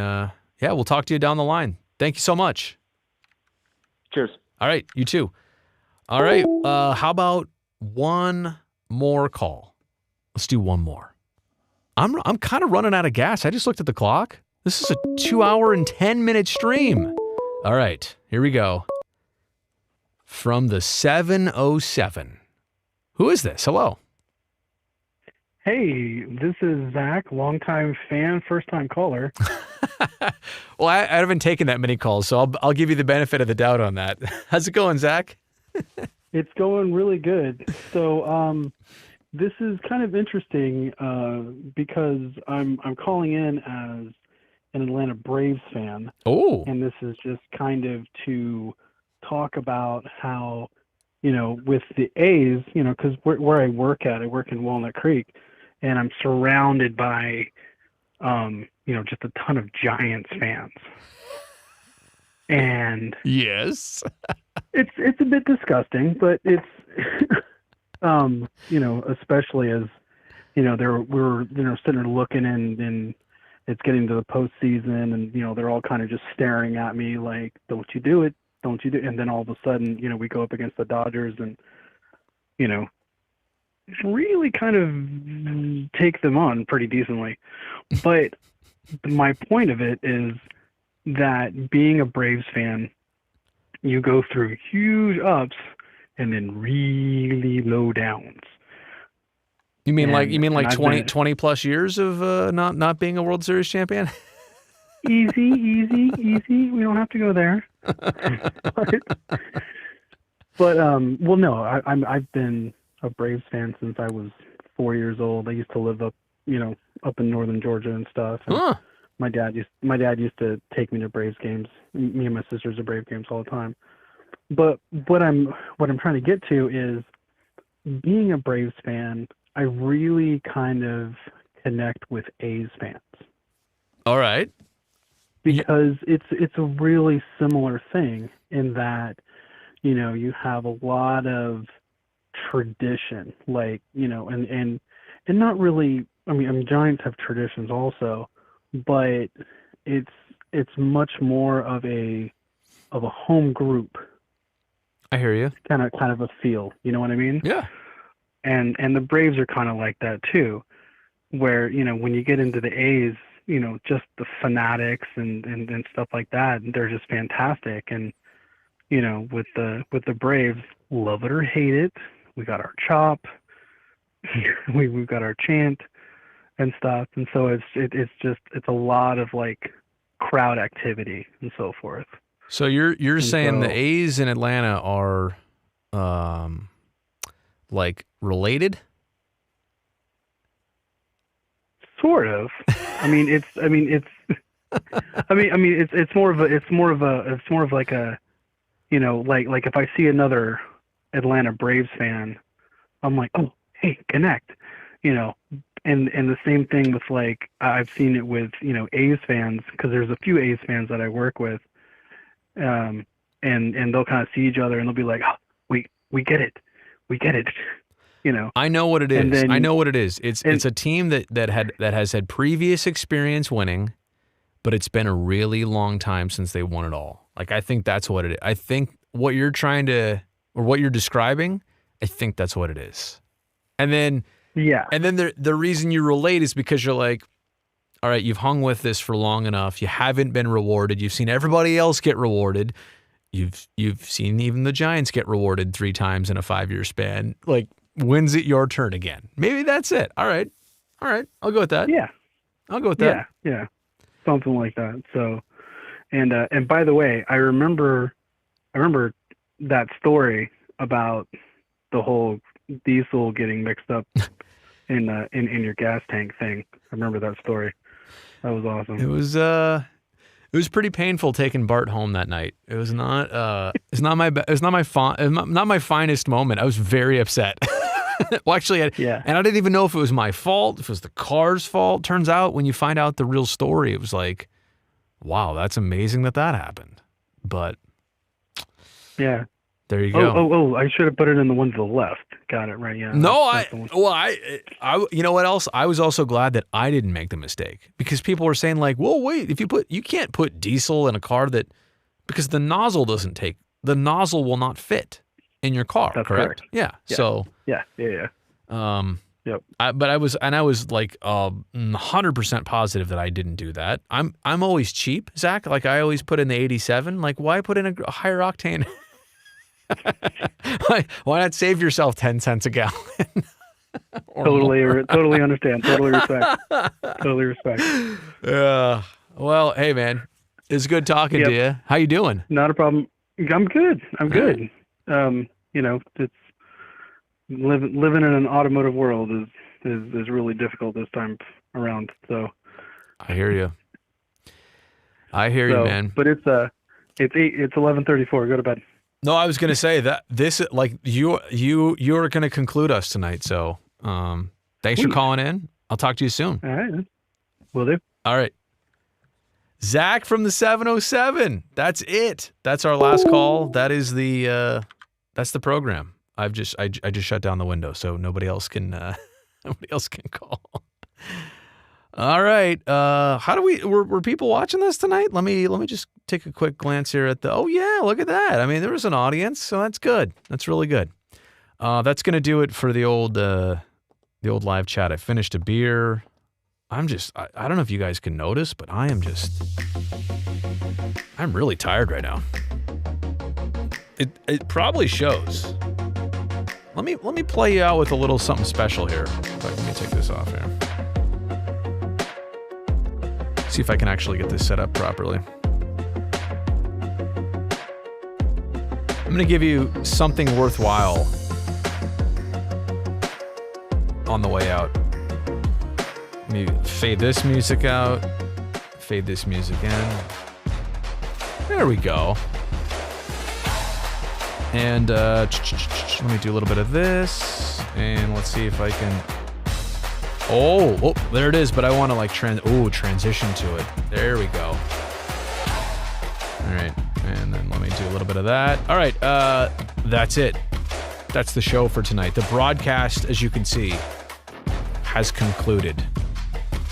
we'll talk to you down the line. Thank you so much. Cheers. All right. You too. All right. How about one more call? Let's do one more. I'm kind of running out of gas. I just looked at the clock. This is a 2-hour and 10-minute stream. All right, here we go. From the 707. Who is this? Hello. Hey, this is Zach, longtime fan, first-time caller. Well, I haven't taken that many calls, so I'll give you the benefit of the doubt on that. How's it going, Zach? It's going really good. So, this is kind of interesting because I'm calling in as an Atlanta Braves fan. Oh. And this is just kind of to talk about how, with the A's, because where I work in Walnut Creek, and I'm surrounded by, just a ton of Giants fans. And yes, it's a bit disgusting, but it's, especially as, we're sitting there looking and it's getting to the postseason and, they're all kind of just staring at me like, don't you do it. Don't you do it. And then all of a sudden, we go up against the Dodgers and, really kind of take them on pretty decently. But my point of it is that being a Braves fan, you go through huge ups and then really low downs. You mean like 20 plus years of not being a World Series champion? Easy. We don't have to go there. Well, no, I've been a Braves fan since I was 4 years old. I used to live up in northern Georgia and stuff. And my dad used to take me to Braves games. Me and my sisters to Braves games all the time. But what I'm trying to get to is being a Braves fan, I really kind of connect with A's fans. All right. Because it's a really similar thing in that, you have a lot of tradition, like, and not really, I mean, Giants have traditions also, but it's much more of a home group. I hear you. Kind of a feel, you know what I mean? Yeah. And the Braves are kind of like that too, where, when you get into the A's, just the fanatics and stuff like that, they're just fantastic. And, with the Braves, love it or hate it, we got our chop, we've got our chant and stuff. And so it's a lot of like crowd activity and so forth. So you're saying the A's in Atlanta are like related? Sort of. It's more of like a, like if I see another Atlanta Braves fan, I'm like, oh, hey, connect, and the same thing with like, I've seen it with, A's fans, because there's a few A's fans that I work with, and they'll kind of see each other and they'll be like, oh, we get it. I know what it is. Then, I know what it is. It's a team that has had previous experience winning, but it's been a really long time since they won it all. Like, I think that's what it is. I think what you're trying to, or what you're describing, I think that's what it is. And then the reason you relate is because you're like, all right, you've hung with this for long enough. You haven't been rewarded. You've seen everybody else get rewarded. You've seen even the Giants get rewarded 3 times in a 5-year span. Like, when's it your turn again? Maybe that's it. All right. I'll go with that. Yeah. I'll go with that. Yeah. Something like that. So, and by the way, I remember that story about the whole diesel getting mixed up in your gas tank thing. I remember that story. That was awesome. It was pretty painful taking Bart home that night. It was not not my finest moment. I was very upset. Well, actually, and I didn't even know if it was my fault, if it was the car's fault. Turns out when you find out the real story, it was like, wow, that's amazing that happened. But yeah, there you go. Oh, I should have put it in the one to the left. Got it right. Yeah. No, I you know what else? I was also glad that I didn't make the mistake, because people were saying like, well, wait, you can't put diesel in a car because the nozzle will not fit in your car. That's correct? Yeah. So yeah. Yep. I was like 100% positive that I didn't do that. I'm always cheap, Zach. Like I always put in the 87. Like why put in a higher octane? Why not save yourself 10 cents a gallon? Totally understand. Totally respect. Yeah. Well, hey man, it's good talking to you. How you doing? Not a problem. I'm good. You know, it's living in an automotive world is really difficult this time around. So I hear you. Man. But it's 11:34. Go to bed. No, I was going to say that this, like, you're going to conclude us tonight. So, thanks for calling in. I'll talk to you soon. All right. Will do. All right. Zach from the 707. That's it. That's our last call. That is that's the program. I just shut down the window so nobody else can call. All right. Were people watching this tonight? Let me just take a quick glance here at oh yeah, look at that. I mean, there was an audience, so that's good. That's really good. That's going to do it for the old live chat. I finished a beer. I don't know if you guys can notice, but I'm really tired right now. It probably shows. Let me play you out with a little something special here. Let me take this off here. See if I can actually get this set up properly. I'm going to give you something worthwhile on the way out. Let me fade this music out. Fade this music in. There we go. And let me do a little bit of this. And let's see if I can... Oh, there it is, but I want to like transition to it. There we go. All right, and then let me do a little bit of that. All right, that's it. That's the show for tonight. The broadcast, as you can see, has concluded.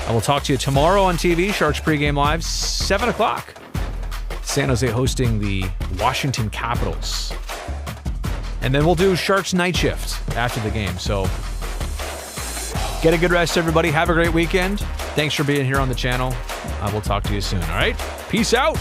I will talk to you tomorrow on TV, Sharks Pregame Live, 7 o'clock. San Jose hosting the Washington Capitals. And then we'll do Sharks Night Shift after the game, so... Get a good rest, everybody. Have a great weekend. Thanks for being here on the channel. I will talk to you soon, all right? Peace out.